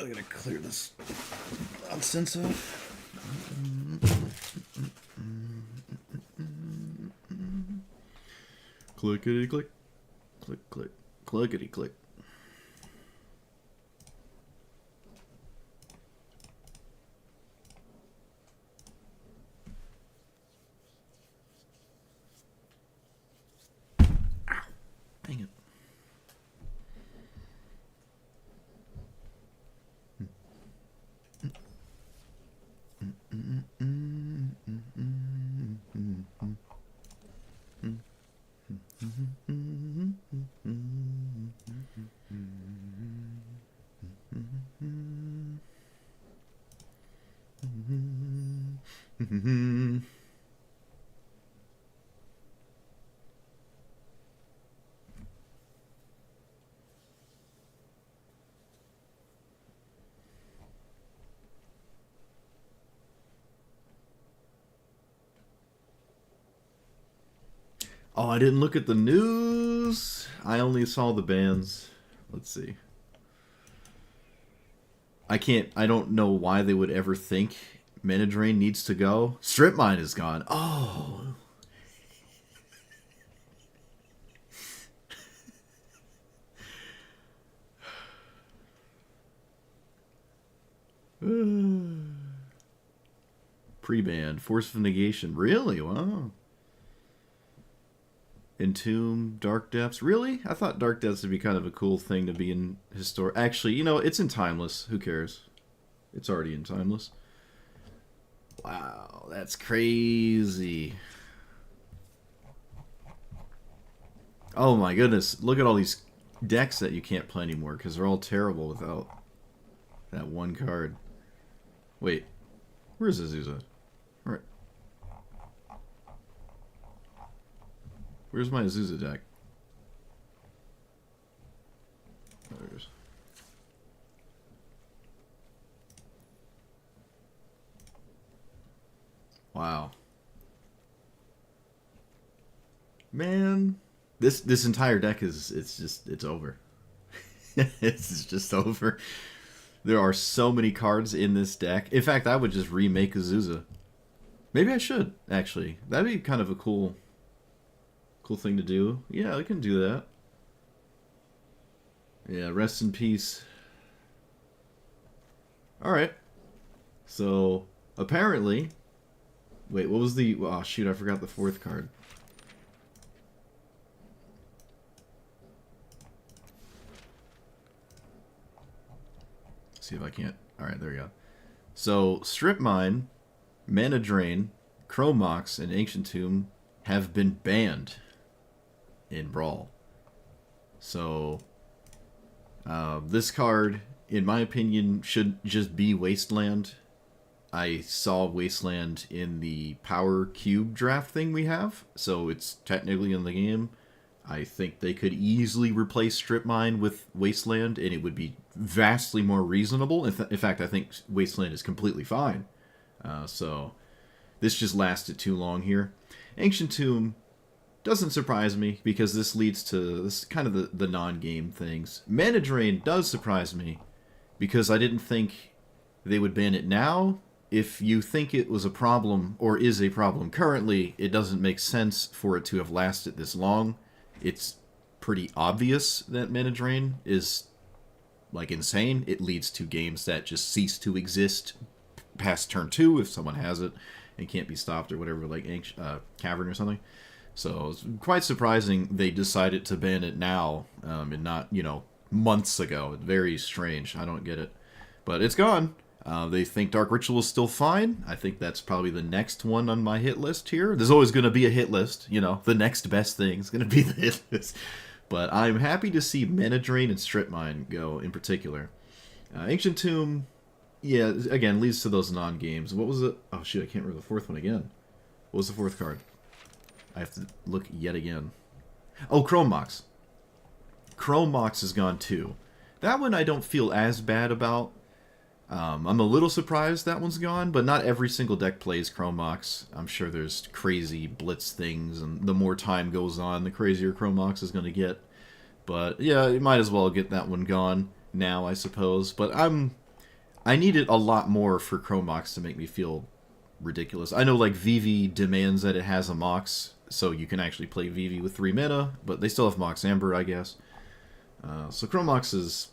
I gotta clear this nonsense up. Clickety click. Click click. Clickety click. Ow. Dang it. Oh, I didn't look at the news. I only saw the bans. Let's see. I don't know why they would ever think Mana Drain needs to go. Strip Mine is gone. Oh. Pre-banned. Force of Negation. Really? Wow. Entomb, Dark Depths. Really? I thought Dark Depths would be kind of a cool thing to be in historic. Actually, you know, it's in Timeless. Who cares? It's already in Timeless. Wow, that's crazy. Oh my goodness. Look at all these decks that you can't play anymore because they're all terrible without that one card. Wait. Where's Azusa? Alright. Where's my Azusa deck? Oh, there it is. Wow. Man, this entire deck it's over. It's just over. There are so many cards in this deck. In fact, I would just remake Azusa. Maybe I should, actually. That'd be kind of a cool thing to do. Yeah, I can do that. Yeah, rest in peace. Alright. So, apparently... Wait, what was the... Oh, shoot, I forgot the fourth card. See if I can't... Alright, there we go. So, Strip Mine, Mana Drain, Chrome Mox, and Ancient Tomb have been banned in Brawl. So, this card, in my opinion, should just be Wasteland. I saw Wasteland in the Power Cube draft thing we have, so it's technically in the game. I think they could easily replace Strip Mine with Wasteland, and it would be vastly more reasonable. In fact, I think Wasteland is completely fine. So, this just lasted too long here. Ancient Tomb doesn't surprise me, because this leads to this kind of the non-game things. Mana Drain does surprise me, because I didn't think they would ban it now. If you think it was a problem, or is a problem currently, it doesn't make sense for it to have lasted this long. It's pretty obvious that Mana Drain is, like, insane. It leads to games that just cease to exist past turn 2 if someone has it and can't be stopped or whatever, like Cavern or something. So it's quite surprising they decided to ban it now and not, you know, months ago. Very strange. I don't get it. But it's gone. They think Dark Ritual is still fine. I think that's probably the next one on my hit list here. There's always going to be a hit list. You know, the next best thing is going to be the hit list. But I'm happy to see Mana Drain and Strip Mine go in particular. Ancient Tomb, yeah, again, leads to those non-games. What was it? Oh, shoot, I can't remember the fourth one again. What was the fourth card? I have to look yet again. Oh, Chrome Mox. Chrome Mox is gone too. That one I don't feel as bad about. I'm a little surprised that one's gone, but not every single deck plays Chrome Mox. I'm sure there's crazy blitz things, and the more time goes on, the crazier Chrome Mox is going to get. But yeah, you might as well get that one gone now, I suppose. But I'm I need it a lot more for Chromox to make me feel ridiculous. I know like Vivi demands that it has a Mox, so you can actually play Vivi with 3 mana, but they still have Mox Amber, I guess. So Chromox is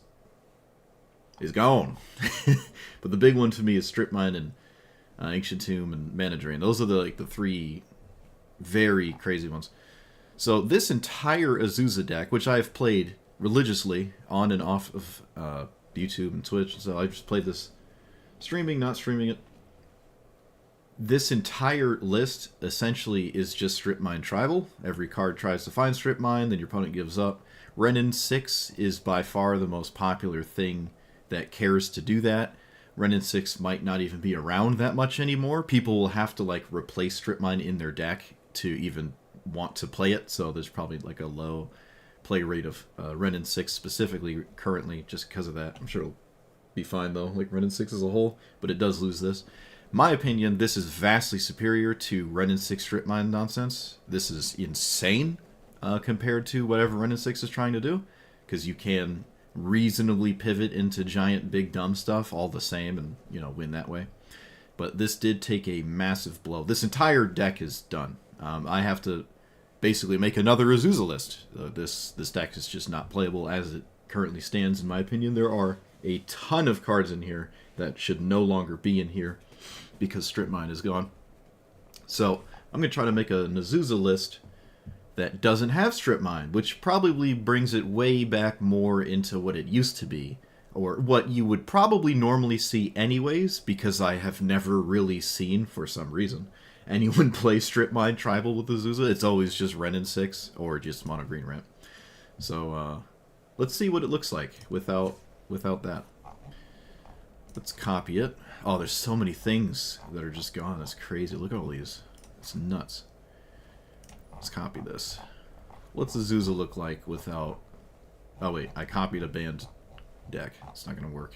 gone. But the big one to me is Strip Mine and Ancient Tomb and Mana Drain. Those are the 3 very crazy ones. So this entire Azusa deck, which I've played religiously on and off of YouTube and Twitch, so I just played this streaming, not streaming it. This entire list essentially is just Strip Mine Tribal. Every card tries to find Strip Mine, then your opponent gives up. Renin 6 is by far the most popular thing that cares to do that. Renin 6 might not even be around that much anymore. People will have to like replace Strip Mine in their deck to even want to play it, so there's probably like a low play rate of Renin 6 specifically currently just because of that. I'm sure it'll be fine though, like Renin 6 as a whole, but it does lose this. My opinion, this is vastly superior to Renin 6 Strip Mine nonsense. This is insane compared to whatever Renin 6 is trying to do, because you can reasonably pivot into giant big dumb stuff all the same and, you know, win that way. But this did take a massive blow. This entire deck is done. I have to basically make another Azusa list. This deck is just not playable as it currently stands, in my opinion. There are a ton of cards in here that should no longer be in here because Strip Mine is gone. So I'm going to try to make an Azusa list that doesn't have Strip Mine, which probably brings it way back more into what it used to be, or what you would probably normally see anyways, because I have never really seen, for some reason, anyone play Strip Mine Tribal with Azusa. It's always just Renin 6 or just Mono Green Ramp. So let's see what it looks like without that. Let's copy it. Oh, there's so many things that are just gone. That's crazy. Look at all these. It's nuts. Let's copy this. What's Azusa look like without... Oh, wait. I copied a banned deck. It's not going to work.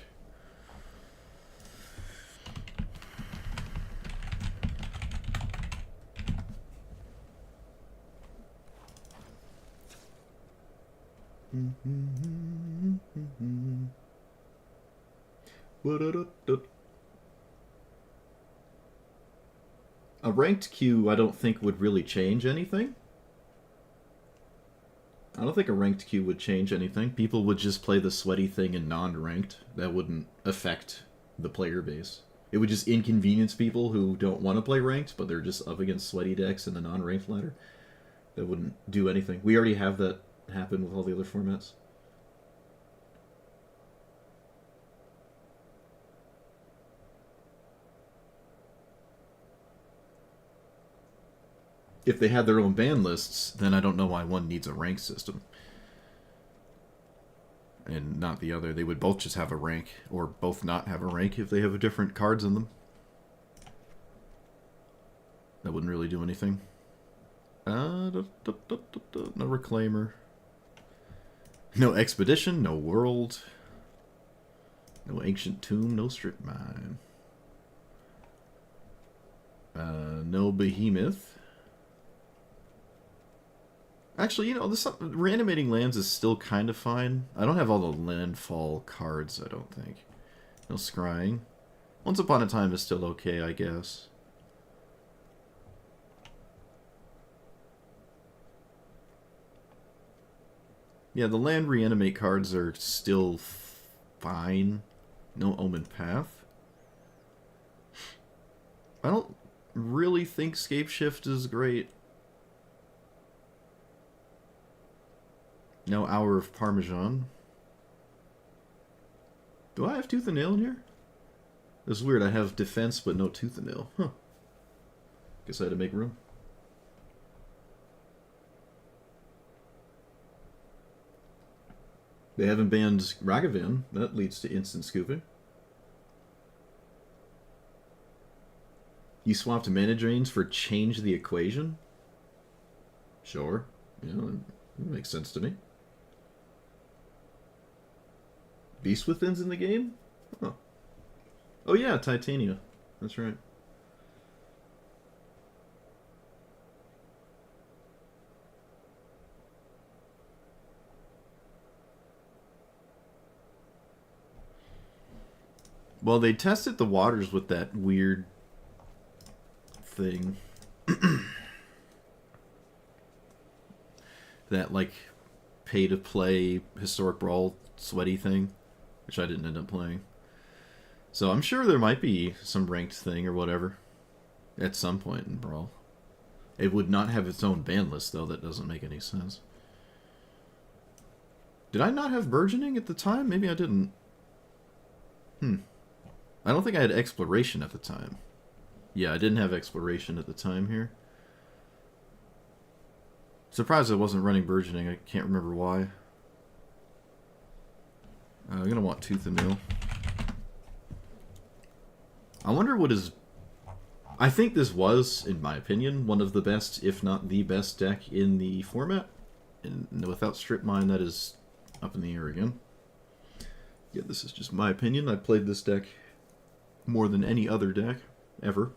A ranked queue I don't think would really change anything. I don't think a ranked queue would change anything. People would just play the sweaty thing in non-ranked. That wouldn't affect the player base. It would just inconvenience people who don't want to play ranked, but they're just up against sweaty decks in the non-ranked ladder. That wouldn't do anything. We already have that happen with all the other formats. If they had their own ban lists, then I don't know why one needs a rank system and not the other. They would both just have a rank, or both not have a rank if they have different cards in them. That wouldn't really do anything. No Reclaimer. No Expedition, no World. No Ancient Tomb, no Strip Mine. No Behemoth. Actually, you know, reanimating lands is still kind of fine. I don't have all the landfall cards, I don't think. No Scrying. Once Upon a Time is still okay, I guess. Yeah, the land reanimate cards are still fine. No Omen Path. I don't really think Scape Shift is great. No Hour of Parmesan. Do I have Tooth and Nail in here? This is weird. I have Defense, but no Tooth and Nail. Huh. Guess I had to make room. They haven't banned Ragavan. That leads to instant scooping. You swapped Mana Drains for Change the Equation? Sure. Yeah, that makes sense to me. Beast Within's in the game? Oh. Oh yeah, Titania. That's right. Well, they tested the waters with that weird thing. That, like, pay-to-play Historic Brawl sweaty thing, which I didn't end up playing. So I'm sure there might be some ranked thing or whatever at some point in Brawl. It would not have its own ban list, though. That doesn't make any sense. Did I not have Burgeoning at the time? Maybe I didn't. I don't think I had Exploration at the time. Yeah, I didn't have Exploration at the time here. Surprised I wasn't running Burgeoning. I can't remember why. I'm going to want Tooth and Nail. I wonder what is... I think this was, in my opinion, one of the best, if not the best deck in the format. And without Strip Mine, that is up in the air again. Yeah, this is just my opinion. I played this deck more than any other deck ever.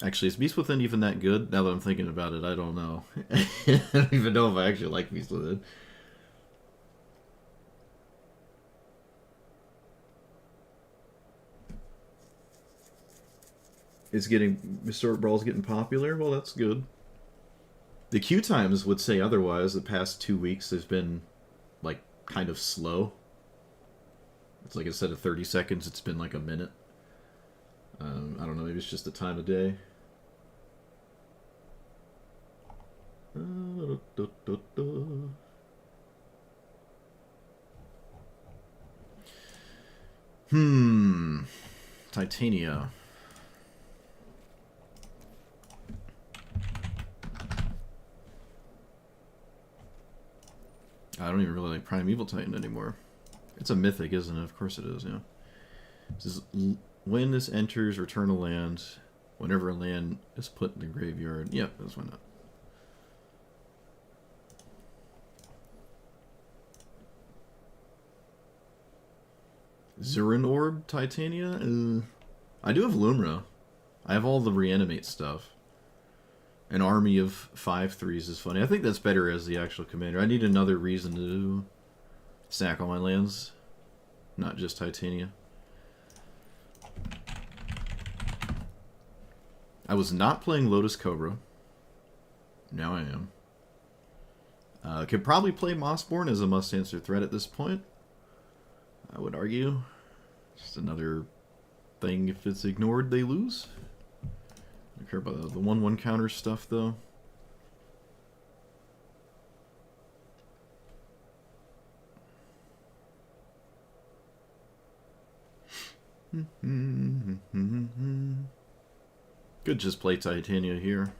Actually, is Beast Within even that good? Now that I'm thinking about it, I don't know. I don't even know if I actually like Beast Within. Historic Brawl's getting popular? Well, that's good. The queue times would say otherwise. The past 2 weeks has been, like, kind of slow. It's like instead of 30 seconds, it's been like a minute. I don't know, maybe it's just the time of day. Titania. I don't even really like Primeval Titan anymore. It's a mythic, isn't it? Of course it is, yeah. It says, when this enters, return a land. Whenever a land is put in the graveyard. Yep, that's why not. Zurin Orb Titania? I do have Lumra. I have all the reanimate stuff. An army of 5/3s is funny. I think that's better as the actual commander. I need another reason to stack all my lands. Not just Titania. I was not playing Lotus Cobra. Now I am. Could probably play Mossborn as a must-answer threat at this point. I would argue. Just another thing, if it's ignored, they lose. I don't care about the 1/1 counter stuff, though. Could just play Titania here.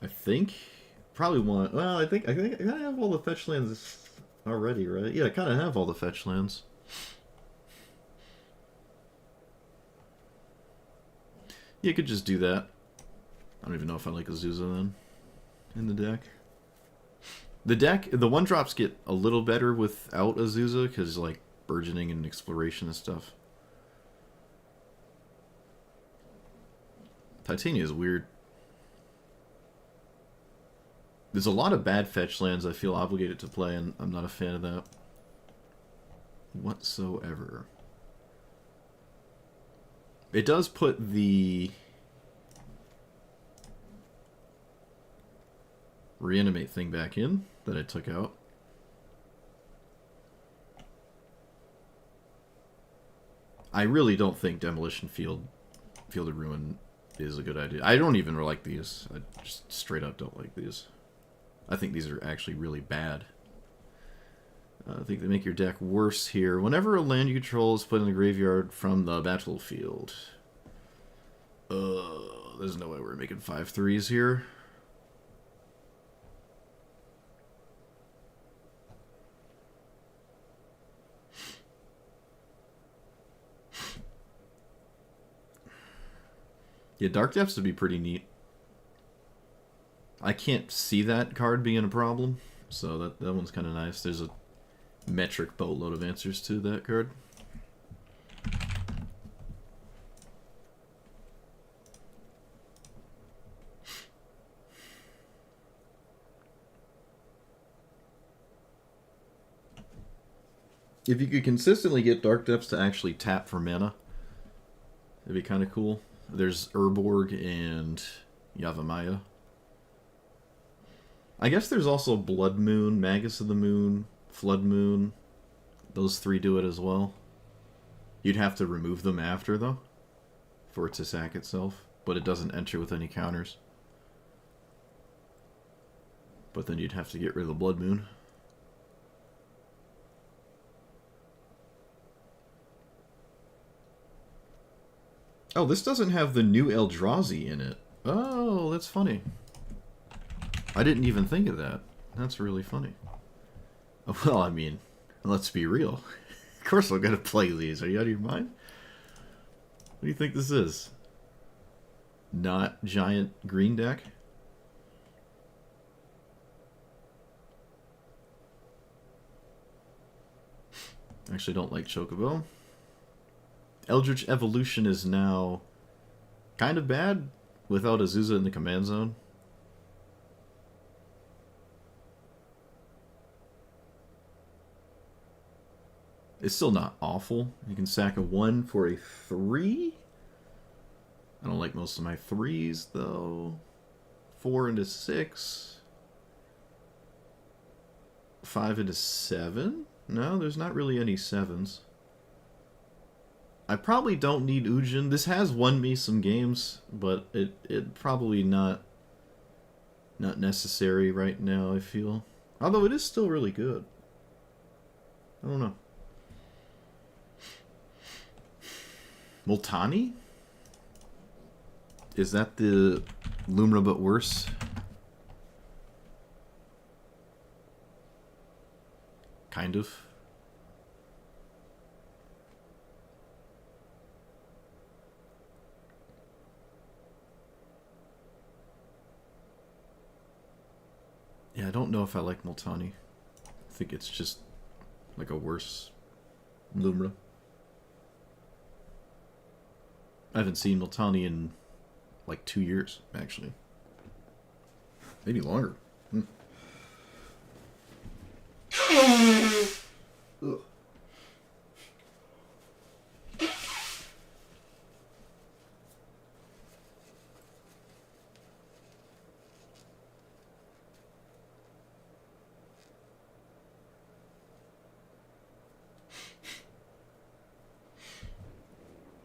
I think. Probably want... Well, I think I kind of have all the fetch lands already, right? Yeah, I kind of have all the fetch lands. Yeah, you could just do that. I don't even know if I like Azusa then. In the deck. The 1-drops get a little better without Azusa, because, like, Burgeoning and Exploration and stuff. Titania is weird. There's a lot of bad fetch lands I feel obligated to play, and I'm not a fan of that. Whatsoever. It does put the reanimate thing back in that I took out. I really don't think Demolition Field of Ruin is a good idea. I don't even like these. I just straight up don't like these. I think these are actually really bad. I think they make your deck worse here. Whenever a land you control is put in the graveyard from the battlefield. There's no way we're making 5/3s here. Yeah, Dark Depths would be pretty neat. I can't see that card being a problem, so that one's kind of nice. There's a metric boatload of answers to that card. If you could consistently get Dark Depths to actually tap for mana, it'd be kind of cool. There's Urborg and Yavimaya. I guess there's also Blood Moon, Magus of the Moon, Flood Moon. Those three do it as well. You'd have to remove them after, though, for it to sack itself. But it doesn't enter with any counters. But then you'd have to get rid of the Blood Moon. Oh, this doesn't have the new Eldrazi in it. Oh, that's funny. I didn't even think of that. That's really funny. Well, I mean, let's be real. Of course I'm going to play these. Are you out of your mind? What do you think this is? Not giant green deck? Actually don't like Chocobo. Eldritch Evolution is now kind of bad without Azusa in the command zone. It's still not awful. You can sack a 1 for a 3. I don't like most of my 3s, though. 4 into 6. 5 into 7? No, there's not really any 7s. I probably don't need Ujin. This has won me some games, but it probably not necessary right now, I feel. Although it is still really good. I don't know. Multani? Is that the Lumra but worse? Kind of. Yeah, I don't know if I like Multani. I think it's just like a worse Lumra. I haven't seen Multani in like 2 years, actually. Maybe longer. Ugh.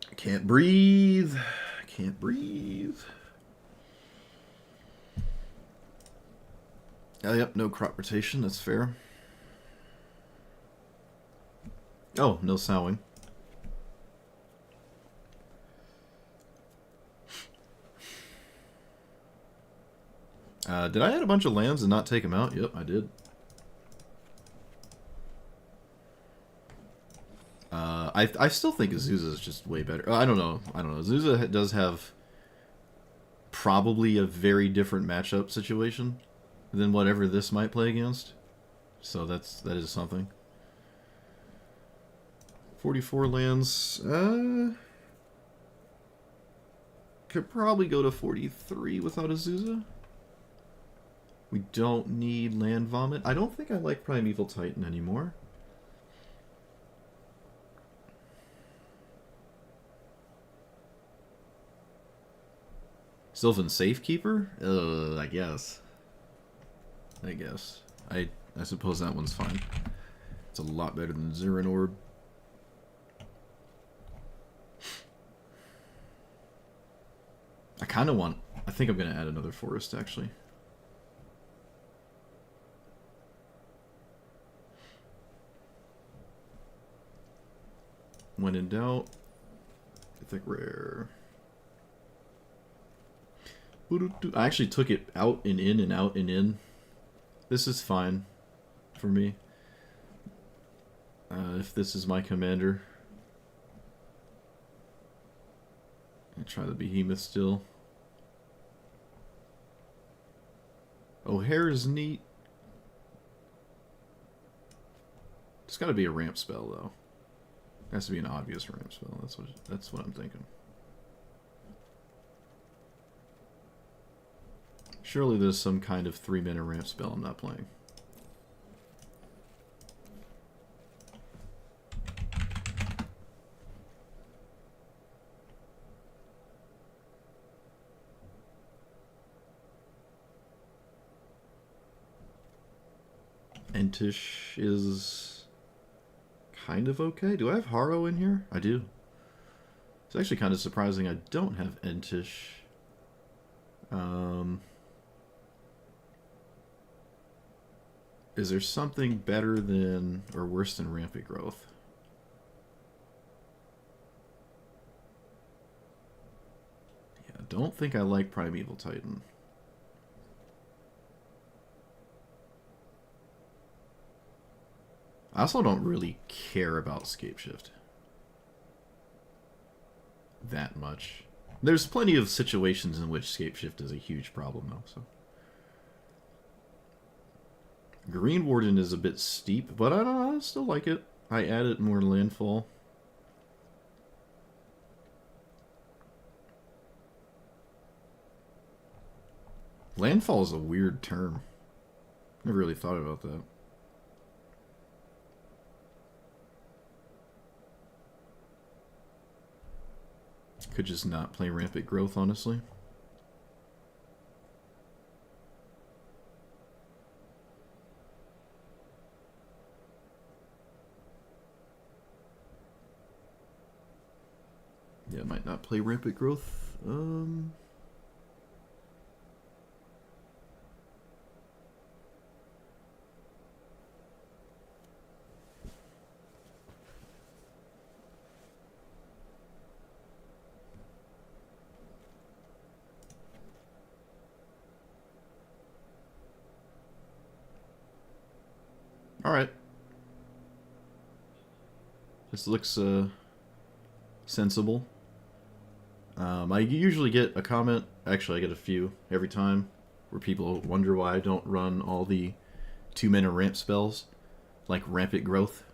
I can't breathe. I can't breathe. Oh, yep, no crop rotation. That's fair. Oh, no sowing. Did I add a bunch of lands and not take them out? Yep, I did. I still think Azusa is just way better. I don't know. Azusa does have probably a very different matchup situation than whatever this might play against. So that is something. 44 lands. Could probably go to 43 without Azusa. We don't need Land Vomit. I don't think I like Primeval Titan anymore. Sylvan Safekeeper? I guess. I suppose that one's fine. It's a lot better than Zurin Orb. I think I'm going to add another forest, actually. When in doubt, Mythic Rare. I actually took it out and in and out and in. This is fine for me. If this is my commander. I'll try the Behemoth still. O'Hare is neat. It's got to be a ramp spell, though. It has to be an obvious ramp spell. That's what I'm thinking. Surely there's some kind of 3-mana ramp spell I'm not playing. Entish is kind of okay. Do I have Haro in here? I do. It's actually kind of surprising I don't have Entish. Is there something better than or worse than Rampant Growth? Yeah, I don't think I like Primeval Titan. I also don't really care about Scapeshift that much. There's plenty of situations in which Scapeshift is a huge problem, though. So Green Warden is a bit steep, but I don't know, I still like it. I added more landfall. Landfall is a weird term. Never really thought about that. Could just not play Rampant Growth, honestly. Yeah, might not play Rampant Growth. Alright. This looks sensible. I usually get a comment, actually I get a few every time, where people wonder why I don't run all the 2-mana ramp spells, like Rampant Growth,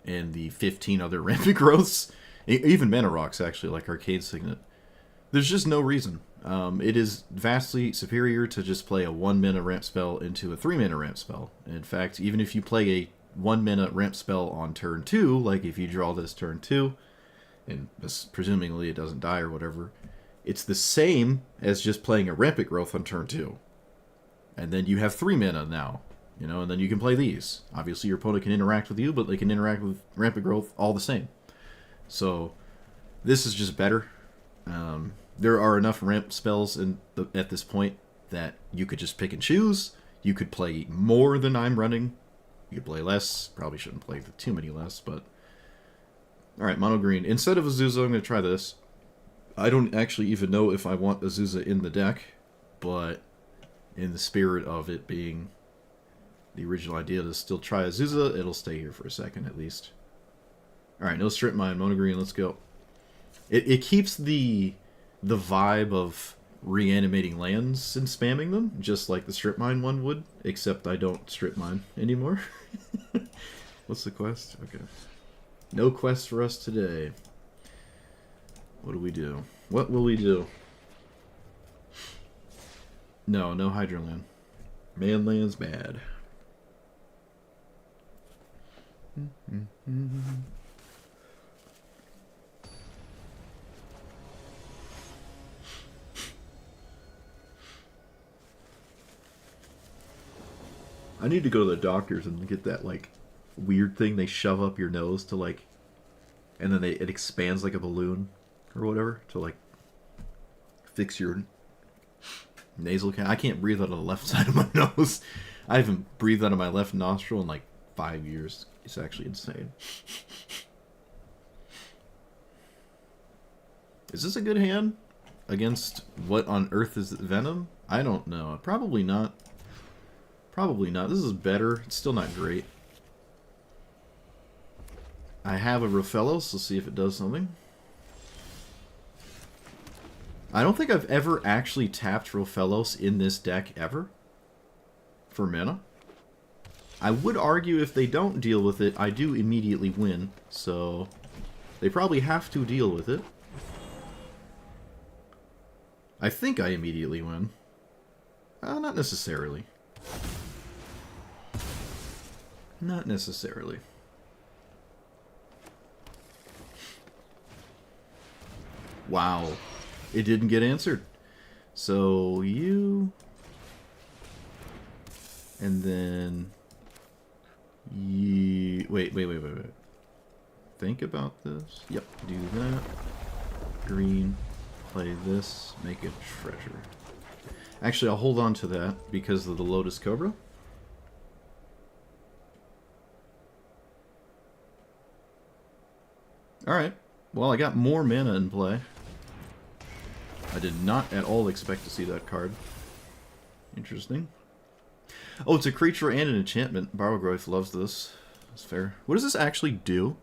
and the 15 other Rampant Growths, even Mana Rocks actually, like Arcade Signet. There's just no reason. It is vastly superior to just play a 1-mana ramp spell into a 3-mana ramp spell. In fact, even if you play a 1-mana ramp spell on turn 2, like if you draw this turn 2, and presumably it doesn't die or whatever, it's the same as just playing a Rampant Growth on turn 2. And then you have 3 mana now, you know, and then you can play these. Obviously your opponent can interact with you, but they can interact with Rampant Growth all the same. So this is just better. There are enough ramp spells at this point that you could just pick and choose. You could play more than I'm running. You could play less. Probably shouldn't play too many less, but... Alright, mono green. Instead of Azusa, I'm going to try this. I don't actually even know if I want Azusa in the deck, but in the spirit of it being the original idea to still try Azusa, it'll stay here for a second at least. Alright, no Strip Mine, mono green, let's go. It keeps the vibe of reanimating lands and spamming them, just like the Strip Mine one would, except I don't Strip Mine anymore. What's the quest? Okay. No quest for us today. What do we do? What will we do? No, no Hydroland. Manland's bad. I need to go to the doctors and get that, like, weird thing they shove up your nose to, like, and then it expands like a balloon or whatever to, like, fix your nasal I can't breathe out of the left side of my nose. I haven't breathed out of my left nostril in like 5 years. It's actually insane. Is this a good hand against what on earth is Venom? I don't know. Probably not. Probably not. This is better. It's still not great. I have a Rofellos. Let's see if it does something. I don't think I've ever actually tapped Rofellos in this deck ever. For mana. I would argue if they don't deal with it, I do immediately win. So, they probably have to deal with it. I think I immediately win. Not necessarily. Not necessarily. Wow. It didn't get answered. So, you... And then... Wait. Think about this. Yep, do that. Green. Play this. Make a treasure. Actually, I'll hold on to that because of the Lotus Cobra. Alright. Well, I got more mana in play. I did not at all expect to see that card. Interesting. Oh, it's a creature and an enchantment. Barrow-Goyf loves this. That's fair. What does this actually do?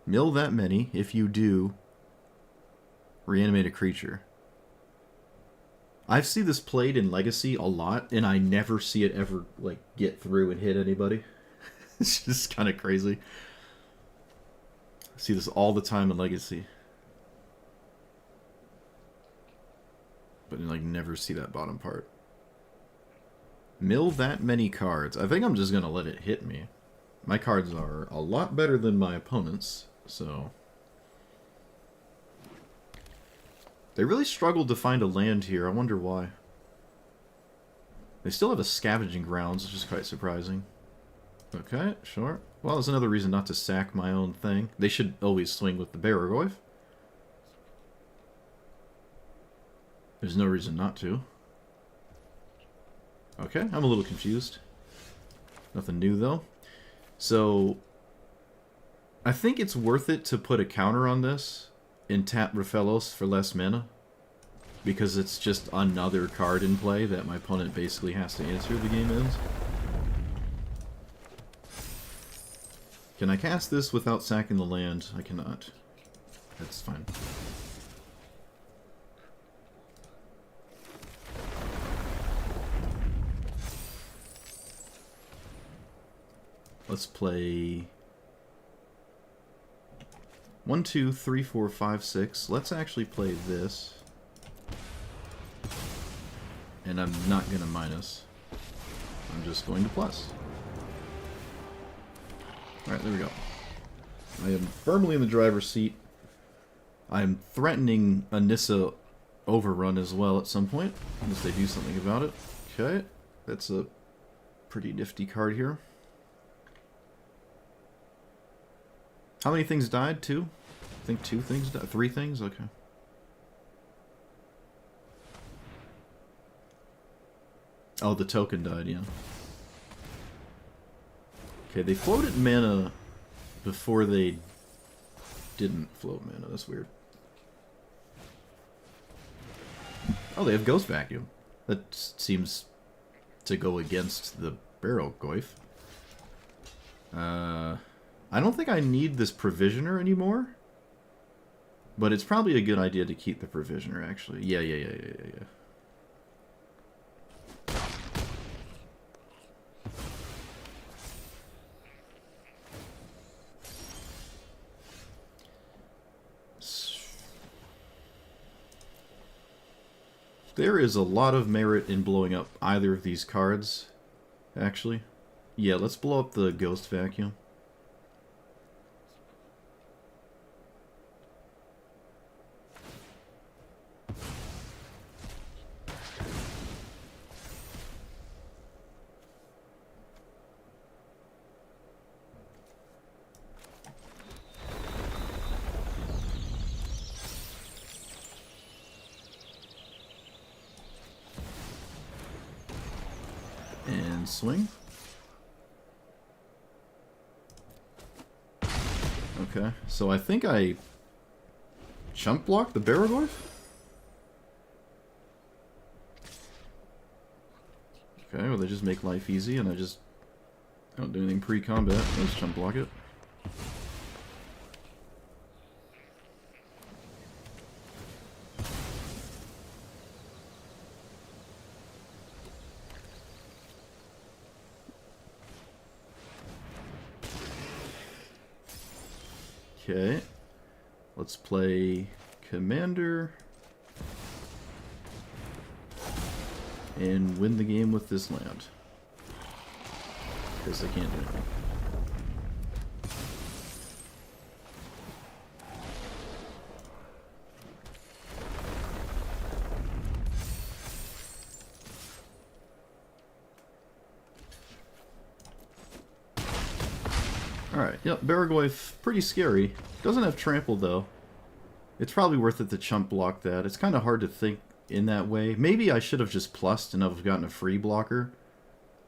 Mill that many. If you do, reanimate a creature. I've seen this played in Legacy a lot, and I never see it ever like get through and hit anybody. It's just kind of crazy. I see this all the time in Legacy. But like never see that bottom part. Mill that many cards. I think I'm just going to let it hit me. My cards are a lot better than my opponents, so... They really struggled to find a land here. I wonder why. They still have a Scavenging Grounds, which is quite surprising. Okay, sure. Well, there's another reason not to sack my own thing. They should always swing with the Barrow-Goyf. There's no reason not to. Okay, I'm a little confused. Nothing new, though. So, I think it's worth it to put a counter on this and tap Rofellos for less mana. Because it's just another card in play that my opponent basically has to answer the game ends. Can I cast this without sacking the land? I cannot. That's fine. Let's play 1, 2, 3, 4, 5, 6. Let's actually play this. And I'm not going to minus. I'm just going to plus. Alright, there we go. I am firmly in the driver's seat. I am threatening a Nissa overrun as well at some point, unless they do something about it. Okay, that's a pretty nifty card here. How many things died? 2? I think 2 things died. 3 things? Okay. Oh, the token died, yeah. Okay, they floated mana before they didn't float mana. That's weird. Oh, they have Ghost Vacuum. That seems to go against the Barrow-Goyf. I don't think I need this Provisioner anymore. But it's probably a good idea to keep the Provisioner, actually. Yeah. There is a lot of merit in blowing up either of these cards, actually. Yeah, let's blow up the Ghost Vacuum. And swing. Okay, so I think I chump block the Barrow-Goyf? Okay, well they just make life easy and I just don't do anything pre-combat. Let's chump block it. Okay, let's play Commander and win the game with this land. Because they can't do anything. Alright, yep, Baragoi, pretty scary. Doesn't have trample, though. It's probably worth it to chump block that. It's kind of hard to think in that way. Maybe I should have just plussed and have gotten a free blocker.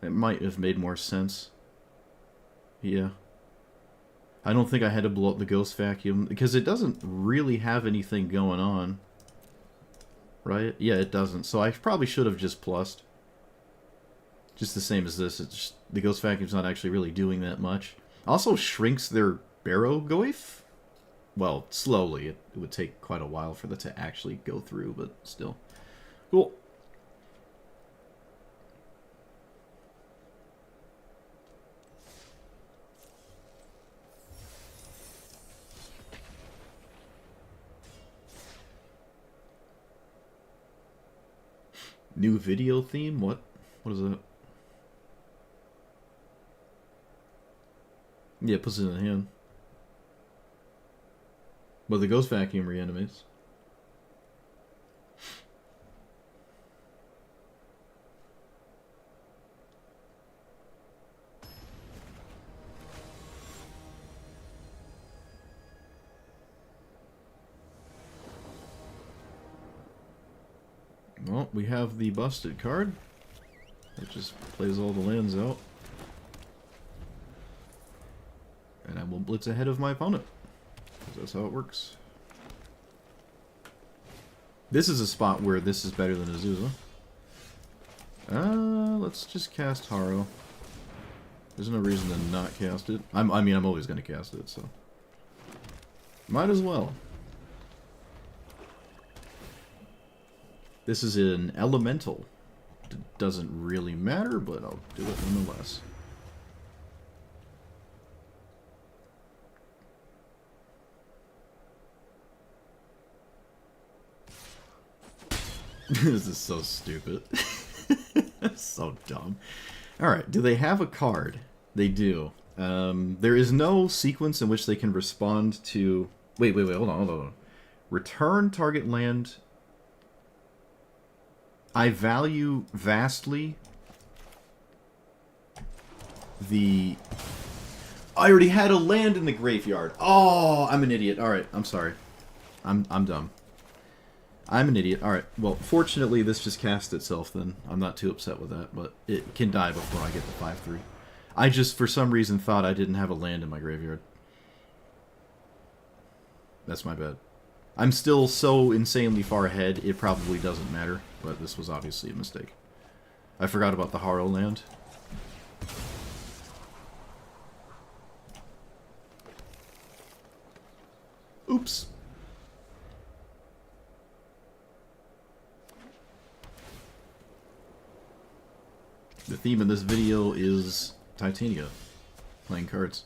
It might have made more sense. Yeah. I don't think I had to blow up the Ghost Vacuum, because it doesn't really have anything going on. Right? Yeah, it doesn't. So I probably should have just plussed. Just the same as this. It's just, the Ghost Vacuum's not actually really doing that much. Also shrinks their Baragoi. Well, slowly. It would take quite a while for that to actually go through, but still. Cool. New video theme? What? What is that? Yeah, it puts it in the hand. But the Ghost Vacuum reanimates. Well, we have the busted card. It just plays all the lands out. And I will blitz ahead of my opponent. Because that's how it works. This is a spot where this is better than Azusa. Let's just cast Haro. There's no reason to not cast it. I mean, I'm always going to cast it, so... Might as well. This is an elemental. It doesn't really matter, but I'll do it nonetheless. This is so stupid. So dumb. Alright, do they have a card? They do. There is no sequence in which they can respond to... Wait, hold on. Return target land... I value vastly the... I already had a land in the graveyard. Oh, I'm an idiot. Alright, I'm sorry. I'm dumb. I'm an idiot. Alright, well, fortunately this just cast itself then. I'm not too upset with that, but it can die before I get the 5-3. I just, for some reason, thought I didn't have a land in my graveyard. That's my bad. I'm still so insanely far ahead, it probably doesn't matter, but this was obviously a mistake. I forgot about the Haro land. Oops. The theme of this video is Titania. Playing cards.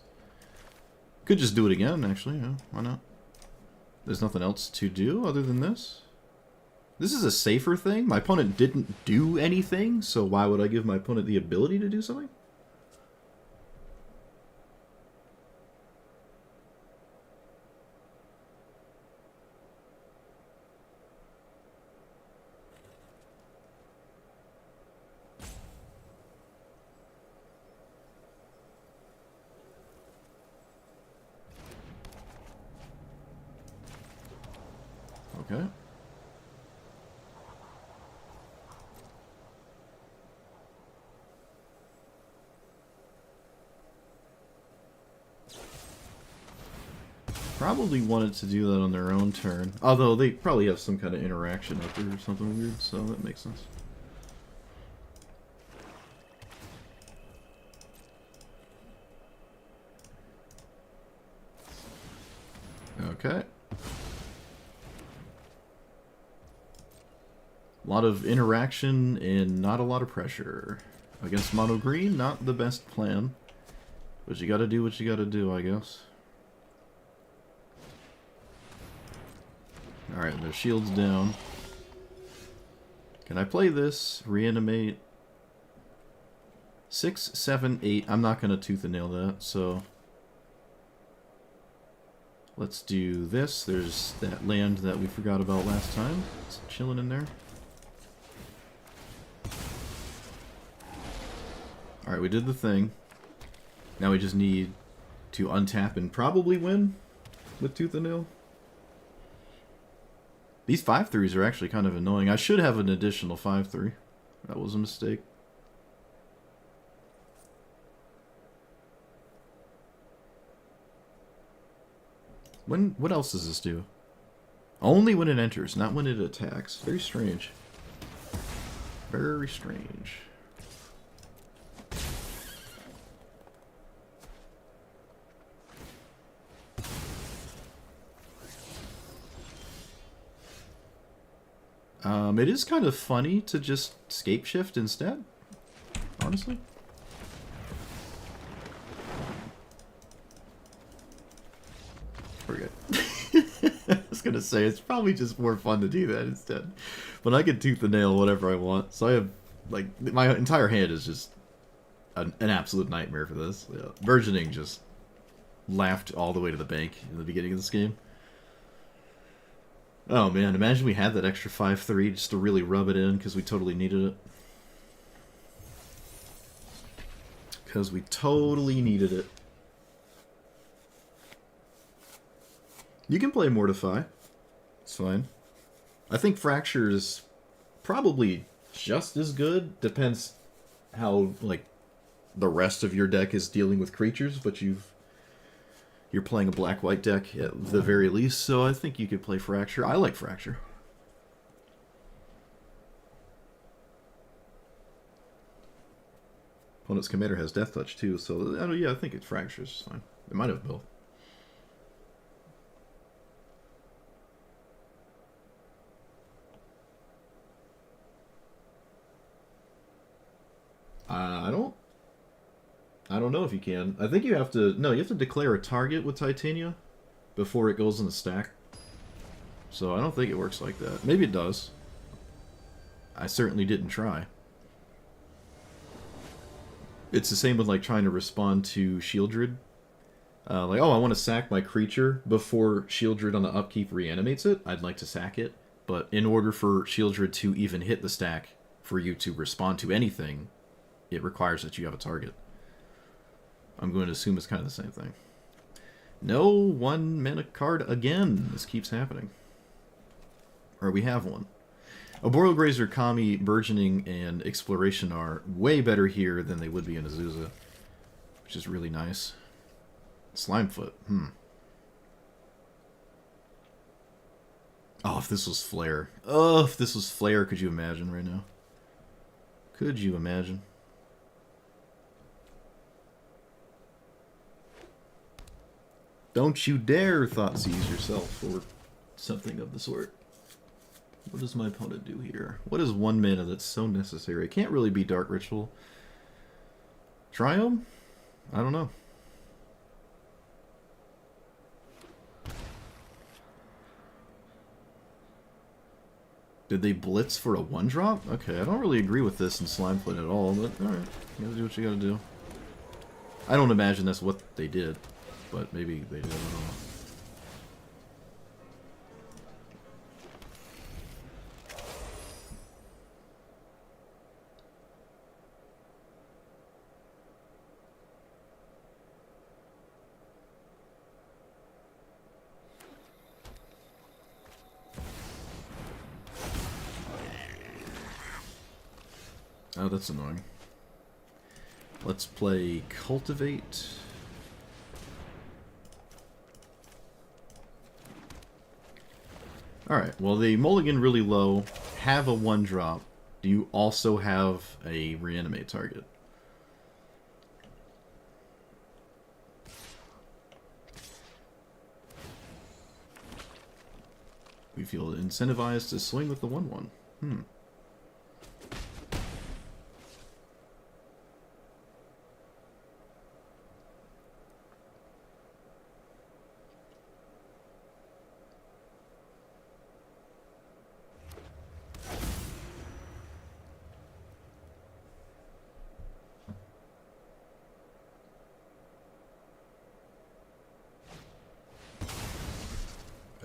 Could just do it again, actually, yeah, why not? There's nothing else to do other than this. This is a safer thing. My opponent didn't do anything, so why would I give my opponent the ability to do something? Okay. Probably wanted to do that on their own turn. Although they probably have some kind of interaction up there or something weird, so that makes sense. Okay. A lot of interaction and not a lot of pressure. Against mono green, not the best plan. But you gotta do what you gotta do, I guess. Alright, their shield's down. Can I play this? Reanimate. 6, 7, 8. I'm not gonna tooth and nail that, so... Let's do this. There's that land that we forgot about last time. It's chilling in there. Alright, we did the thing. Now we just need to untap and probably win with Tooth and Nail. These 5/3s are actually kind of annoying. I should have an additional 5/3. That was a mistake. What else does this do? Only when it enters, not when it attacks. Very strange. Very strange. It is kind of funny to just scape shift instead, honestly. We're good. I was gonna say, it's probably just more fun to do that instead. But I can tooth and nail whatever I want, so I have, like, my entire hand is just an absolute nightmare for this. Yeah. Burgeoning just laughed all the way to the bank in the beginning of this game. Oh man, imagine we had that extra 5/3 just to really rub it in, because we totally needed it. Because we totally needed it. You can play Mortify. It's fine. I think Fracture is probably just as good. Depends how, like, the rest of your deck is dealing with creatures, but you're playing a black-white deck at the very least, so I think you could play Fracture. I like Fracture. Opponent's commander has Death Touch too, so yeah, I think it's Fracture's fine. It might have both. I don't know if you can. I think you have to... No, you have to declare a target with Titania before it goes in the stack. So I don't think it works like that. Maybe it does. I certainly didn't try. It's the same with, like, trying to respond to Shieldred. Like, oh, I want to sack my creature before Shieldred on the upkeep reanimates it. I'd like to sack it. But in order for Shieldred to even hit the stack, for you to respond to anything, it requires that you have a target. I'm going to assume it's kind of the same thing. No 1 mana card again. This keeps happening. Or we have one. Arboreal Grazer, Kami, Burgeoning, and Exploration are way better here than they would be in Azusa, which is really nice. Slimefoot. Oh, if this was Flare. Oh, if this was Flare, could you imagine right now? Could you imagine? Don't you dare Thoughtseize yourself, or something of the sort. What does my opponent do here? What is 1 mana that's so necessary? It can't really be Dark Ritual. Triome? I don't know. Did they blitz for a 1-drop? Okay, I don't really agree with this in Slimefoot at all, but alright. You gotta do what you gotta do. I don't imagine that's what they did, but maybe they did, I don't know. Oh, that's annoying. Let's play Cultivate. Alright, well, they mulligan really low, have a 1-drop. Do you also have a reanimate target? We feel incentivized to swing with the 1/1.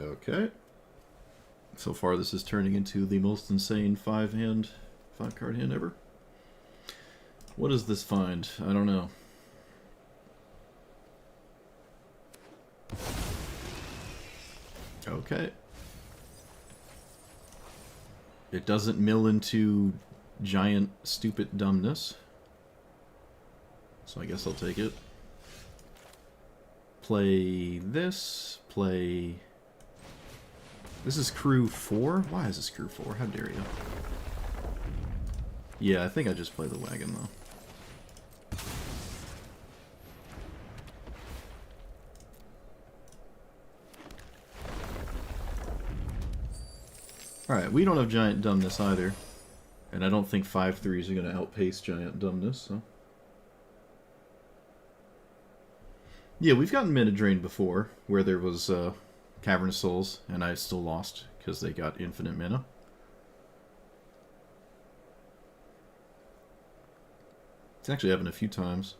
Okay. So far this is turning into the most insane 5-card hand ever. What does this find? I don't know. Okay. It doesn't mill into giant stupid dumbness. So I guess I'll take it. Play this. Play... This is crew 4? Why is this crew 4? How dare you? Yeah, I think I just play the wagon, though. Alright, we don't have giant dumbness either. And I don't think 5/3s are going to outpace giant dumbness, so... Yeah, we've gotten Mana Drain before, where there was Cavern of Souls, and I still lost, because they got infinite mana. It's actually happened a few times.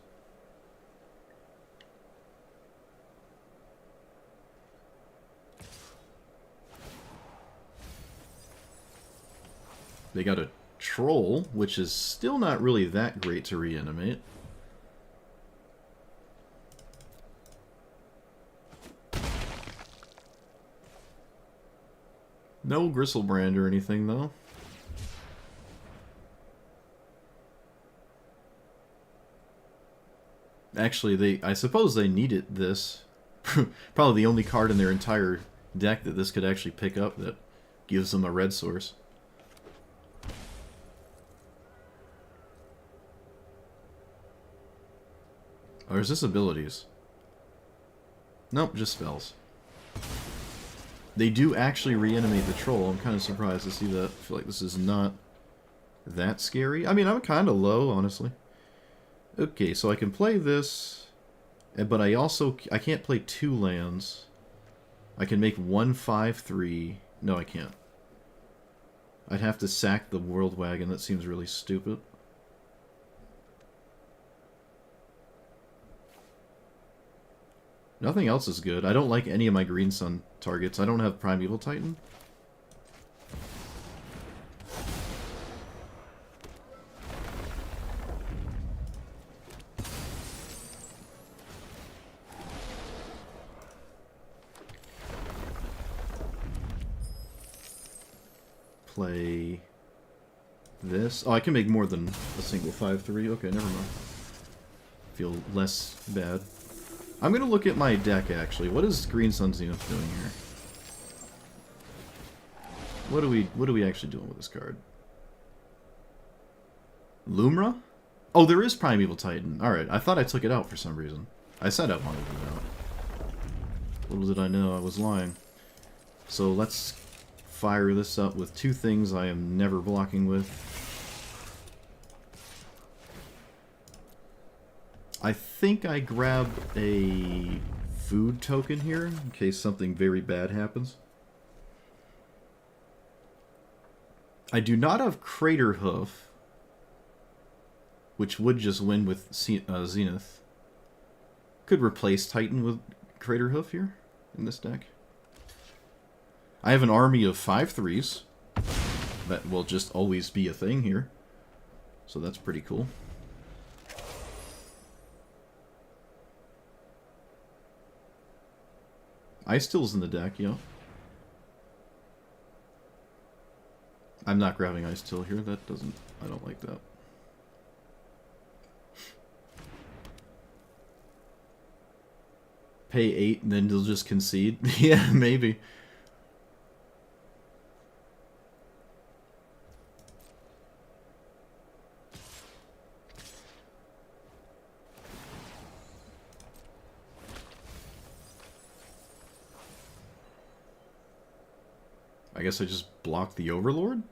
They got a Troll, which is still not really that great to reanimate. No Gristlebrand or anything, though. Actually, I suppose they needed this. Probably the only card in their entire deck that this could actually pick up that gives them a red source. Or is this abilities? Nope, just spells. They do actually reanimate the troll. I'm kind of surprised to see that. I feel like this is not that scary. I mean, I'm kind of low, honestly. Okay, so I can play this, but I can't play 2 lands. I can make 1 5/3. No, I can't. I'd have to sack the World Wagon. That seems really stupid. Nothing else is good. I don't like any of my Green Sun targets. I don't have Primeval Titan. Play this. Oh, I can make more than a single 5/3. Okay, never mind. Feel less bad. I'm gonna look at my deck, actually. What is Green Sun Zenith doing here? What are we actually doing with this card? Lumra? Oh, there is Primeval Titan. Alright, I thought I took it out for some reason. I said I wanted it out. Little did I know I was lying. So let's fire this up with 2 things I am never blocking with. I think I grab a food token here in case something very bad happens. I do not have Crater Hoof, which would just win with Zenith. Could replace Titan with Crater Hoof here in this deck. I have an army of 5/3s. That will just always be a thing here. So that's pretty cool. Ice Still's in the deck, yeah. I'm not grabbing Ice Still here. That doesn't... I don't like that. Pay 8 and then they'll just concede? Yeah, maybe. I guess I just block the Overlord?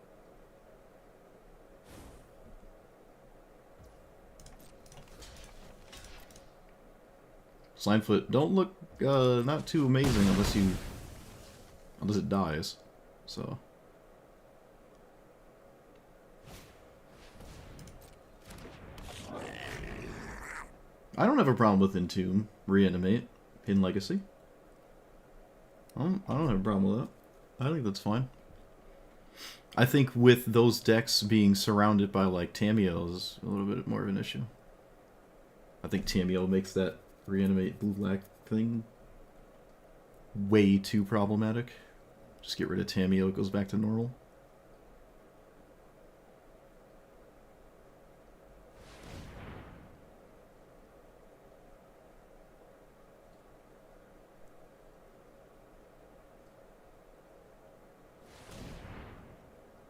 Slinefoot, don't look not too amazing unless it dies. So I don't have a problem with Entomb, Reanimate in Legacy. I don't have a problem with that. I think that's fine. I think with those decks being surrounded by, like, Tamiyo is a little bit more of an issue. I think Tamiyo makes that Reanimate blue-black thing way too problematic. Just get rid of Tamiyo, it goes back to normal.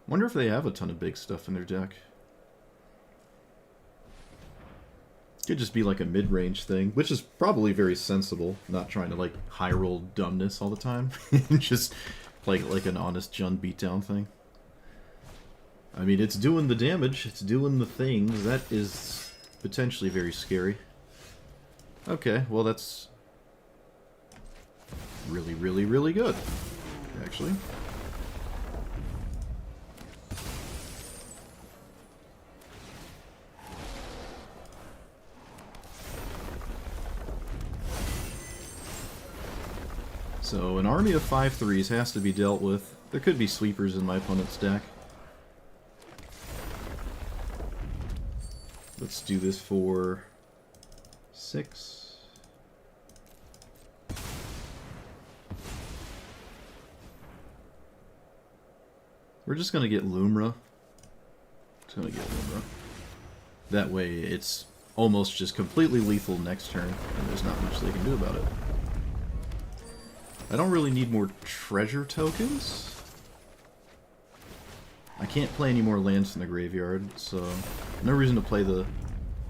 Wonder if they have a ton of big stuff in their deck. Could just be like a mid-range thing, which is probably very sensible, not trying to like high roll dumbness all the time. Just like an honest Jund beatdown thing. I mean, it's doing the damage, it's doing the things. That is potentially very scary. Okay, well that's really, really, really good, actually. So an army of 5/3s has to be dealt with. There could be sweepers in my opponent's deck. Let's do this for 6. We're just gonna get Lumra. Just gonna get Lumra. That way it's almost just completely lethal next turn, and there's not much they can do about it. I don't really need more treasure tokens. I can't play any more lands in the graveyard, so no reason to play the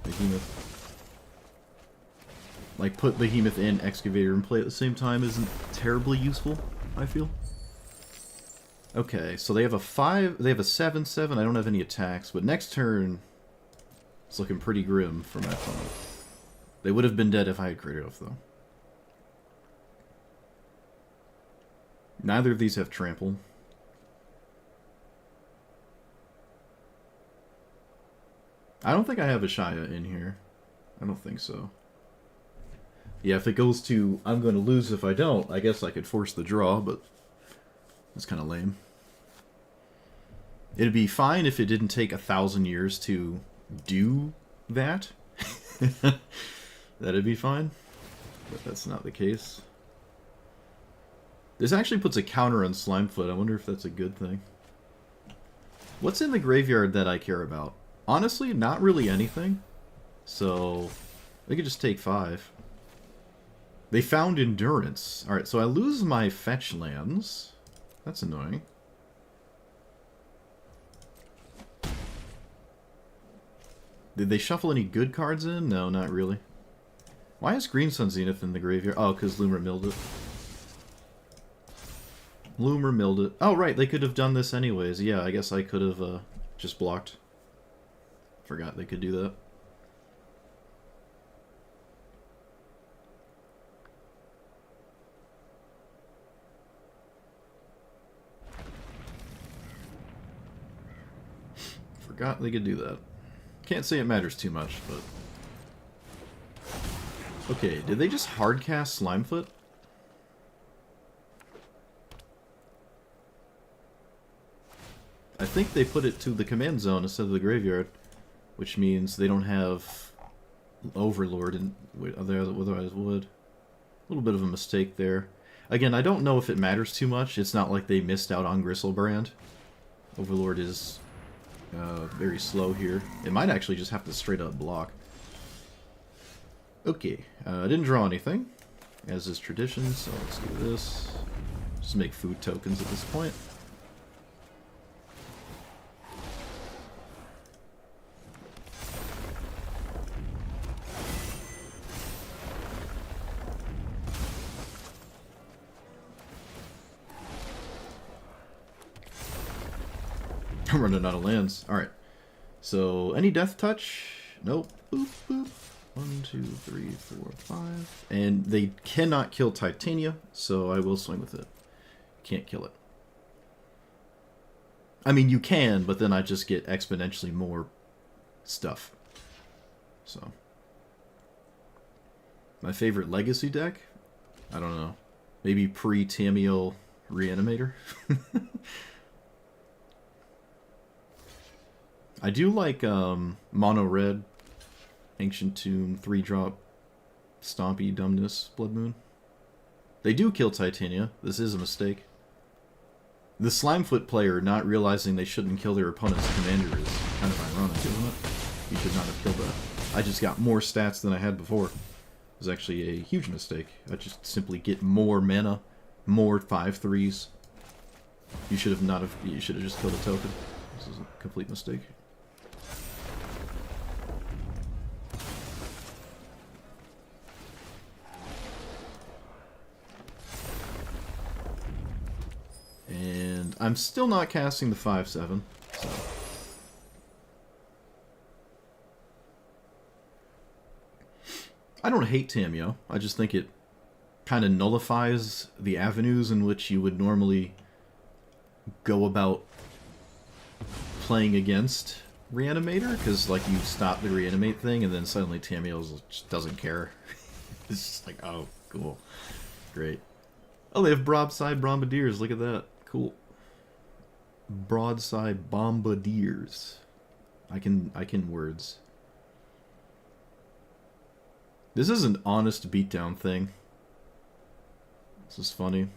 Behemoth. Like, put Behemoth in Excavator and play at the same time isn't terribly useful, I feel. Okay, so they have a 7/7. I don't have any attacks, but next turn it's looking pretty grim for my opponent. They would have been dead if I had Kratos, though. Neither of these have trample. I don't think I have Ashaya in here. I don't think so. Yeah, if it goes to I'm going to lose if I don't, I guess I could force the draw, but that's kind of lame. It'd be fine if it didn't take 1,000 years to do that. That'd be fine, but that's not the case. This actually puts a counter on Slimefoot. I wonder if that's a good thing. What's in the graveyard that I care about? Honestly, not really anything. So, they could just take 5. They found Endurance. Alright, so I lose my fetch lands. That's annoying. Did they shuffle any good cards in? No, not really. Why is Green Sun Zenith in the graveyard? Oh, because Loomer milled it. Loomer milled it. Oh, right, they could have done this anyways. Yeah, I guess I could have just blocked. Forgot they could do that. Forgot they could do that. Can't say it matters too much, but... Okay, did they just hardcast Slimefoot? I think they put it to the command zone instead of the graveyard, which means they don't have Overlord and otherwise would. A little bit of a mistake there. Again, I don't know if it matters too much. It's not like they missed out on Gristlebrand. Overlord is very slow here. It might actually just have to straight up block. Okay, I didn't draw anything, as is tradition, so let's do this. Just make food tokens at this point. I'm running out of lands. Alright. So, any death touch? Nope. Boop, boop. 1, 2, 3, 4, 5. And they cannot kill Titania, so I will swing with it. Can't kill it. I mean, you can, but then I just get exponentially more stuff. So. My favorite legacy deck? I don't know. Maybe pre-Tamiyo Reanimator? I do like Mono Red, Ancient Tomb, 3-drop, Stompy, Dumbness, Blood Moon. They do kill Titania. This is a mistake. The Slimefoot player not realizing they shouldn't kill their opponent's commander is kind of ironic, isn't it? You should not have killed that. I just got more stats than I had before. It was actually a huge mistake. I just simply get more mana, more 5/3s. You should have not have. You should have just killed a token. This is a complete mistake. And I'm still not casting the 5/7. So. I don't hate Tamiyo. I just think it kind of nullifies the avenues in which you would normally go about playing against Reanimator, because like you stop the reanimate thing and then suddenly Tamiyo just doesn't care. It's just like, oh, cool. Great. Oh, they have broadside bombardiers. Look at that. Cool. Broadside bombardiers. I can words. This is an honest beatdown thing. This is funny.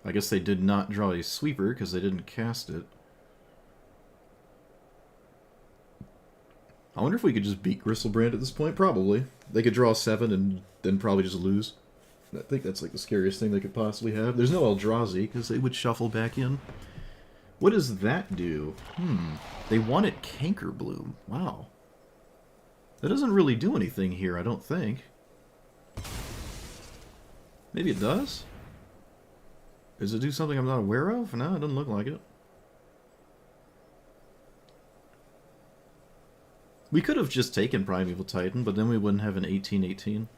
I guess they did not draw a sweeper because they didn't cast it. I wonder if we could just beat Gristlebrand at this point. Probably. They could draw 7 and then probably just lose. I think that's like the scariest thing they could possibly have. There's no Eldrazi because they would shuffle back in. What does that do? They wanted Cankerbloom. Wow. That doesn't really do anything here, I don't think. Maybe it does? Does it do something I'm not aware of? No, it doesn't look like it. We could have just taken Primeval Titan, but then we wouldn't have an 18/18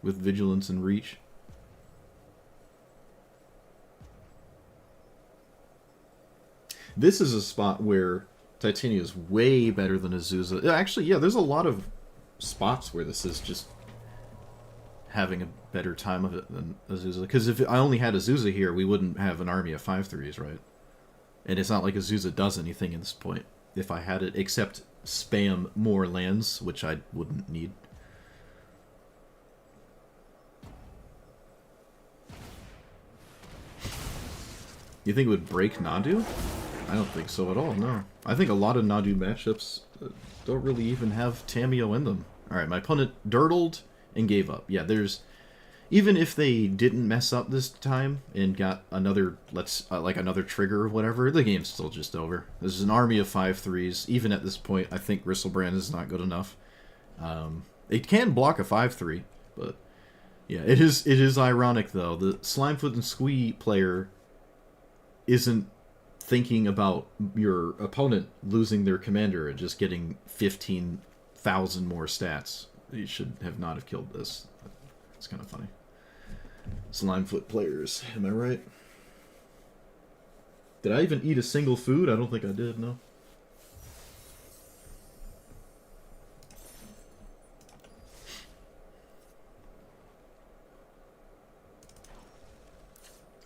with Vigilance and Reach. This is a spot where Titania is way better than Azusa. Actually, yeah, there's a lot of spots where this is just having a better time of it than Azusa. Because if I only had Azusa here, we wouldn't have an army of 5/3s, right? And it's not like Azusa does anything at this point, if I had it, except spam more lands, which I wouldn't need. You think it would break Nadu? I don't think so at all, no. I think a lot of Nadu matchups don't really even have Tamiyo in them. Alright, my opponent dirtled and gave up. Yeah, there's... Even if they didn't mess up this time and got another, like another trigger or whatever, the game's still just over. This is an army of 5/3s. Even at this point, I think Gristlebrand is not good enough. It can block a 5/3, but... Yeah, it is ironic, though. The Slimefoot and Squee player isn't thinking about your opponent losing their commander and just getting 15,000 more stats. You should have not have killed this. It's kind of funny. Slimefoot players, am I right? Did I even eat a single food? I don't think I did, no.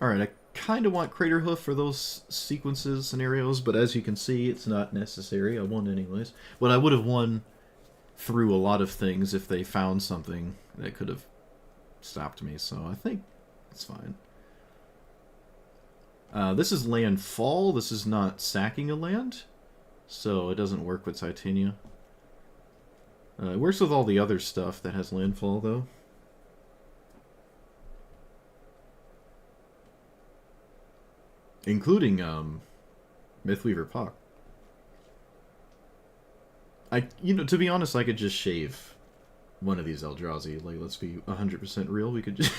Alright, I kind of want Craterhoof for those sequences, scenarios, but as you can see, it's not necessary. I won anyways. But I would have won through a lot of things if they found something that could have stopped me, so I think it's fine. This is landfall. This is not sacking a land, so it doesn't work with Titania. It works with all the other stuff that has landfall, though. Including, Mythweaver Puck. To be honest, I could just shave one of these Eldrazi. Like, let's be 100% real. We could just...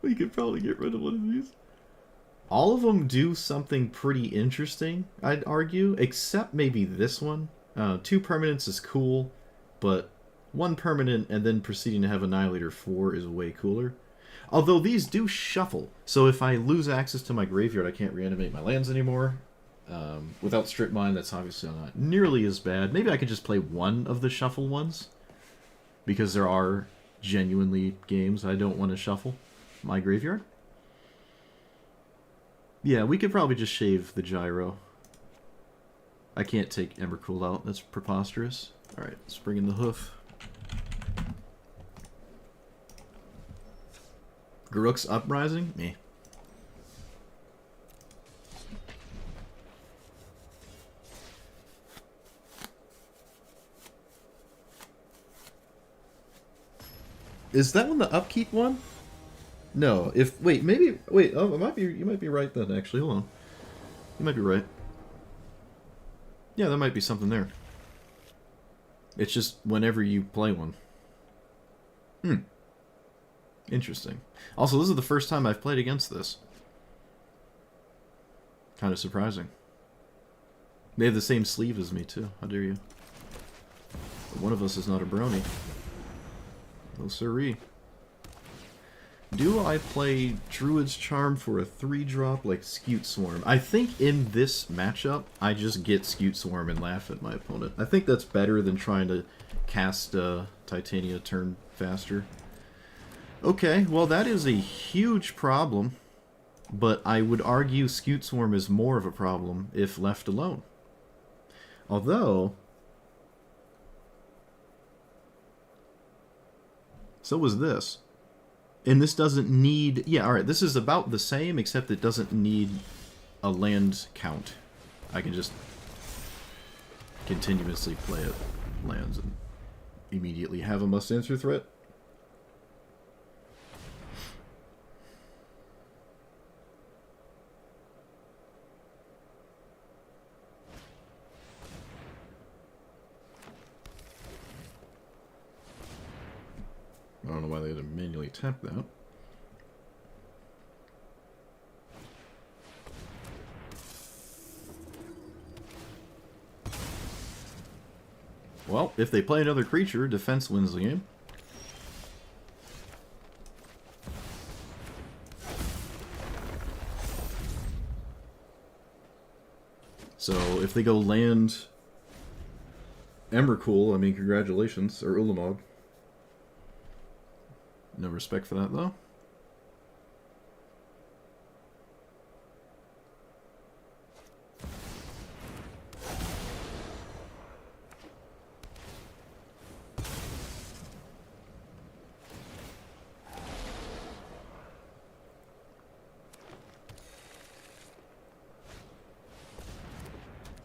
we could probably get rid of one of these. All of them do something pretty interesting, I'd argue, except maybe this one. 2 permanents is cool, but 1 permanent and then proceeding to have Annihilator 4 is way cooler. Although these do shuffle, so if I lose access to my graveyard, I can't reanimate my lands anymore. Without Strip Mine, that's obviously not nearly as bad. Maybe I could just play one of the shuffle ones, because there are genuinely games I don't want to shuffle my graveyard. Yeah, we could probably just shave the Gyro. I can't take Embercool out, that's preposterous. Alright, let's bring in the Hoof. Garruk's Uprising? Meh. Is that one the upkeep one? No. If wait, maybe wait. Oh, it might be. You might be right then. Actually, hold on. You might be right. Yeah, there might be something there. It's just whenever you play one. Hmm. Interesting. Also, this is the first time I've played against this. Kind of surprising. They have the same sleeve as me, too. How dare you. But one of us is not a brony. No siree. Do I play Druid's Charm for a 3-drop like Scute Swarm? I think in this matchup, I just get Scute Swarm and laugh at my opponent. I think that's better than trying to cast Titania turn faster. Okay, well that is a huge problem, but I would argue Scute Swarm is more of a problem if left alone. Although, so was this. And this doesn't need... Yeah, alright, this is about the same, except it doesn't need a land count. I can just continuously play it lands and immediately have a must-answer threat. I don't know why they had to manually tap that. Well, if they play another creature, defense wins the game. So, if they go land Emrakul, I mean, congratulations, or Ulamog. No respect for that, though.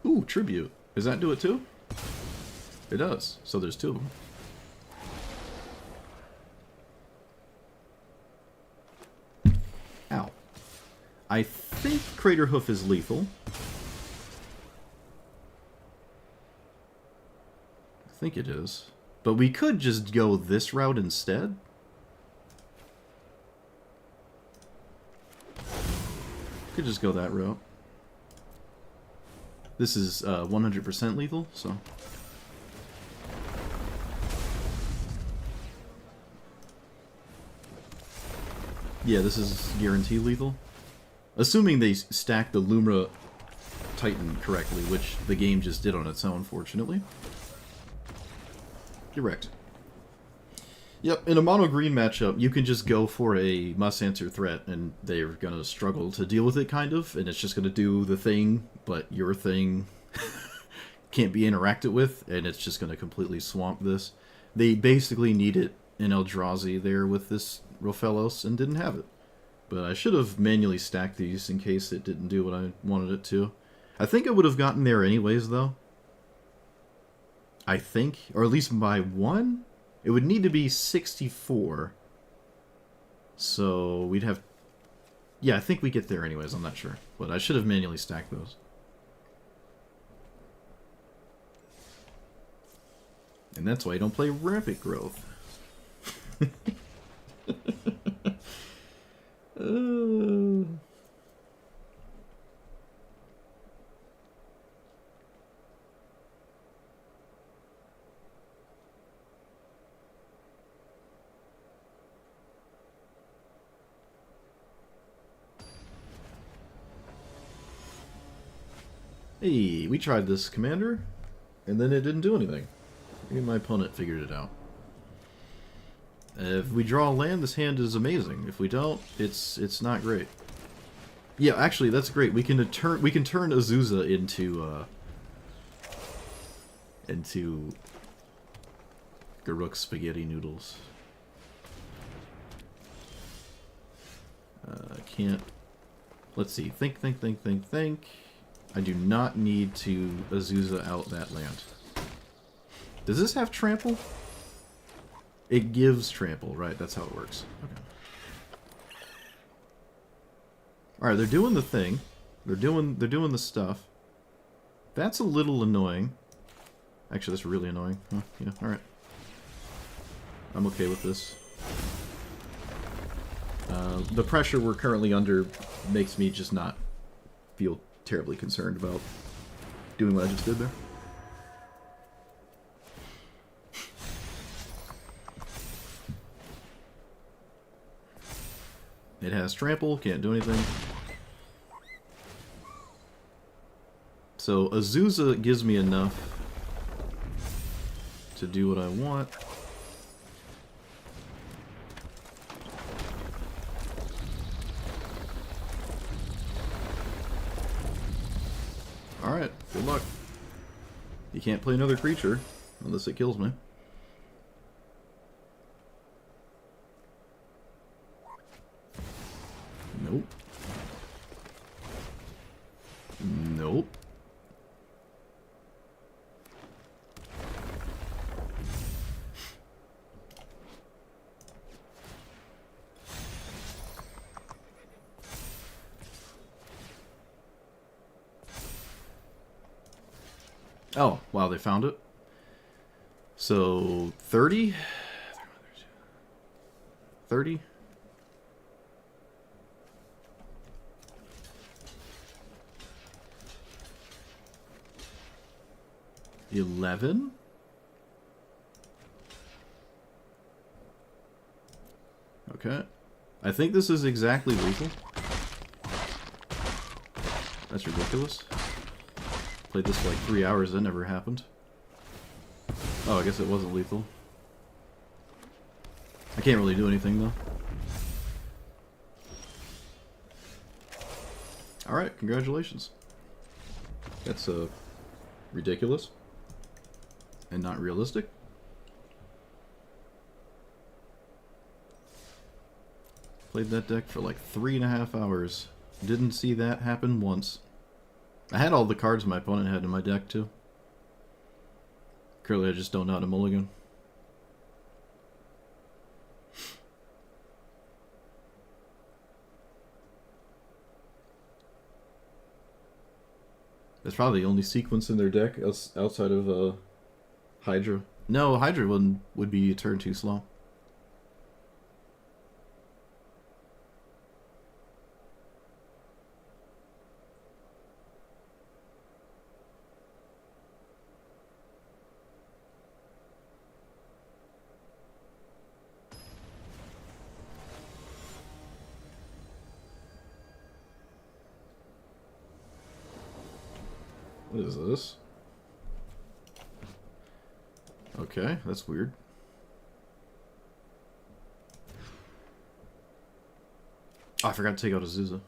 Ooh, Tribute. Does that do it too? It does. So there's two of them. Ow. I think Craterhoof is lethal. I think it is. But we could just go this route instead. Could just go that route. This is 100% lethal, so... Yeah, this is guaranteed lethal. Assuming they stack the Lumra Titan correctly, which the game just did on its own, fortunately. Correct. Yep, in a mono-green matchup, you can just go for a must-answer threat, and they're going to struggle to deal with it, kind of, and it's just going to do the thing, but your thing can't be interacted with, and it's just going to completely swamp this. They basically needed an Eldrazi there with this Rofellos, and didn't have it. But I should have manually stacked these in case it didn't do what I wanted it to. I think I would have gotten there anyways, though. I think, or at least by 1? It would need to be 64. So we'd have... Yeah, I think we get there anyways, I'm not sure. But I should have manually stacked those. And that's why I don't play Rampant Growth. Hey, we tried this, Commander, and then it didn't do anything. Maybe my opponent figured it out. If we draw a land, this hand is amazing. If we don't, it's not great. Yeah, actually, that's great. We can turn Azusa into Garruk spaghetti noodles. I can't. Let's see. Think. I do not need to Azusa out that land. Does this have trample? It gives trample, right? That's how it works. Okay. Alright, they're doing the thing. They're doing the stuff. That's a little annoying. Actually, that's really annoying. Huh, yeah, alright. I'm okay with this. The pressure we're currently under makes me just not feel terribly concerned about doing what I just did there. It has trample, can't do anything. So Azusa gives me enough to do what I want. Alright, good luck. You can't play another creature unless it kills me. Nope. Nope. Oh, wow, they found it. So, 30? 30? $11? Okay. I think this is exactly lethal. That's ridiculous. Played this for like 3 hours, that never happened. Oh, I guess it wasn't lethal. I can't really do anything though. Alright, congratulations. That's ridiculous. And not realistic. Played that deck for like 3.5 hours. Didn't see that happen once. I had all the cards my opponent had in my deck too. Currently I just don't know how to mulligan. That's probably the only sequence in their deck outside of Hydra. No, Hydra would be a turn too slow. What is this? Okay, that's weird. Oh, I forgot to take out Azusa.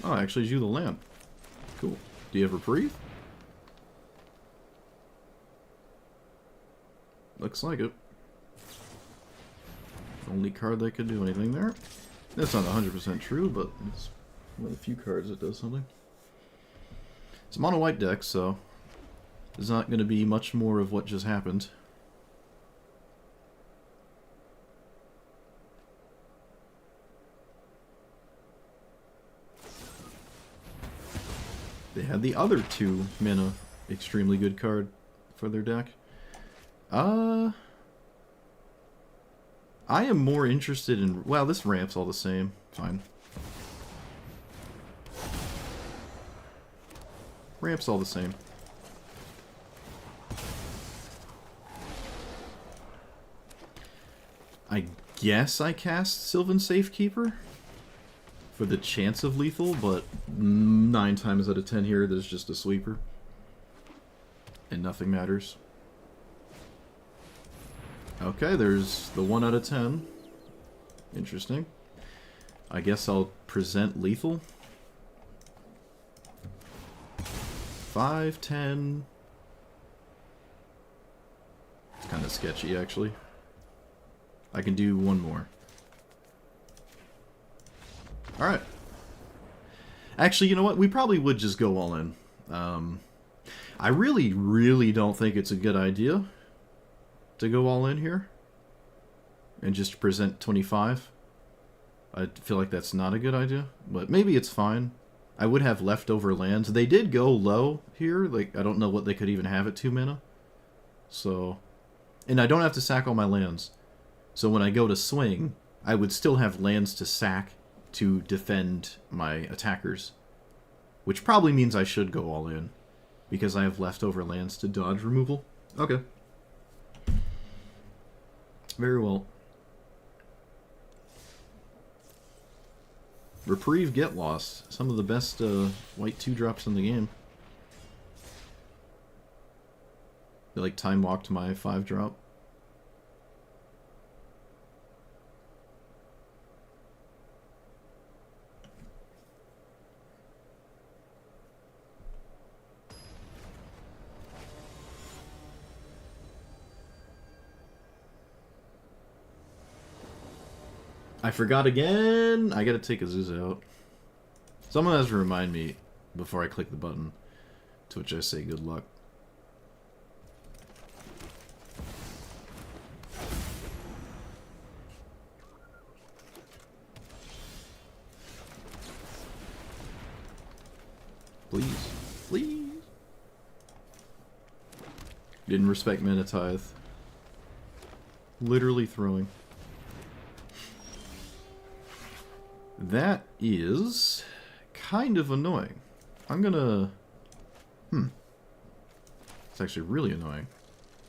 Oh, actually, it's you the land. Cool. Do you have reprieve? Looks like it. Only card that could do anything there. That's not 100% true, but it's one of the few cards that does something. It's a mono white deck, so there's not going to be much more of what just happened. They had the other 2 mana extremely good card for their deck. I am more interested in... Well, this ramp's all the same. Fine. Ramp's all the same. I guess I cast Sylvan Safekeeper for the chance of lethal, but 9 times out of 10 here, there's just a sweeper. And nothing matters. Okay, there's the 1 out of 10. Interesting. I guess I'll present lethal. 5, 10. It's kind of sketchy, actually. I can do one more. Alright. Actually, you know what? We probably would just go all in. I really, really don't think it's a good idea to go all in here and just present 25. I feel like that's not a good idea, but maybe it's fine. I would have leftover lands. They did go low here. Like, I don't know what they could even have at 2 mana. So, and I don't have to sack all my lands. So when I go to swing, I would still have lands to sack to defend my attackers. Which probably means I should go all in, because I have leftover lands to dodge removal. Okay. Very well. Reprieve, Get Lost. Some of the best white 2-drops in the game. They like time walked my 5-drop. I forgot again! I gotta take Azusa out. Someone has to remind me before I click the button, to which I say good luck. Please. Please. Didn't respect Mana Tithe. Literally throwing. That is kind of annoying. I'm gonna... It's actually really annoying.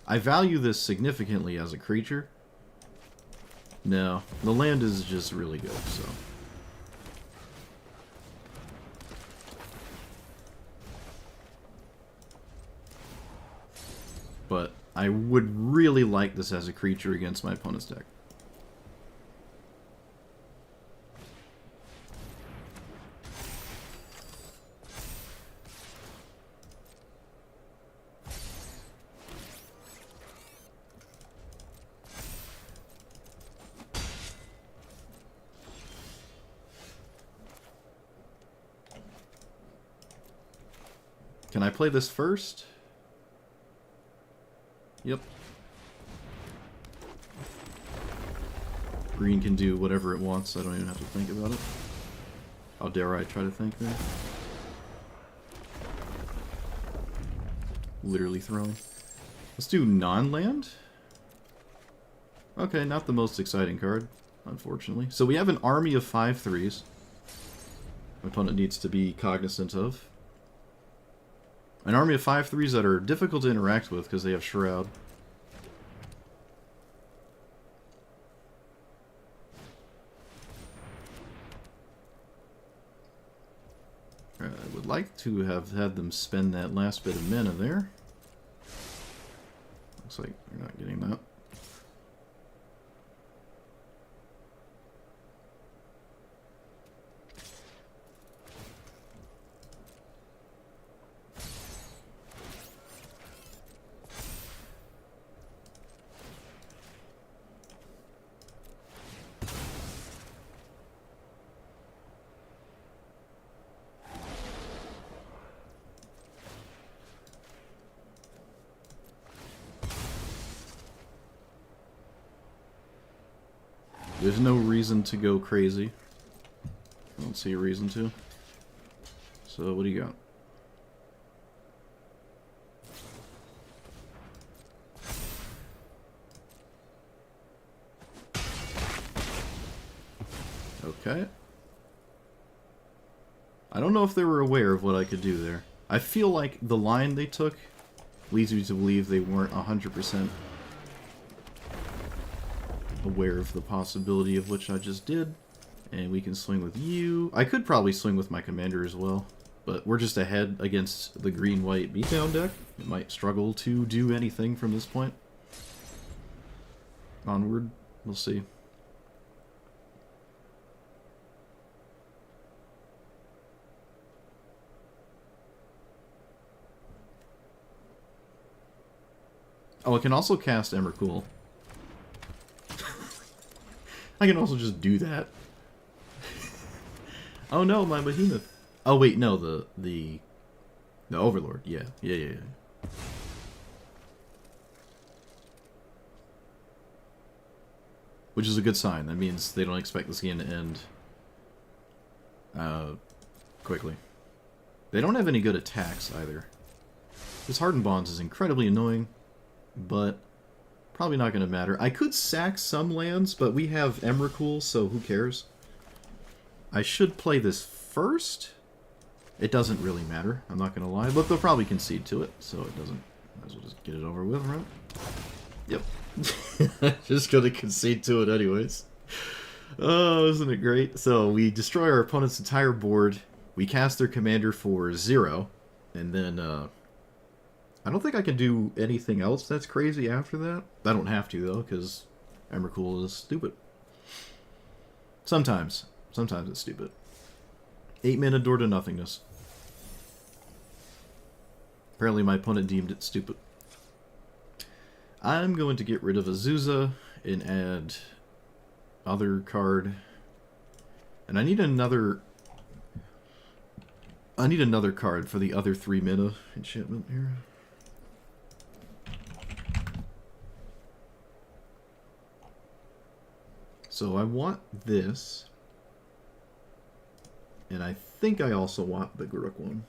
I value this significantly as a creature. No, the land is just really good, so... But I would really like this as a creature against my opponent's deck. Can I play this first? Yep. Green can do whatever it wants, I don't even have to think about it. How dare I try to think there? Literally throwing. Let's do non-land? Okay, not the most exciting card, unfortunately. So we have an army of 5/3s. My opponent needs to be cognizant of. An army of 5/3s that are difficult to interact with because they have Shroud. I would like to have had them spend that last bit of mana there. Looks like you're not getting that. There's no reason to go crazy. I don't see a reason to. So, what do you got? Okay. I don't know if they were aware of what I could do there. I feel like the line they took leads me to believe they weren't 100% aware of the possibility of which I just did. And we can swing with you. I could probably swing with my commander as well, but we're just ahead against the green-white beatdown deck. It might struggle to do anything from this point. Onward, we'll see. Oh, I can also cast Emrakul. I can also just do that. Oh no, my behemoth. Oh wait, no, the Overlord. Yeah. Which is a good sign. That means they don't expect this game to end quickly. They don't have any good attacks either. This Hardened Bonds is incredibly annoying, but probably not going to matter. I could sack some lands, but we have Emrakul, so who cares? I should play this first. It doesn't really matter, I'm not going to lie, but they'll probably concede to it, so it doesn't... Might as well just get it over with, right? Yep. Just going to concede to it anyways. Oh, isn't it great? So we destroy our opponent's entire board, we cast their commander for 0, and then, I don't think I can do anything else that's crazy after that. I don't have to, though, because Emrakul is stupid. Sometimes. Sometimes it's stupid. 8 mana Door to Nothingness. Apparently my opponent deemed it stupid. I'm going to get rid of Azusa and add other card. And I need another card for the other 3 mana enchantment here. So I want this. And I think I also want the Garruk one.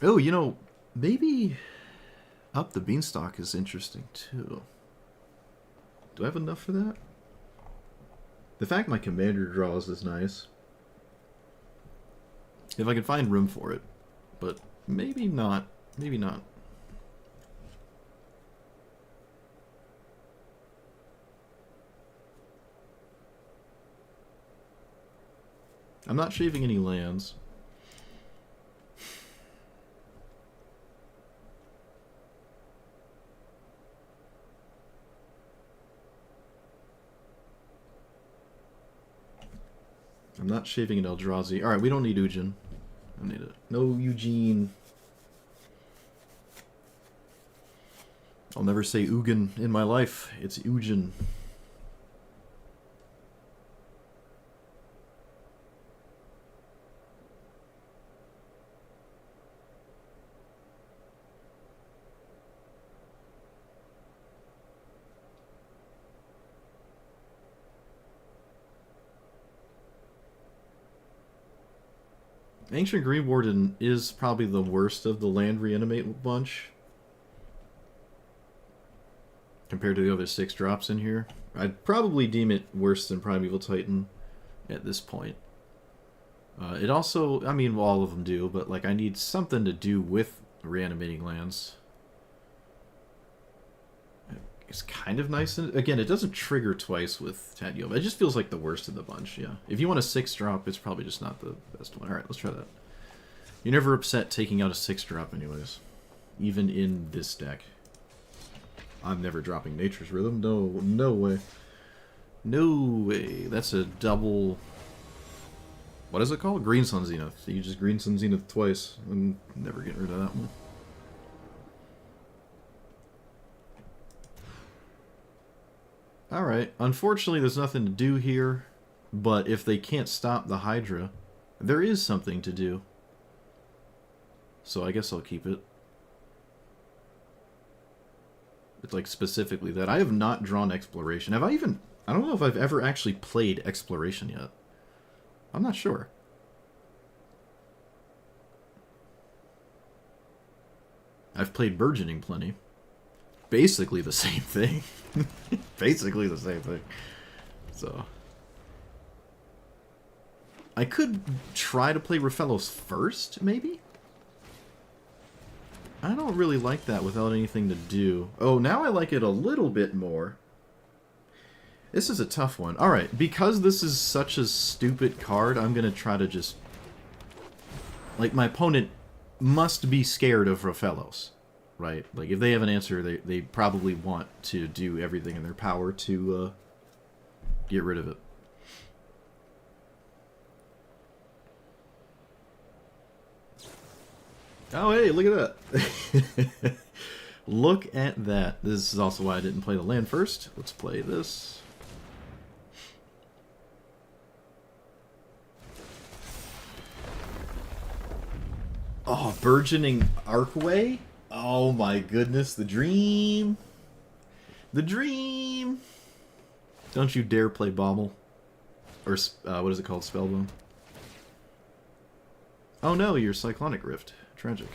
Oh, you know, maybe Up the Beanstalk is interesting too. Do I have enough for that? The fact my commander draws is nice. If I can find room for it. But maybe not. Maybe not. I'm not shaving any lands. I'm not shaving an Eldrazi. Alright, we don't need Ugin. I don't need it. No Eugene. I'll never say Ugin in my life. It's Ugin. Ancient Green Warden is probably the worst of the land reanimate bunch. Compared to the other 6 drops in here. I'd probably deem it worse than Primeval Titan at this point. It also, I mean, well, all of them do, but like I need something to do with reanimating lands. It's kind of nice. Again, it doesn't trigger twice with Tatyova. It just feels like the worst of the bunch, yeah. If you want a 6-drop, it's probably just not the best one. Alright, let's try that. You're never upset taking out a 6-drop anyways. Even in this deck. I'm never dropping Nature's Rhythm. No way. No way. That's a double... What is it called? Green Sun Zenith. So you just Green Sun Zenith twice. I'm never getting rid of that one. Alright, unfortunately there's nothing to do here, but if they can't stop the Hydra, there is something to do. So I guess I'll keep it. It's like specifically that. I have not drawn Exploration. Have I even... I don't know if I've ever actually played Exploration yet. I'm not sure. I've played Burgeoning plenty. Basically the same thing. Basically the same thing. So I could try to play Rofellos first, maybe? I don't really like that without anything to do. Oh, now I like it a little bit more. This is a tough one. Alright, because this is such a stupid card, I'm gonna try to just... Like, my opponent must be scared of Rofellos. Right? Like, if they have an answer, they probably want to do everything in their power to get rid of it. Oh, hey, look at that. Look at that. This is also why I didn't play the land first. Let's play this. Oh, burgeoning Archway? Oh my goodness, the dream. The dream. Don't you dare play Bauble. Or, what is it called? Spellbone. Oh no, you're Cyclonic Rift. Tragic.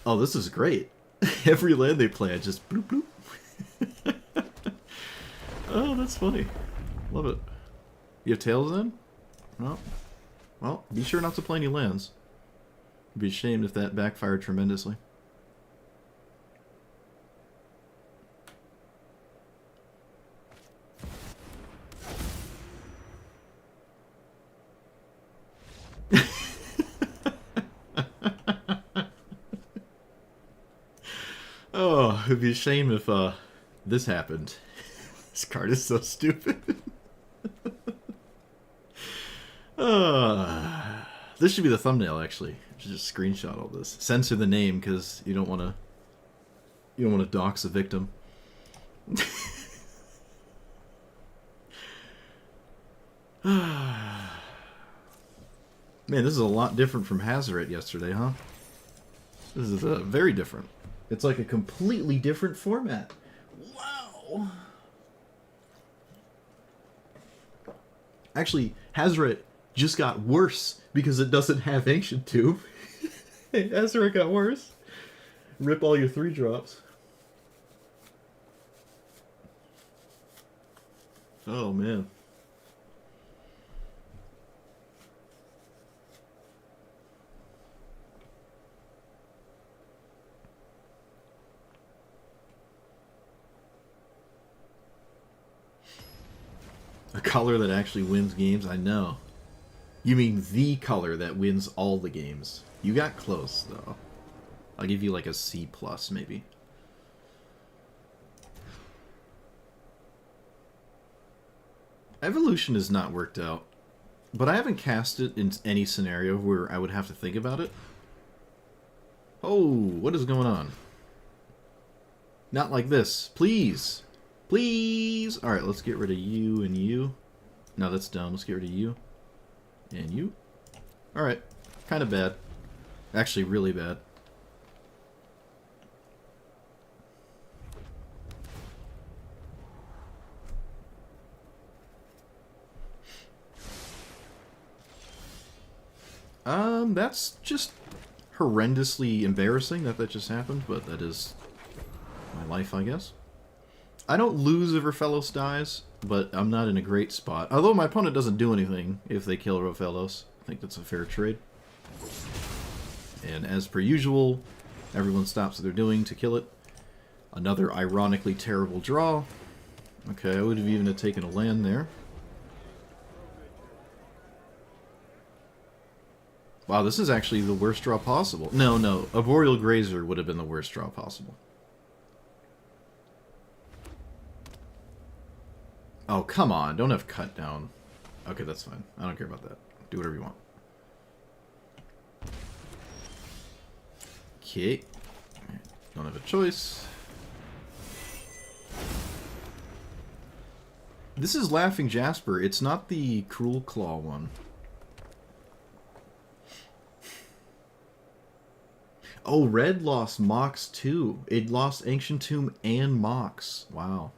Oh, this is great. Every land they play, I just bloop bloop. Oh, that's funny. Love it. You have tails then? No. Well, be sure not to play any lands. I'd be ashamed if that backfired tremendously. Oh, it'd be a shame if this happened. This card is so stupid. This should be the thumbnail, actually. I should just screenshot all this. Censor the name because you don't want to dox a victim. Man, this is a lot different from Hazoret yesterday, huh? This is very different. It's like a completely different format. Wow. Actually, Hazoret just got worse because it doesn't have Ancient Tomb. Hey, Hazoret got worse. Rip all your 3-drops. Oh, man. A color that actually wins games? I know. You mean the color that wins all the games. You got close, though. I'll give you like a C+, maybe. Evolution has not worked out. But I haven't cast it in any scenario where I would have to think about it. Oh, what is going on? Not like this. Please. Please! Alright, let's get rid of you and you. No, that's dumb. Let's get rid of you. And you. Alright. Kind of bad. Actually, really bad. That's just horrendously embarrassing that just happened, but that is my life, I guess. I don't lose if Rofellos dies, but I'm not in a great spot. Although my opponent doesn't do anything if they kill Rofellos. I think that's a fair trade. And as per usual, everyone stops what they're doing to kill it. Another ironically terrible draw. Okay, I would have even taken a land there. Wow, this is actually the worst draw possible. No, Arboreal Grazer would have been the worst draw possible. Oh, come on. Don't have cut down. Okay, that's fine. I don't care about that. Do whatever you want. Okay. Don't have a choice. This is Laughing Jasper. It's not the Cruel Claw one. Oh, Red lost Mox too. It lost Ancient Tomb and Mox. Wow.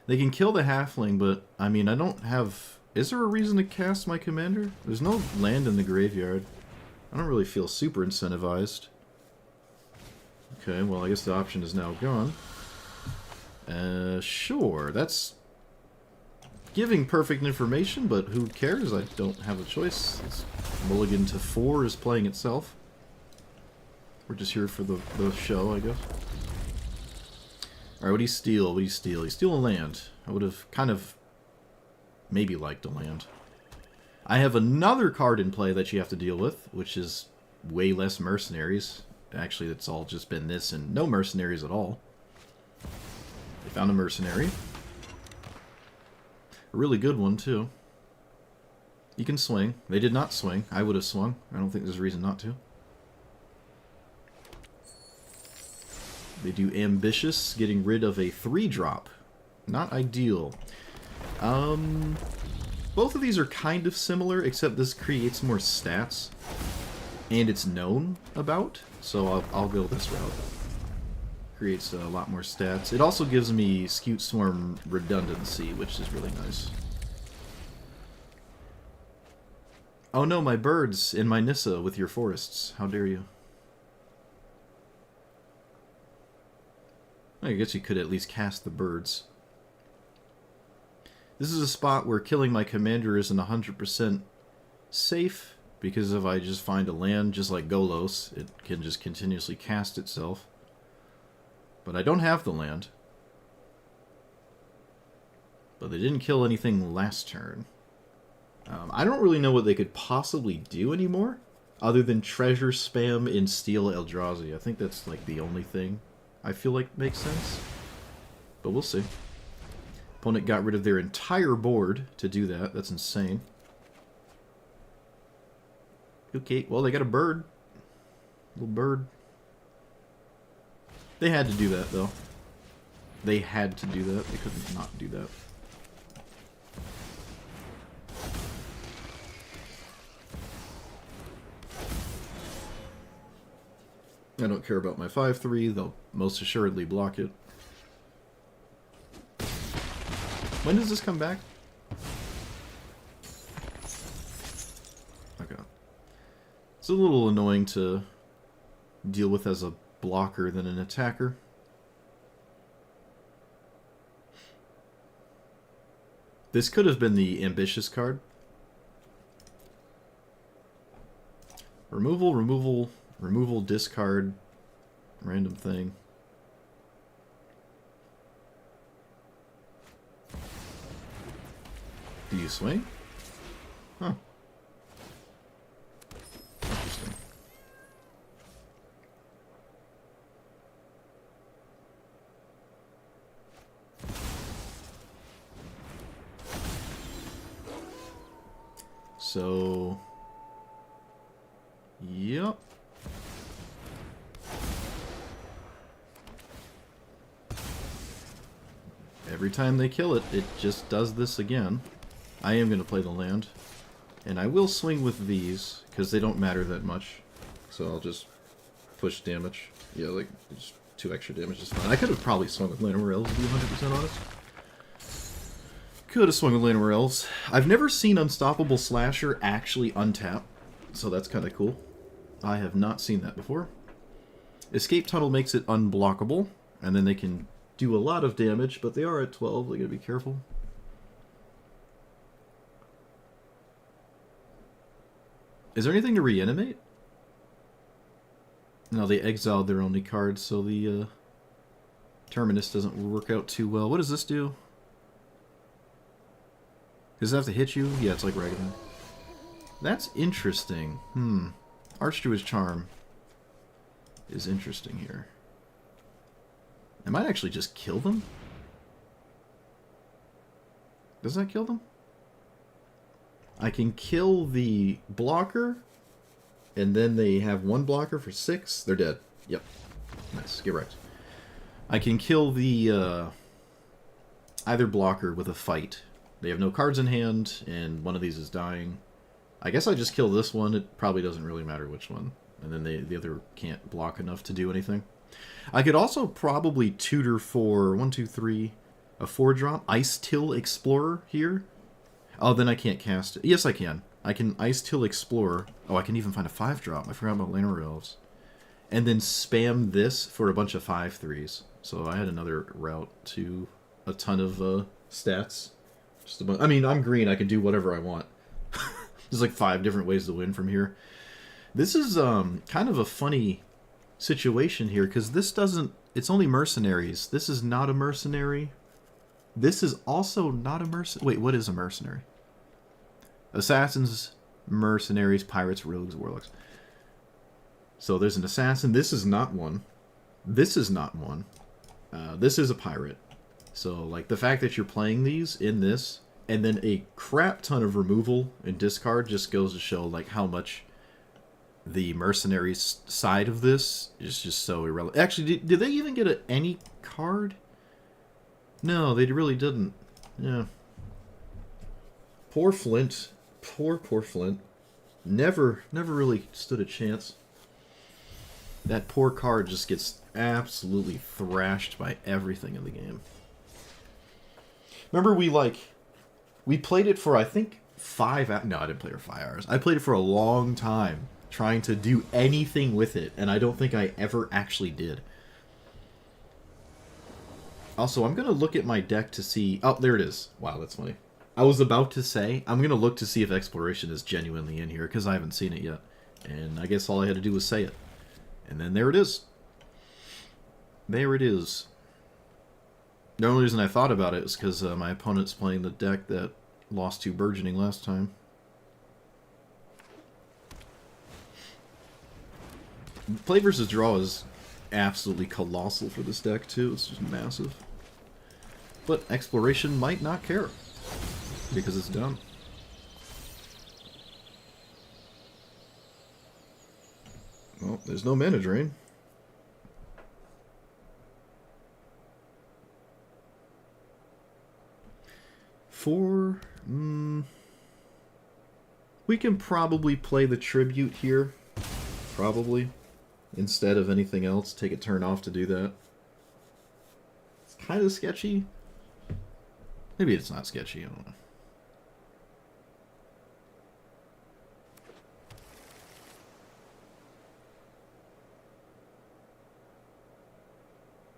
They can kill the halfling, but, I mean, I don't have... Is there a reason to cast my commander? There's no land in the graveyard. I don't really feel super incentivized. Okay, well, I guess the option is now gone. Sure, that's giving perfect information, but who cares? I don't have a choice. It's Mulligan to 4 is playing itself. We're just here for the show, I guess. Alright, what do you steal? What do you steal? You steal a land. I would have kind of maybe liked a land. I have another card in play that you have to deal with, which is way less mercenaries. Actually, it's all just been this and no mercenaries at all. They found a mercenary. A really good one, too. You can swing. They did not swing. I would have swung. I don't think there's a reason not to. They do Ambitious, getting rid of a 3-drop. Not ideal. Both of these are kind of similar, except this creates more stats. And it's known about, so I'll go this route. Creates a lot more stats. It also gives me Scute Swarm redundancy, which is really nice. Oh no, my birds in my Nissa with your forests. How dare you? I guess you could at least cast the birds. This is a spot where killing my commander isn't 100% safe, because if I just find a land just like Golos, it can just continuously cast itself. But I don't have the land. But they didn't kill anything last turn. I don't really know what they could possibly do anymore, other than treasure spam in Steal Eldrazi. I think that's like the only thing I feel like makes sense. But we'll see. Opponent got rid of their entire board to do that. That's insane. Okay, well, they got a bird. Little bird. They had to do that, though. They had to do that. They couldn't not do that. I don't care about my 5/3. They'll most assuredly block it. When does this come back? Okay. It's a little annoying to deal with as a blocker than an attacker. This could have been the Ambitious card. Removal, removal, removal, discard, random thing. Do you swing? Huh. Interesting. So... Yep. Every time they kill it, it just does this again. I am going to play the land. And I will swing with these, because they don't matter that much. So I'll just push damage. Yeah, like, just 2 extra damage is fine. I could have probably swung with Llanowar Elves, to be 100% honest. Could have swung with Llanowar Elves. I've never seen Unstoppable Slasher actually untap, so that's kind of cool. I have not seen that before. Escape Tunnel makes it unblockable, and then they can do a lot of damage, but they are at 12. They gotta be careful. Is there anything to reanimate? No, they exiled their only card, so the Terminus doesn't work out too well. What does this do? Does it have to hit you? Yeah, it's like Ragavan. That's interesting. Archdruid's Charm is interesting here. I might actually just kill them. Does that kill them? I can kill the blocker, and then they have 1 blocker for 6. They're dead. Yep. Nice. Get right. I can kill the either blocker with a fight. They have no cards in hand, and one of these is dying. I guess I just kill this one. It probably doesn't really matter which one. And then the other can't block enough to do anything. I could also probably tutor for 1, 2, 3, a 4-drop. Ice-Till Explorer here. Oh, then I can't cast it. Yes, I can. I can Ice-Till Explorer. Oh, I can even find a 5-drop. I forgot about Llanowar Elves. And then spam this for a bunch of 5/3s. So I had another route to a ton of stats. Just a bunch. I mean, I'm green. I can do whatever I want. There's like 5 different ways to win from here. This is kind of a funny situation here, because this doesn't... It's only mercenaries. This is not a mercenary. This is also not a mercenary. Wait, what is a mercenary? Assassins, mercenaries, pirates, rogues, warlocks. So there's an assassin. This is not one. This is not one. This is a pirate. So, like, the fact that you're playing these in this and then a crap ton of removal and discard just goes to show like how much the mercenaries side of this is just so irrelevant. Actually, did they even get any card? No, they really didn't. Yeah. Poor Flint. Poor Flint. Never really stood a chance. That poor card just gets absolutely thrashed by everything in the game. Remember we played it for, I think, 5 hours. No, I didn't play it for 5 hours. I played it for a long time, trying to do anything with it, and I don't think I ever actually did. Also, I'm going to look at my deck to see... Oh, there it is. Wow, that's funny. I was about to say, I'm going to look to see if Exploration is genuinely in here, because I haven't seen it yet. And I guess all I had to do was say it. And then there it is. There it is. The only reason I thought about it is because my opponent's playing the deck that lost to Burgeoning last time. Play versus draw is absolutely colossal for this deck, too. It's just massive. But Exploration might not care, because it's done. Well, there's no mana drain. We can probably play the Tribute here. Probably. Instead of anything else. Take a turn off to do that. It's kind of sketchy. Maybe it's not sketchy, I don't know.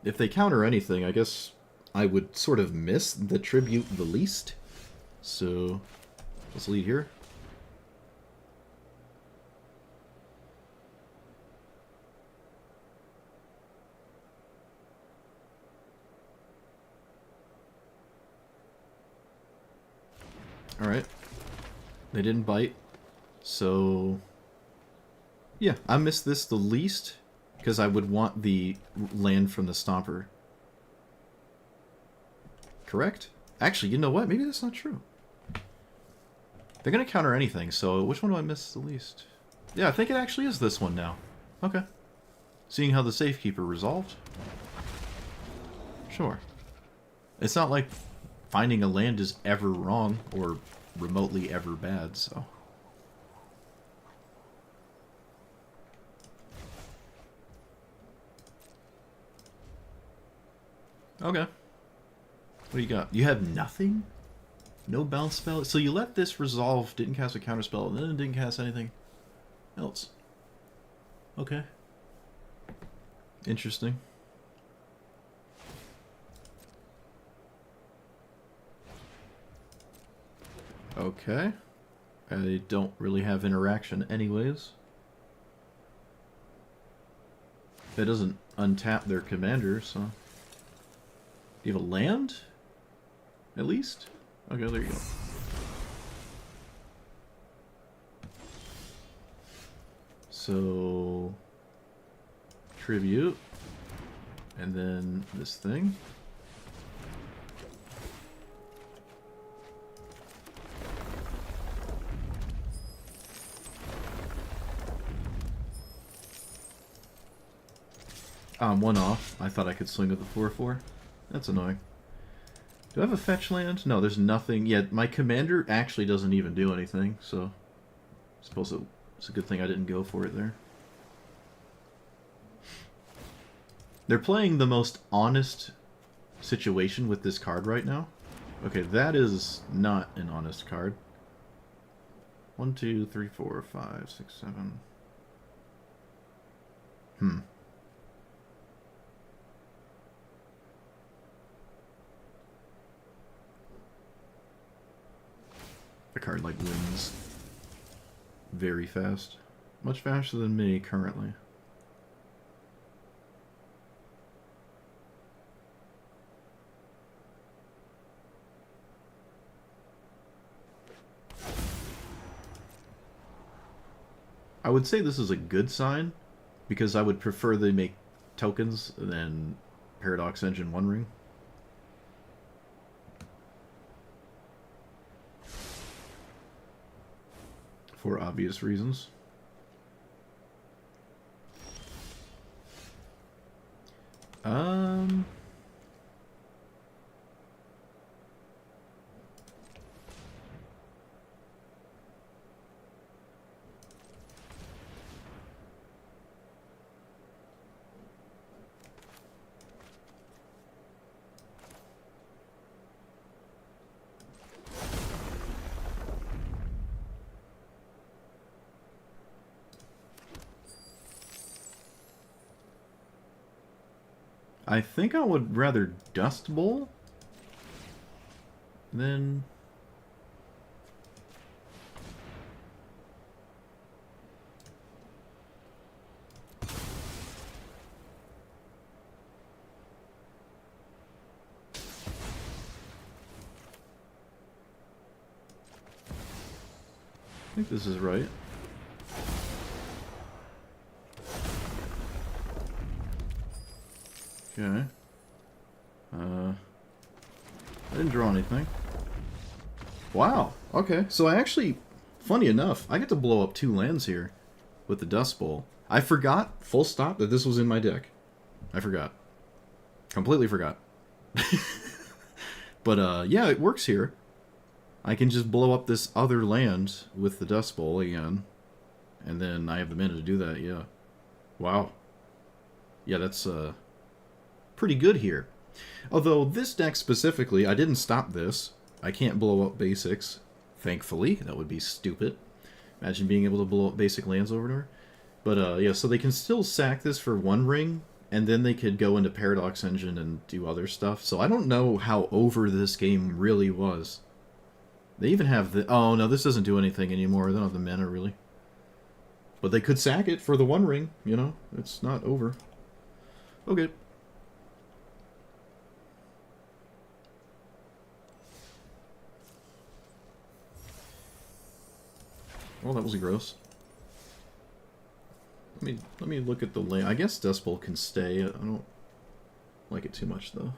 If they counter anything, I guess I would sort of miss the Tribute the least. So, let's lead here. Alright. They didn't bite. So, yeah, I missed this the least, because I would want the land from the Stomper. Correct? Actually, you know what? Maybe that's not true. They're going to counter anything, so which one do I miss the least? Yeah, I think it actually is this one now. Okay. Seeing how the Safekeeper resolved? Sure. It's not like finding a land is ever wrong, or remotely ever bad, so... Okay. What do you got? You have nothing? No bounce spell? So you let this resolve, didn't cast a counterspell, and then it didn't cast anything else. Okay. Interesting. Okay. I don't really have interaction anyways. That doesn't untap their commander, so... Do you have a land? At least? Okay, there you go. So... Tribute. And then this thing. One off. I thought I could swing with the 4/4. That's annoying. Do I have a fetch land? No, there's nothing. Yeah, my commander actually doesn't even do anything, so... I suppose it's a good thing I didn't go for it there. They're playing the most honest situation with this card right now. Okay, that is not an honest card. 1, 2, 3, 4, 5, 6, 7. The card, like, wins very fast. Much faster than me, currently. I would say this is a good sign, because I would prefer they make tokens than Paradox Engine One Ring. for obvious reasons. I think I would rather Dust Bowl than... I think this is right. Okay. I didn't draw anything. Wow. Okay. So I actually, funny enough, I get to blow up 2 lands here with the Dust Bowl. I forgot, full stop, that this was in my deck. I forgot. Completely forgot. But, yeah, it works here. I can just blow up this other land with the Dust Bowl again. And then I have the mana to do that, yeah. Wow. Yeah, that's, pretty good here. Although, this deck specifically, I didn't stop this. I can't blow up basics, thankfully. That would be stupid. Imagine being able to blow up basic lands over there. But, yeah, so they can still sack this for 1 ring, and then they could go into Paradox Engine and do other stuff. So I don't know how over this game really was. They even have the... Oh, no, this doesn't do anything anymore. They don't have the mana, really. But they could sack it for the 1 ring, you know? It's not over. Okay. Well, that was gross. Let me look at the lane. I guess Dust Bowl can stay. I don't like it too much, though.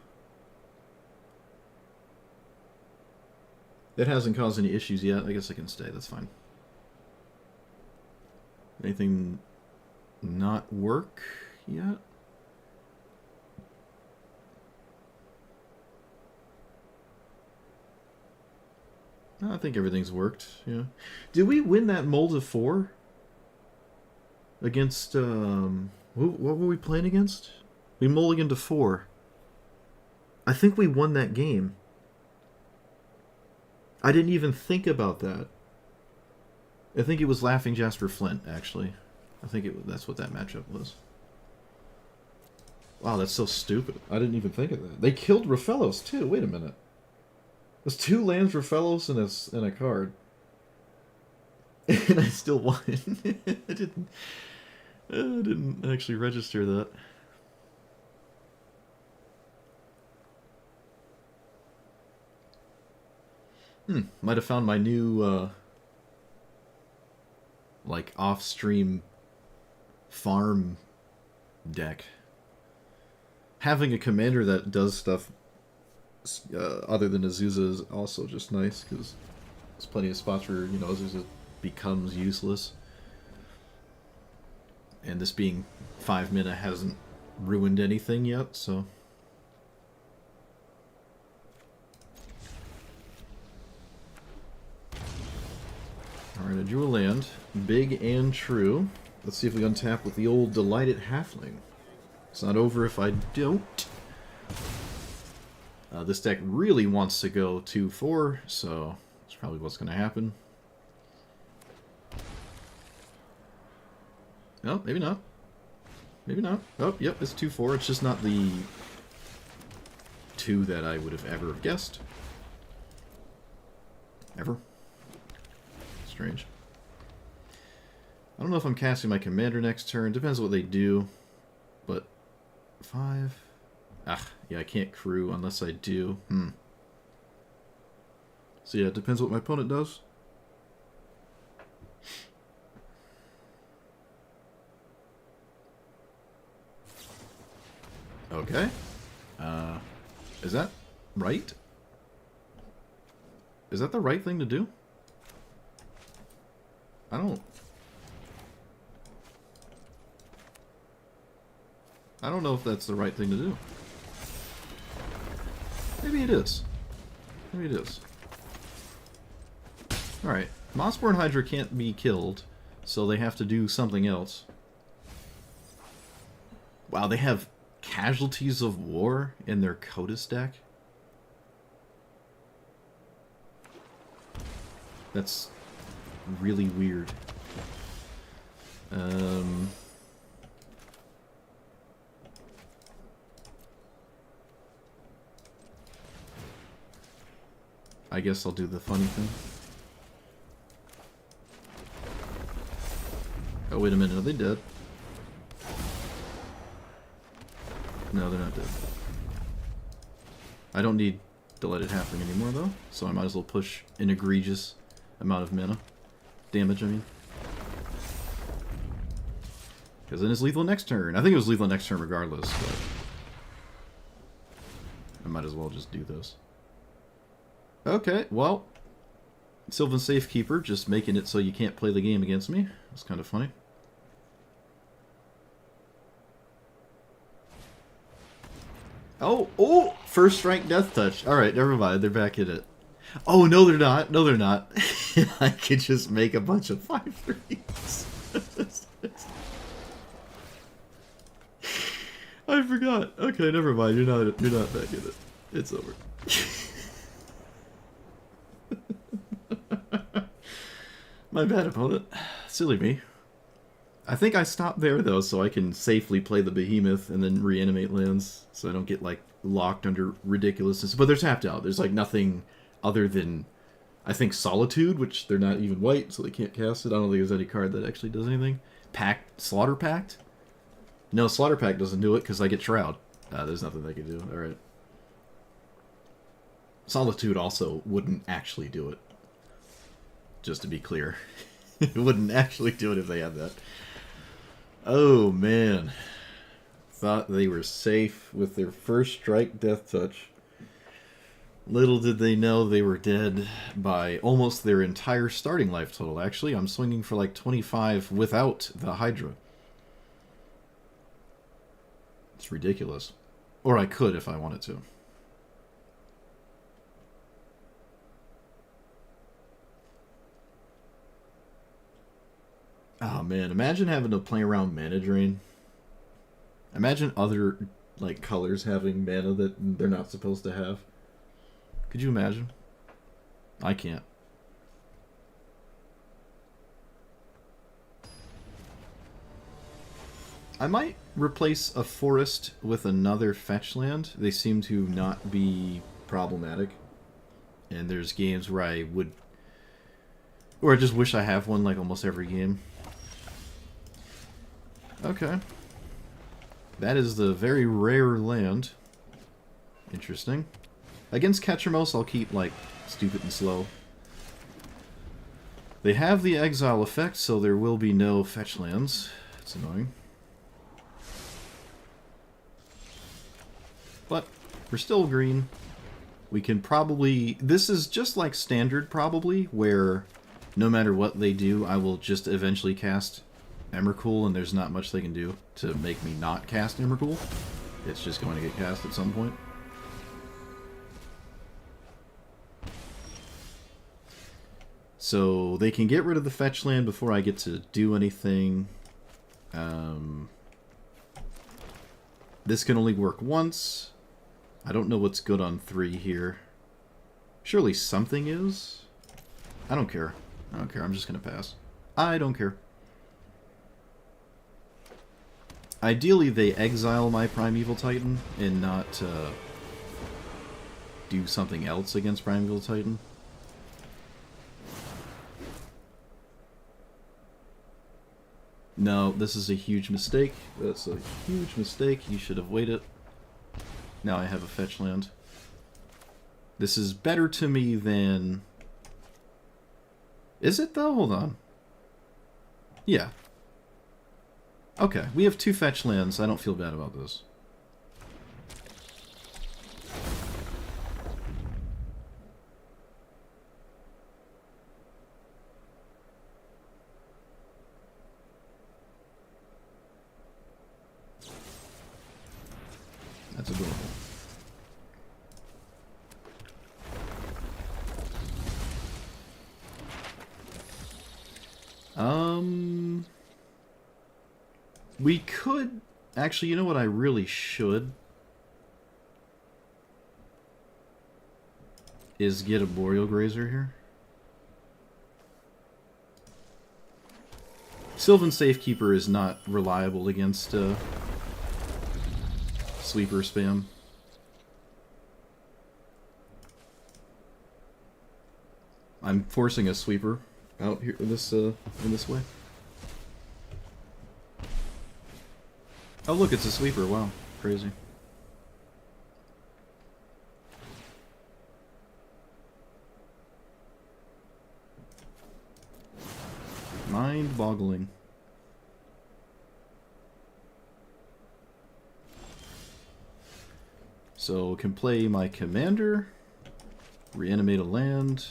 It hasn't caused any issues yet. I guess I can stay. That's fine. Anything not work yet? I think everything's worked, yeah. Did we win that mold of 4? Against, what were we playing against? We mulliganed to 4. I think we won that game. I didn't even think about that. I think it was Laughing Jasper Flint, actually. I think that's what that matchup was. Wow, that's so stupid. I didn't even think of that. They killed Raphelos, too. Wait a minute. There's 2 lands, Raphelos, and a card. And I still won. I didn't actually register that. Might have found my new, like, off-stream farm deck. Having a commander that does stuff other than Azusa is also just nice, because there's plenty of spots where, you know, Azusa becomes useless. And this being 5 mana hasn't ruined anything yet, so... Alright, I drew a land. Big and true. Let's see if we untap with the old Delighted Halfling. It's not over if I don't. This deck really wants to go 2-4, so that's probably what's going to happen. No, maybe not. Maybe not. Oh, yep, it's 2-4. It's just not the 2 that I would have ever guessed. Ever. Strange. I don't know if I'm casting my commander next turn. Depends what they do. But 5... Ah, yeah, I can't crew unless I do. So yeah, it depends what my opponent does. Okay. Is that right? Is that the right thing to do? I don't know if that's the right thing to do. Maybe it is. Maybe it is. Alright. Mossborn Hydra can't be killed, so they have to do something else. Wow, they have Casualties of War in their Codas deck? That's really weird. I guess I'll do the funny thing. Oh, wait a minute. Are they dead? No, they're not dead. I don't need to let it happen anymore, though, so I might as well push an egregious amount of mana. Damage, I mean. Because then it's lethal next turn. I think it was lethal next turn regardless, but I might as well just do this. Okay, well, Sylvan Safekeeper, just making it so you can't play the game against me. That's kind of funny. Oh, first strike death touch. Alright, never mind, they're back in it. Oh, no they're not. No, they're not. I could just make a bunch of 5/3s. I forgot. Okay, never mind. You're not back in it. It's over. My bad, opponent. Silly me. I think I stopped there, though, so I can safely play the Behemoth and then reanimate lands, so I don't get, like, locked under ridiculousness. But they're tapped out. There's, like, nothing other than, I think, Solitude, which they're not even white, so they can't cast it. I don't think there's any card that actually does anything. Slaughter Pact? No, Slaughter Pact doesn't do it, because I get Shroud. There's nothing they can do. Alright. Solitude also wouldn't actually do it. Just to be clear. It wouldn't actually do it if they had that. Oh, man. Thought they were safe with their first strike death touch. Little did they know they were dead by almost their entire starting life total. Actually, I'm swinging for like 25 without the Hydra. It's ridiculous. Or I could if I wanted to. Oh man, imagine having to play around Mana Drain. Imagine other like colors having mana that they're not supposed to have. Could you imagine? I can't. I might replace a forest with another fetch land. They seem to not be problematic. And there's games where I would... Or I just wish I have one like almost every game. Okay. That is the very rare land. Interesting. Against Ketchermos, I'll keep, like, stupid and slow. They have the exile effect, so there will be no fetch lands. It's annoying. But we're still green. We can probably... This is just like standard, probably, where no matter what they do, I will just eventually cast Emrakul, and there's not much they can do to make me not cast Emrakul. It's just going to get cast at some point. So they can get rid of the fetch land before I get to do anything. This can only work once. I don't know what's good on 3 here. Surely something is? I don't care. I don't care. I'm just going to pass. I don't care. Ideally, they exile my Primeval Titan and not do something else against Primeval Titan. No, this is a huge mistake. That's a huge mistake. You should have waited. Now I have a fetch land. This is better to me than... Is it, though? Hold on. Yeah. Okay, we have 2 fetch lands. I don't feel bad about this. We could... Actually, you know what I really should? Is get a Boreal Grazer here. Sylvan Safekeeper is not reliable against sweeper spam. I'm forcing a sweeper out here in this way. Oh look, it's a sweeper. Wow, crazy. Mind-boggling. So, can play my commander, reanimate a land.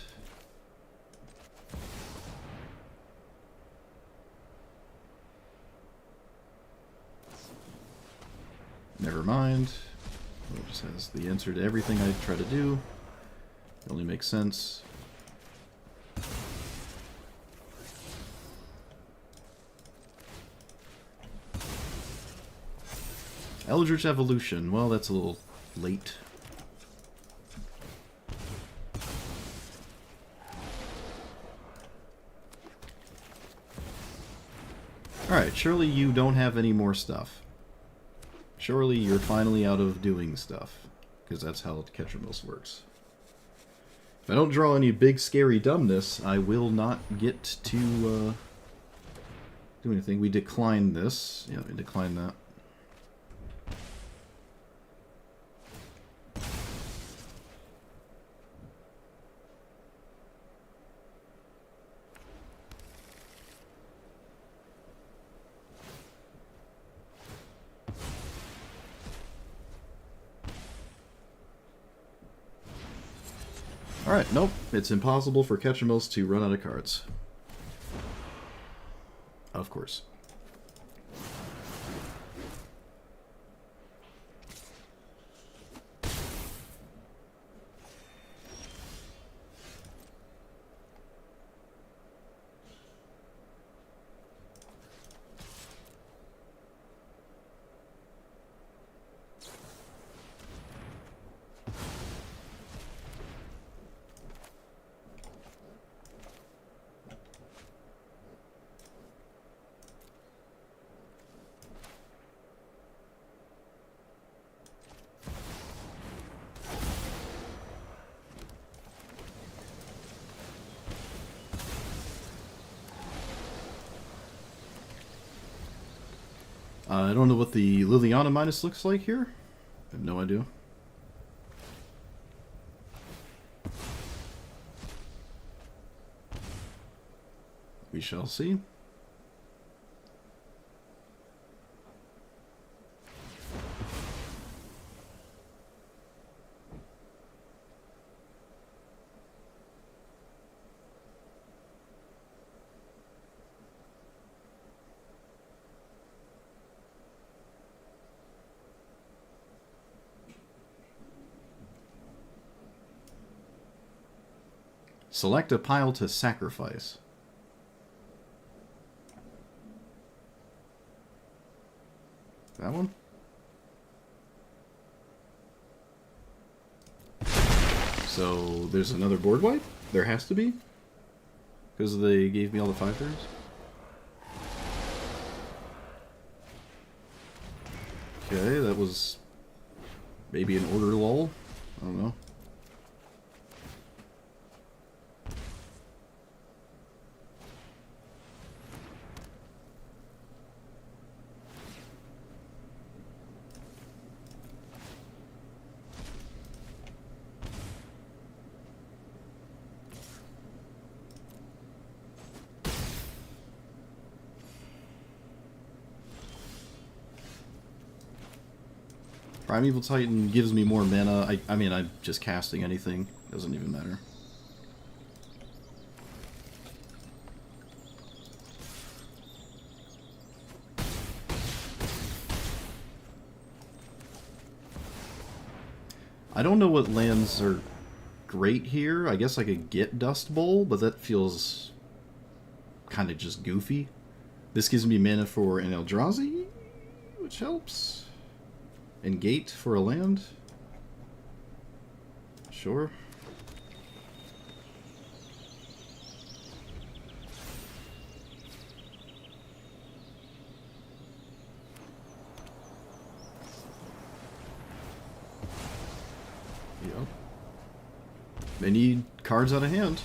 Never mind. It just has the answer to everything I try to do. It only makes sense. Eldritch Evolution. Well, that's a little late. Alright, surely you don't have any more stuff. Surely you're finally out of doing stuff. Because that's how Ketramos works. If I don't draw any big scary dumbness, I will not get to do anything. We decline this. Yeah, we decline that. Alright, nope. It's impossible for Ketramos to run out of cards. Of course. I don't know what the Liliana minus looks like here. I have no idea. We shall see. Select a pile to sacrifice. That one? So there's another board wipe? There has to be? Because they gave me all the 5/3s? Okay, that was maybe an order lull. I don't know. Primeval Titan gives me more mana. I mean, I'm just casting anything. Doesn't even matter. I don't know what lands are great here. I guess I could get Dust Bowl, but that feels kind of just goofy. This gives me mana for an Eldrazi? which helps. And gate for a land. Sure. Yep. They need cards out of hand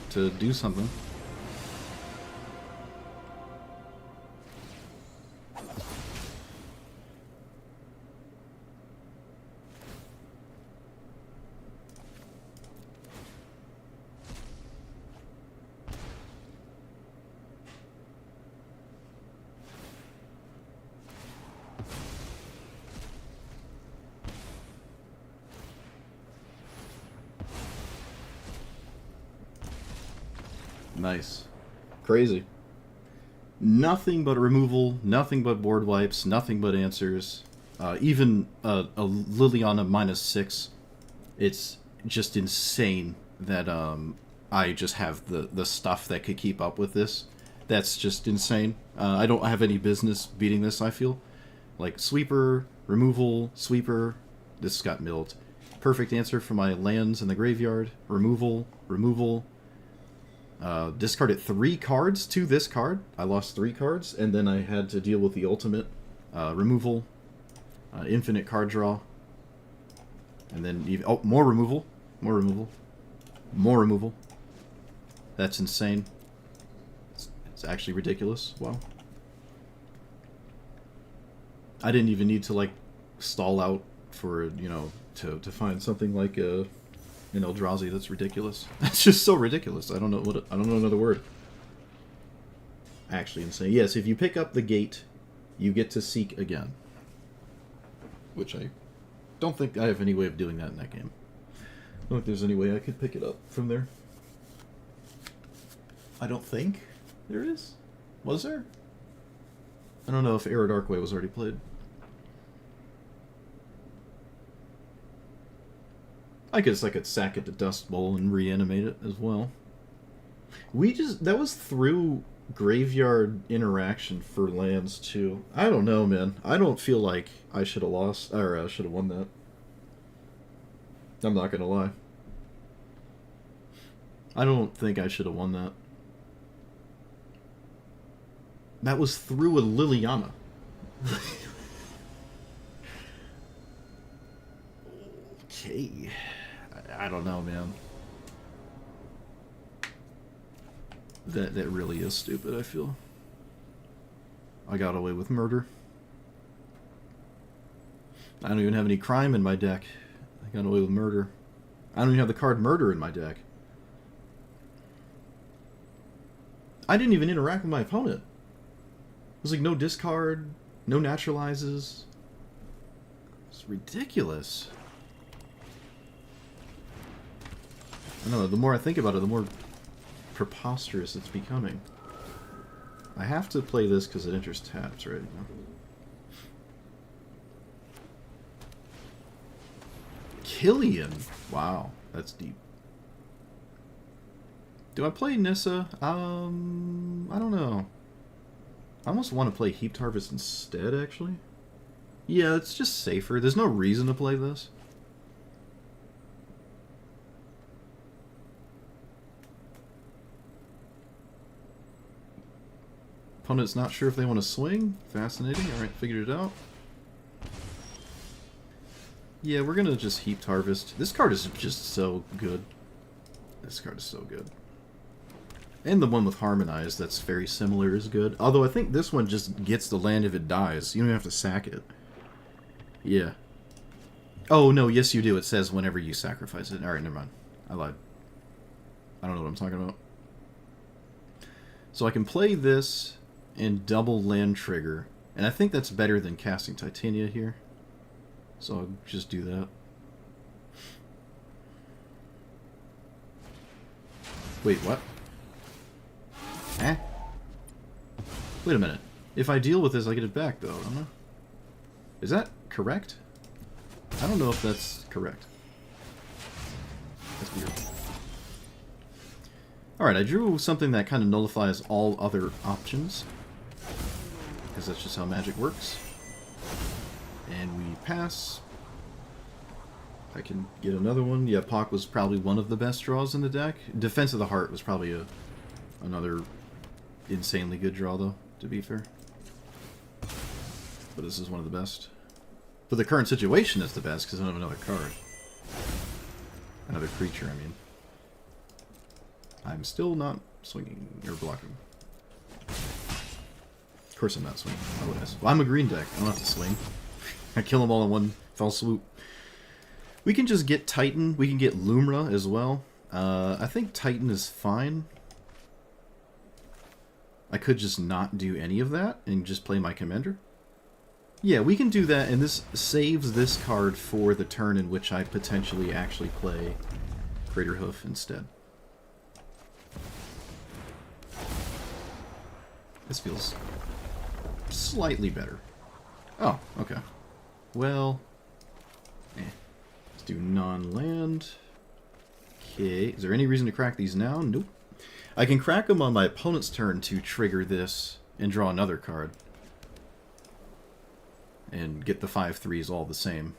to do something. Nice. Crazy. Nothing but removal, nothing but board wipes, nothing but answers. Even a Liliana -6. It's just insane that I just have the stuff that could keep up with this. That's just insane. I don't have any business beating this, I feel. Like, sweeper, removal, sweeper. This got milled. Perfect answer for my lands in the graveyard. Removal, removal. Discarded 3 cards to this card. I lost 3 cards, and then I had to deal with the ultimate removal, infinite card draw, and then even, oh, more removal, more removal, more removal. That's insane. It's actually ridiculous. Wow. I didn't even need to like stall out for, you know, to find something like a in Eldrazi. That's ridiculous. That's just so ridiculous. I don't know another word. Actually insane. Yes, if you pick up the gate, you get to seek again. Which I don't think I have any way of doing that in that game. I don't think there's any way I could pick it up from there. I don't think there is. Was there? I don't know if Era Darkway was already played. I guess I could sack it to Dust Bowl and reanimate it as well. That was through Graveyard Interaction for lands too. I don't know, man. I don't feel like I should have lost, or should have won that. I'm not gonna lie. I don't think I should have won that. That was through a Liliana. Okay. I don't know, man. That really is stupid, I feel. I got away with murder. I don't even have any crime in my deck. I got away with murder. I don't even have the card murder in my deck. I didn't even interact with my opponent. It was like no discard, no naturalizes. It's ridiculous. I don't know, the more I think about it, the more preposterous it's becoming. I have to play this because it enters taps, right? Killian! Wow, that's deep. Do I play Nissa? I don't know. I almost want to play Heaped Harvest instead, actually. Yeah, it's just safer. There's no reason to play this. Opponent's not sure if they want to swing. Fascinating. Alright, figured it out. Yeah, we're gonna just Heaped Harvest. This card is just so good. This card is so good. And the one with Harmonize that's very similar is good. Although I think this one just gets the land if it dies. You don't have to sack it. Yeah. Oh, no, yes you do. It says whenever you sacrifice it. Alright, never mind. I lied. I don't know what I'm talking about. So I can play this and double land trigger. And I think that's better than casting Titania here. So I'll just do that. Wait, what? Eh? Wait a minute. If I deal with this, I get it back, though, don't I? Is that correct? I don't know if that's correct. That's weird. Alright, I drew something that kind of nullifies all other options. Because that's just how Magic works. And we pass. I can get another one. Yeah, Pock was probably one of the best draws in the deck. Defense of the Heart was probably another insanely good draw, though, to be fair. But this is one of the best. For the current situation, it's the best, because I don't have another card. Another creature, I mean. I'm still not swinging, or blocking. Of course I'm not swinging. Oh, it is. Well, I'm a green deck. I don't have to swing. I kill them all in one fell swoop. We can just get Titan. We can get Lumra as well. I think Titan is fine. I could just not do any of that and just play my Commander. Yeah, we can do that, and this saves this card for the turn in which I potentially actually play Craterhoof instead. This feels slightly better. Oh, okay. Well, let's do non-land. Okay, is there any reason to crack these now? Nope. I can crack them on my opponent's turn to trigger this and draw another card. And get the 5/3s all the same.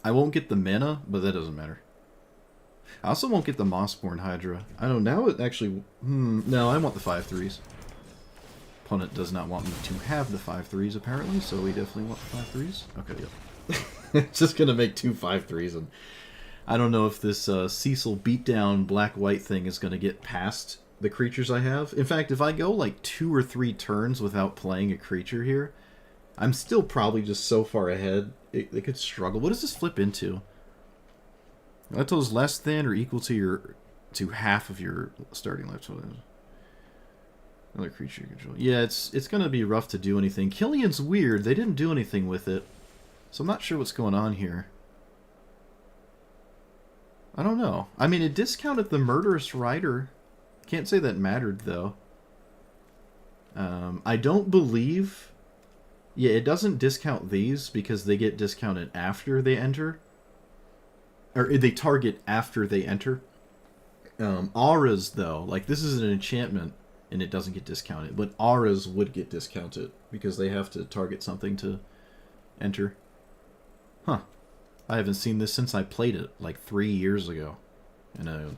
I won't get the mana, but that doesn't matter. I also won't get the Mossborn Hydra. I don't know, now it actually... no, I want the 5/3s. Opponent does not want me to have the 5/3s, apparently, so we definitely want the 5/3s. Okay, yep. It's just gonna make 2 5/3s, and I don't know if this Cecil beatdown black-white thing is gonna get past the creatures I have. In fact, if I go like 2 or 3 turns without playing a creature here, I'm still probably just so far ahead, it could struggle. What does this flip into? That is less than or equal to half of your starting life. Another creature you control. Yeah, it's gonna be rough to do anything. Killian's weird. They didn't do anything with it, so I'm not sure what's going on here. I don't know. I mean, it discounted the Murderous Rider. Can't say that mattered, though. I don't believe... Yeah, it doesn't discount these because they get discounted after they enter. Or they target after they enter. Auras, though, like this is an enchantment and it doesn't get discounted. But auras would get discounted because they have to target something to enter. Huh. I haven't seen this since I played it like 3 years ago. And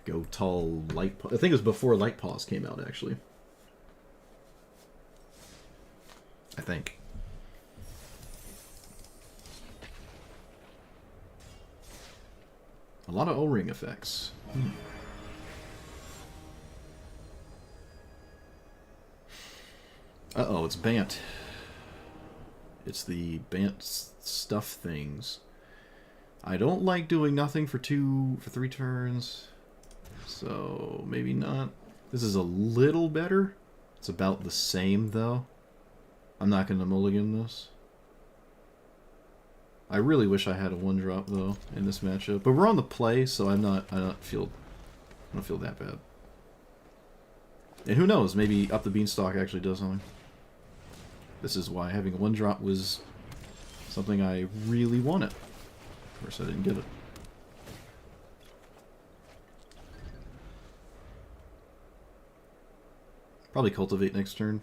Go Tall Light Paws. I think it was before Light Paws came out, actually. I think. A lot of O-ring effects. Uh-oh, it's Bant. It's the Bant stuff things. I don't like doing nothing for 3 turns. So, maybe not. This is a little better. It's about the same, though. I'm not going to mulligan this. I really wish I had a 1-drop, though, in this matchup. But we're on the play, so I don't feel that bad. And who knows, maybe Up the Beanstalk actually does something. This is why having a 1-drop was something I really wanted. Of course, I didn't get it. Probably Cultivate next turn.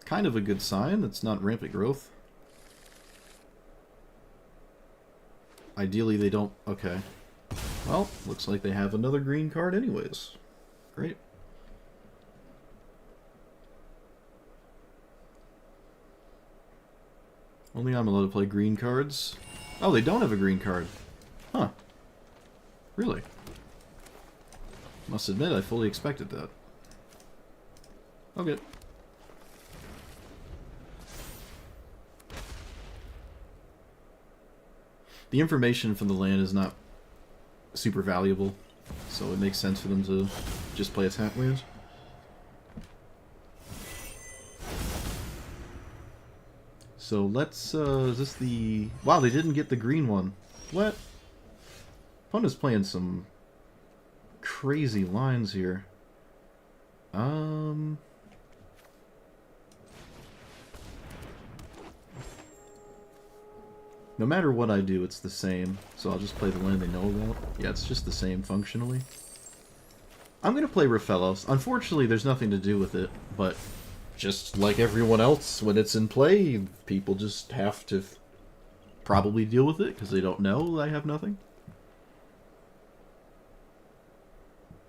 Kind of a good sign. It's not Rampant Growth. Ideally, they don't... Okay. Well, looks like they have another green card anyways. Great. Only I'm allowed to play green cards. Oh, they don't have a green card. Huh. Really? Must admit, I fully expected that. Okay. The information from the land is not super valuable, so it makes sense for them to just play a tap land. So let's, is this the... Wow, they didn't get the green one. What? Opponent's playing some crazy lines here. No matter what I do, it's the same. So I'll just play the land they know about. Yeah, it's just the same functionally. I'm going to play Rafellos. Unfortunately, there's nothing to do with it, but just like everyone else, when it's in play, people just have to probably deal with it because they don't know I have nothing.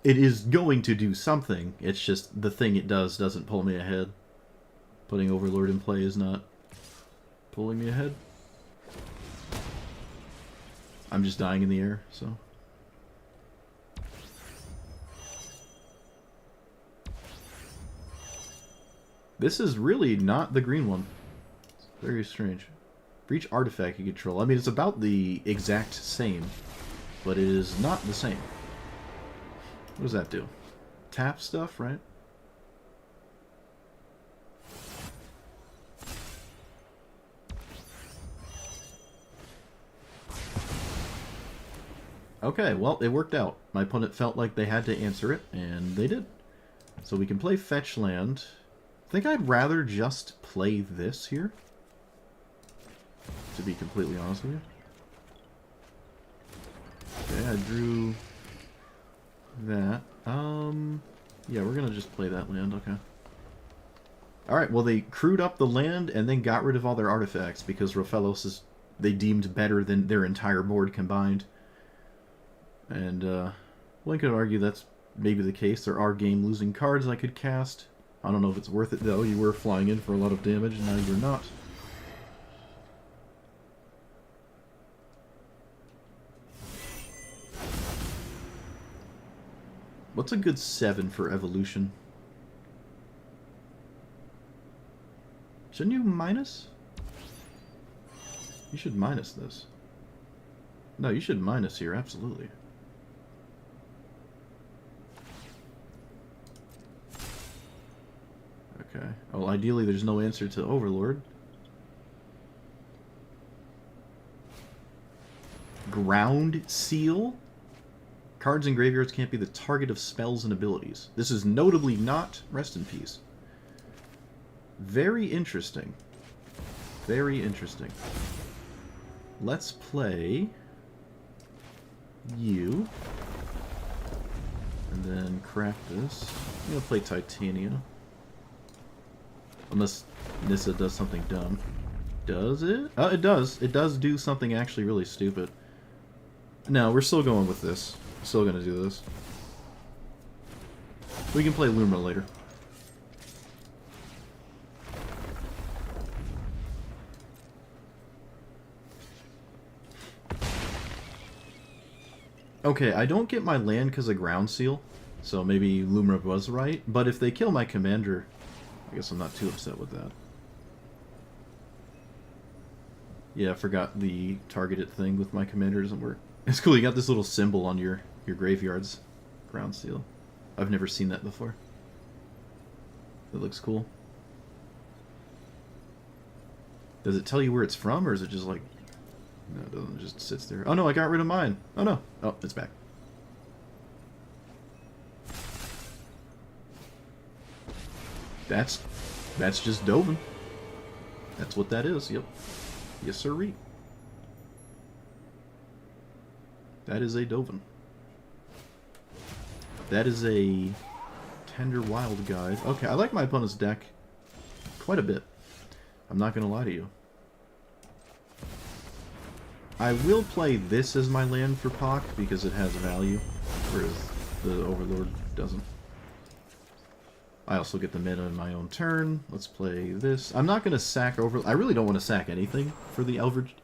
It is going to do something. It's just the thing it does doesn't pull me ahead. Putting Overlord in play is not pulling me ahead. I'm just dying in the air, so... This is really not the green one. It's very strange. Breach artifact you control. I mean, it's about the exact same, but it is not the same. What does that do? Tap stuff, right? Okay, well, it worked out. My opponent felt like they had to answer it, and they did. So we can play fetch land. I think I'd rather just play this here, to be completely honest with you. Okay, I drew that. Yeah, we're gonna just play that land, okay. Alright, well they crewed up the land and then got rid of all their artifacts because Rofellos is, they deemed better than their entire board combined. And, one could argue that's maybe the case. There are game-losing cards I could cast. I don't know if it's worth it, though. You were flying in for a lot of damage, and now you're not. What's a good 7 for evolution? Shouldn't you minus? You should minus this. No, you should minus here, absolutely. Okay. Well, ideally there's no answer to Overlord. Ground Seal? Cards and graveyards can't be the target of spells and abilities. This is notably not Rest in Peace. Very interesting. Very interesting. Let's play you. And then craft this. I'm going to play Titania. Unless Nissa does something dumb. Does it? Oh, it does. It does do something actually really stupid. No, we're still going with this. Still going to do this. We can play Lumra later. Okay, I don't get my land because of Ground Seal, so maybe Lumra was right, but if they kill my commander, I guess I'm not too upset with that. Yeah, I forgot the targeted thing with my commander doesn't work. It's cool, you got this little symbol on your graveyard's Ground Seal. I've never seen that before. That looks cool. Does it tell you where it's from, or is it just like... No, it doesn't. It just sits there. Oh no, I got rid of mine. Oh no. Oh, it's back. That's just Dovin. That's what that is. Yep. Yes, sirree. That is a Dovin. That is a Tender Wild Guide. Okay, I like my opponent's deck quite a bit. I'm not gonna lie to you. I will play this as my land for Pock because it has value, whereas the Overlord doesn't. I also get the mana in my own turn. Let's play this. I'm not going to sack I really don't want to sack anything for the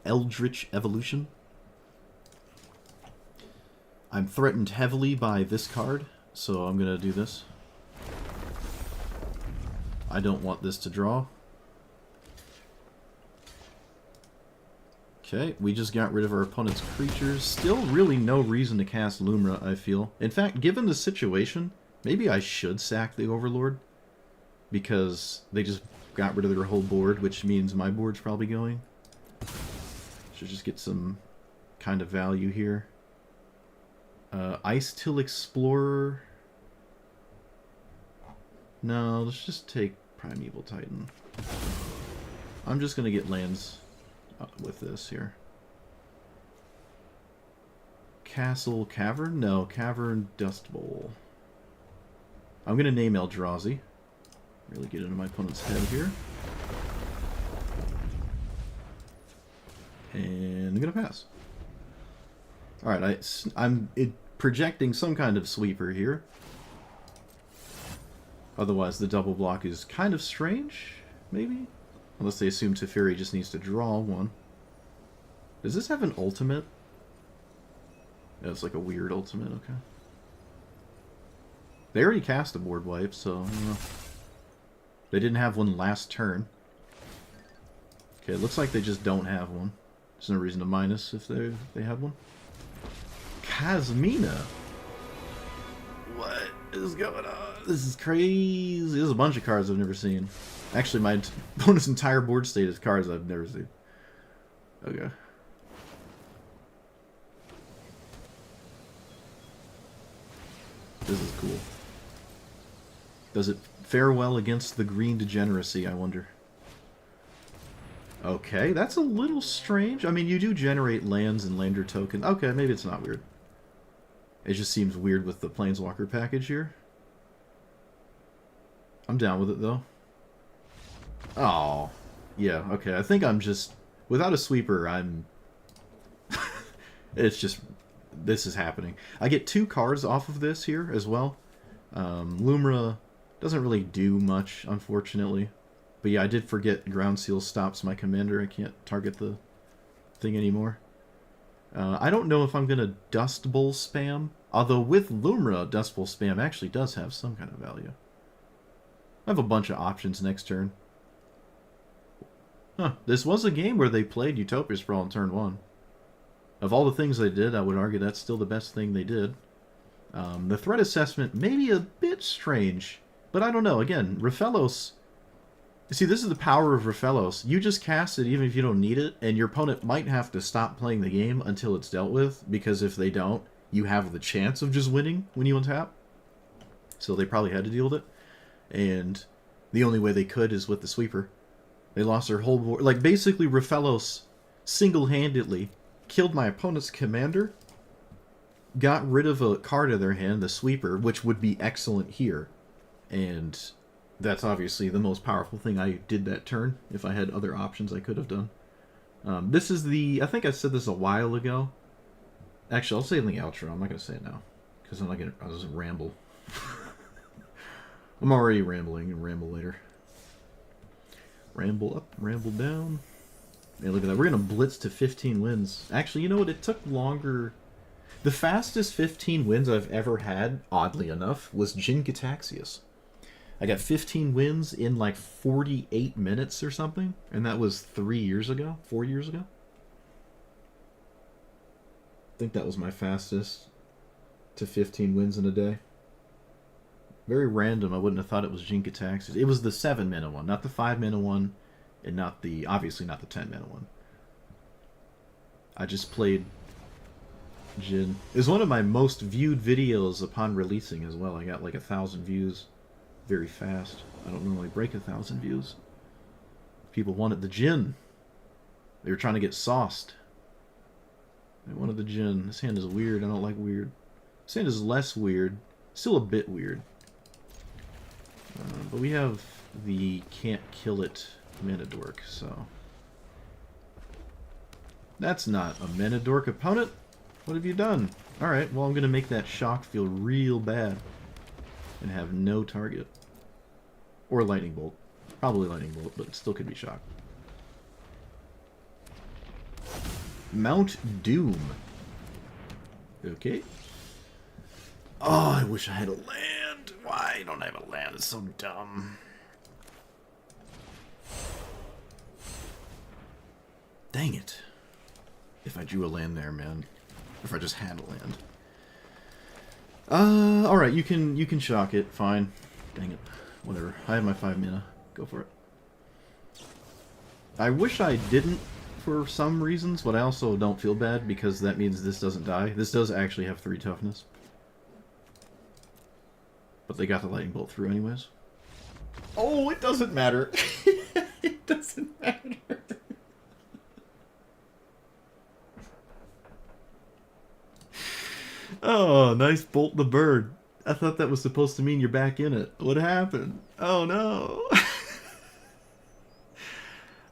Eldritch Evolution. I'm threatened heavily by this card, so I'm going to do this. I don't want this to draw. Okay, we just got rid of our opponent's creatures. Still really no reason to cast Lumra, I feel. In fact, given the situation, maybe I should sack the Overlord. Because they just got rid of their whole board, which means my board's probably going. Should just get some kind of value here. Ice-Till Explorer. No, let's just take Primeval Titan. I'm just going to get lands with this here. Castle Cavern? No, Cavern Dust Bowl. I'm going to name Eldrazi. Really get into my opponent's head here. And I'm going to pass. Alright, I'm projecting some kind of sweeper here. Otherwise, the double block is kind of strange, maybe? Unless they assume Teferi just needs to draw one. Does this have an ultimate? Yeah, it's like a weird ultimate, okay. They already cast a board wipe, so I don't know. They didn't have one last turn. Okay, it looks like they just don't have one. There's no reason to minus if they had one. Kasmina! What is going on? This is crazy. There's a bunch of cards I've never seen. Actually, my opponent's entire board state is cards I've never seen. Okay. This is cool. Does it fare well against the green degeneracy, I wonder? Okay, that's a little strange. I mean, you do generate lands and lander token. Okay, maybe it's not weird. It just seems weird with the Planeswalker package here. I'm down with it, though. Oh. Yeah, okay. I think I'm just... Without a sweeper, I'm... It's just... This is happening. I get 2 cards off of this here as well. Lumra doesn't really do much, unfortunately. But yeah, I did forget Ground Seal stops my commander. I can't target the thing anymore. I don't know if I'm going to Dust Bowl spam. Although with Lumra, Dust Bowl spam actually does have some kind of value. I have a bunch of options next turn. Huh. This was a game where they played Utopia Sprawl on turn 1. Of all the things they did, I would argue that's still the best thing they did. The threat assessment may be a bit strange. But I don't know. Again, Rafellos... See, this is the power of Rafellos. You just cast it even if you don't need it, and your opponent might have to stop playing the game until it's dealt with, because if they don't, you have the chance of just winning when you untap. So they probably had to deal with it. And the only way they could is with the sweeper. They lost their whole board. Like, basically, Rafellos single-handedly killed my opponent's commander, got rid of a card in their hand, the sweeper, which would be excellent here. And that's obviously the most powerful thing I did that turn. If I had other options I could have done. This is the... I think I said this a while ago. Actually, I'll say it in the outro. I'm not going to say it now. Because I'm not going to... I'll just ramble. I'm already rambling and ramble later. Ramble up, ramble down. Hey, look at that. We're going to blitz to 15 wins. Actually, you know what? It took longer... The fastest 15 wins I've ever had, oddly enough, was Jin Gitaxias. I got 15 wins in like 48 minutes or something. And that was 3 years ago? 4 years ago? I think that was my fastest to 15 wins in a day. Very random. I wouldn't have thought it was Jin Gitaxias. It was the 7-mana one, not the 5-mana one, and not the... obviously not the 10-mana one. I just played Jin. It was one of my most viewed videos upon releasing as well. I got like 1,000 views very fast. I don't normally break 1,000 views. People wanted the Jin. They were trying to get sauced. They wanted the Jin. This hand is weird. I don't like weird. This hand is less weird. Still a bit weird. But we have the can't kill it mana dork, so... That's not a mana dork opponent. What have you done? Alright, well I'm going to make that shock feel real bad. And have no target. Or lightning bolt. Probably lightning bolt, but it still could be shock. Mount Doom. Okay. Oh, I wish I had a land. Why don't I have a land? It's so dumb. Dang it. If I drew a land there, man. If I just had a land. Alright, you can shock it. Fine. Dang it. Whatever. I have my 5 mana. Go for it. I wish I didn't for some reasons, but I also don't feel bad because that means this doesn't die. This does actually have 3 toughness. But they got the lightning bolt through anyways. Oh, it doesn't matter. It doesn't matter. Oh, nice Bolt the Bird. I thought that was supposed to mean you're back in it. What happened? Oh no.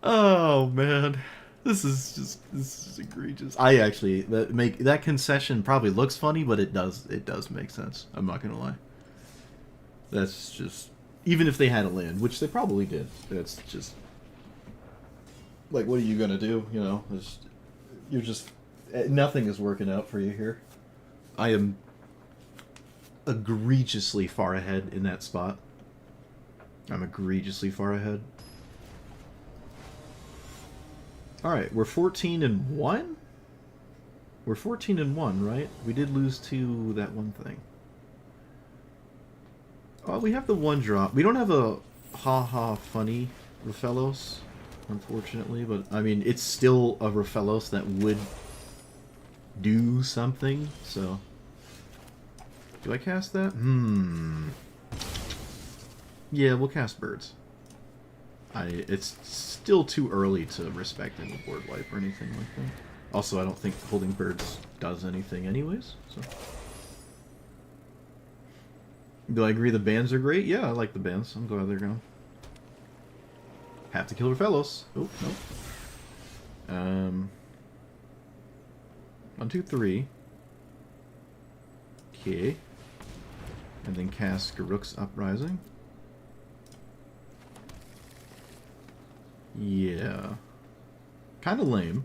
Oh man. This is egregious. I actually that concession probably looks funny, but it does make sense. I'm not gonna lie. That's just, even if they had a land, which they probably did. That's just like, what are you gonna do? You know, you're just nothing is working out for you here. I am egregiously far ahead in that spot. I'm egregiously far ahead. Alright, we're 14-1? We're 14-1, right? We did lose to that one thing. Oh, we have the one drop. We don't have a ha-ha funny Rafellos, unfortunately, but I mean, it's still a Rafellos that would do something, so... Do I cast that? Yeah, we'll cast birds. It's still too early to respect any board wipe or anything like that. Also, I don't think holding birds does anything anyways, so... Do I agree the bands are great? Yeah, I like the bands. I'm glad they're gone. Have to kill her fellows. Oh, nope. 1, 2, 3. Okay. And then cast Garruk's Uprising. Yeah. Kind of lame.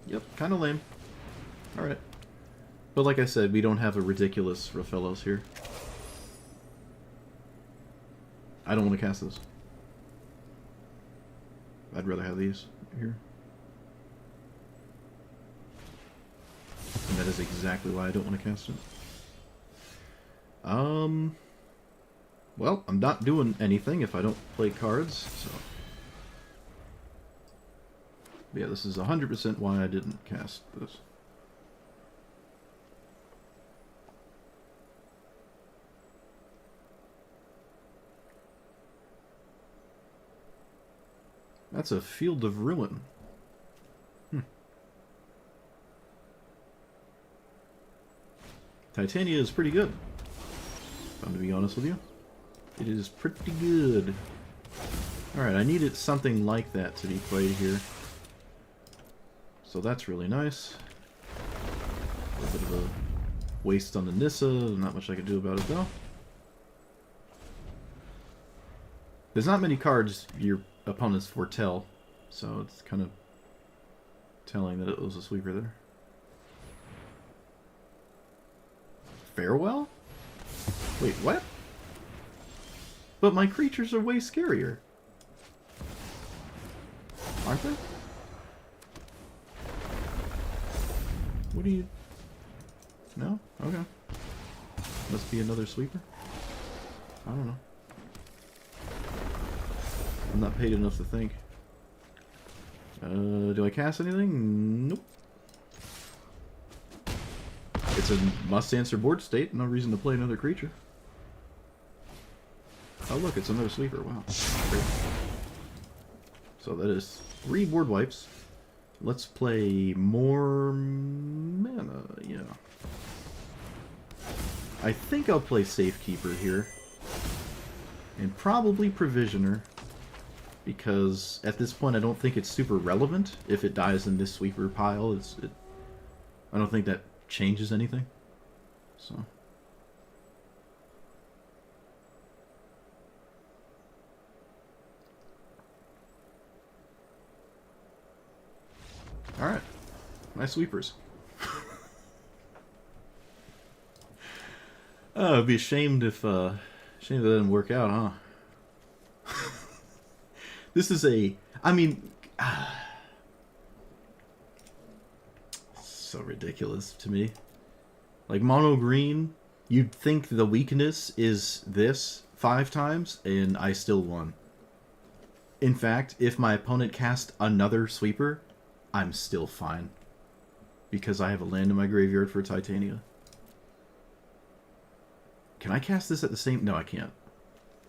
Yep, kind of lame. Alright. But like I said, we don't have a ridiculous Rafellos here. I don't want to cast this. I'd rather have these here. And that is exactly why I don't want to cast it. Well, I'm not doing anything if I don't play cards, so... But yeah, this is 100% why I didn't cast this. That's a Field of Ruin. Titania is pretty good, if I'm to be honest with you. It is pretty good. Alright, I needed something like that to be played here. So that's really nice. A little bit of a waste on the Nissa, not much I can do about it though. There's not many cards your opponents foretell, so it's kind of telling that it was a sweeper there. Farewell? Wait, what? But my creatures are way scarier. Aren't they? What do you... No? Okay. Must be another sweeper? I don't know. I'm not paid enough to think. Do I cast anything? Nope. It's a must-answer board state. No reason to play another creature. Oh look, it's another sweeper. Wow. Great. So that is 3 board wipes. Let's play more mana, yeah. I think I'll play Safekeeper here. And probably Provisioner. Because at this point I don't think it's super relevant if it dies in this sweeper pile. I don't think that changes anything. So... Alright. Nice sweepers. Oh, it'd be ashamed if that didn't work out, huh? This is I mean... so ridiculous to me. Like, mono green, you'd think the weakness is this 5 times, and I still won. In fact, if my opponent cast another sweeper, I'm still fine. Because I have a land in my graveyard for Titania. Can I cast this at the same... No, I can't.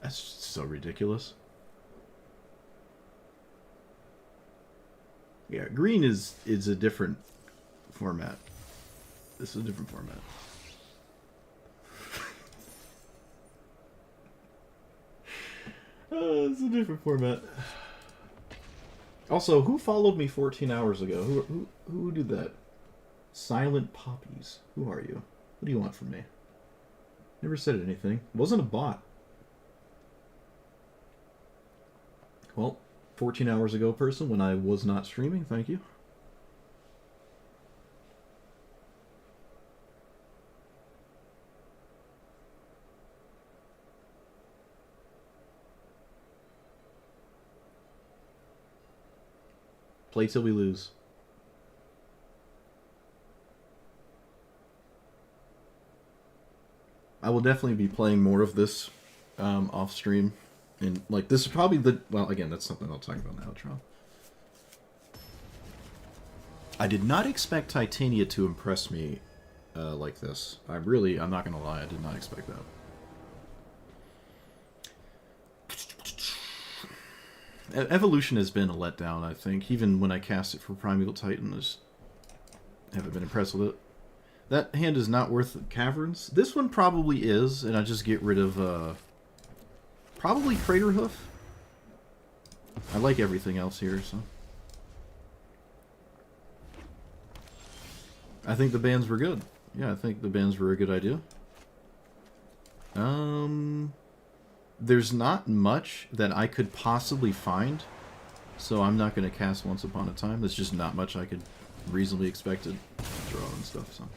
That's so ridiculous. Yeah, green is a different format. This is a different format. It's a different format. Also, who followed me 14 hours ago? Who did that? Silent Poppies. Who are you? What do you want from me? Never said anything. It wasn't a bot. Well, 14 hours ago, person, when I was not streaming, thank you. Play till we lose. I will definitely be playing more of this off stream. And like this is probably the well again that's something I'll talk about in the outro. I did not expect Titania to impress me like this. I'm not gonna lie, I did not expect that. Evolution has been a letdown, I think. Even when I cast it for Primeval Titan, I just haven't been impressed with it. That hand is not worth Caverns. This one probably is, and I just get rid of probably Crater Hoof. I like everything else here, so I think the bans were good. Yeah, I think the bans were a good idea. There's not much that I could possibly find, so I'm not going to cast Once Upon a Time. There's just not much I could reasonably expect to draw and stuff, so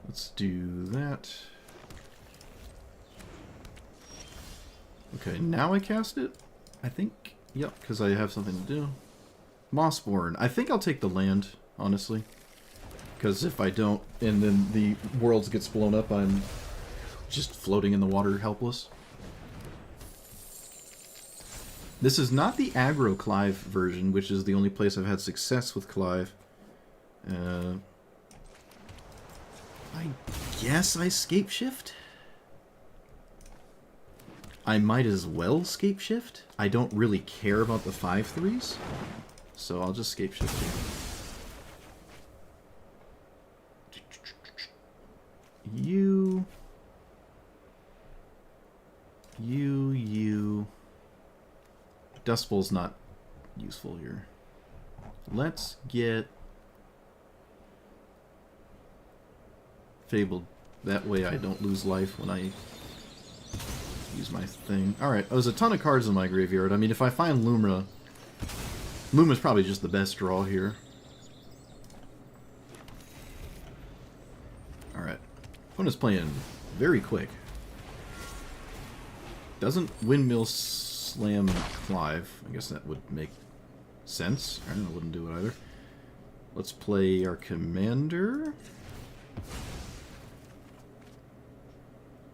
let's do that. Okay, now I cast it? I think, yep, because I have something to do. Mossborn. I think I'll take the land, honestly. Because if I don't, and then the world gets blown up, I'm just floating in the water helpless. This is not the aggro Clive version, which is the only place I've had success with Clive. I guess I scape shift? I might as well scape shift. I don't really care about the 5/3s, so I'll just scape shift here. You. Dust Bowl's not useful here. Let's get Fabled. That way I don't lose life when I use my thing. Alright, there's a ton of cards in my graveyard. I mean, if I find Lumra, Luma's probably just the best draw here. Alright. Opponent's playing very quick. Doesn't Windmill Slam Clive. I guess that would make sense. I wouldn't do it either. Let's play our commander.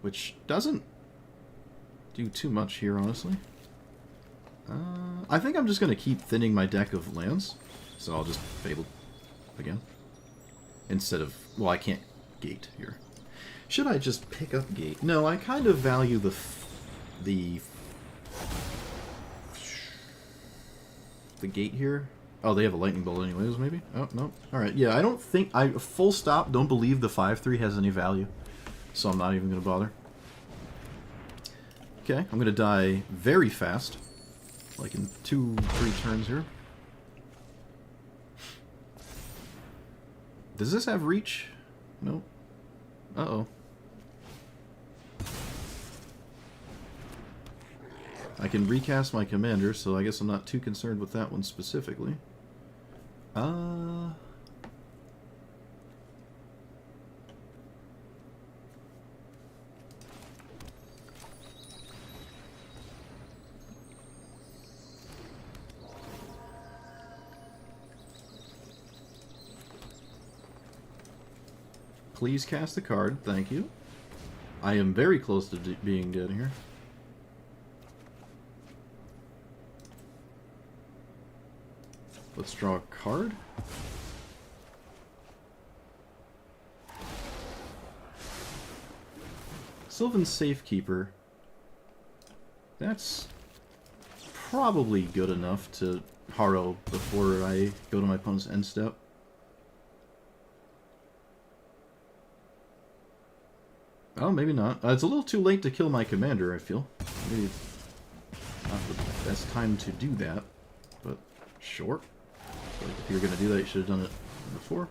Which doesn't do too much here, honestly. I think I'm just going to keep thinning my deck of lands. So I'll just Fable again. Instead of... Well, I can't Gate here. Should I just pick up Gate? No, I kind of value the Gate here. Oh, they have a Lightning Bolt anyways, maybe? Oh, no. Alright, yeah, I don't think... full stop, don't believe the 5/3 has any value. So I'm not even going to bother. Okay, I'm going to die very fast. Like in 2-3 turns here. Does this have reach? Nope. Uh-oh. I can recast my commander, so I guess I'm not too concerned with that one specifically. Please cast a card, thank you. I am very close to being dead here. Let's draw a card. Sylvan Safekeeper. That's probably good enough to Haro before I go to my opponent's end step. Oh, maybe not. It's a little too late to kill my commander, I feel. Maybe not the best time to do that, but sure. Like, if you were going to do that, you should have done it before.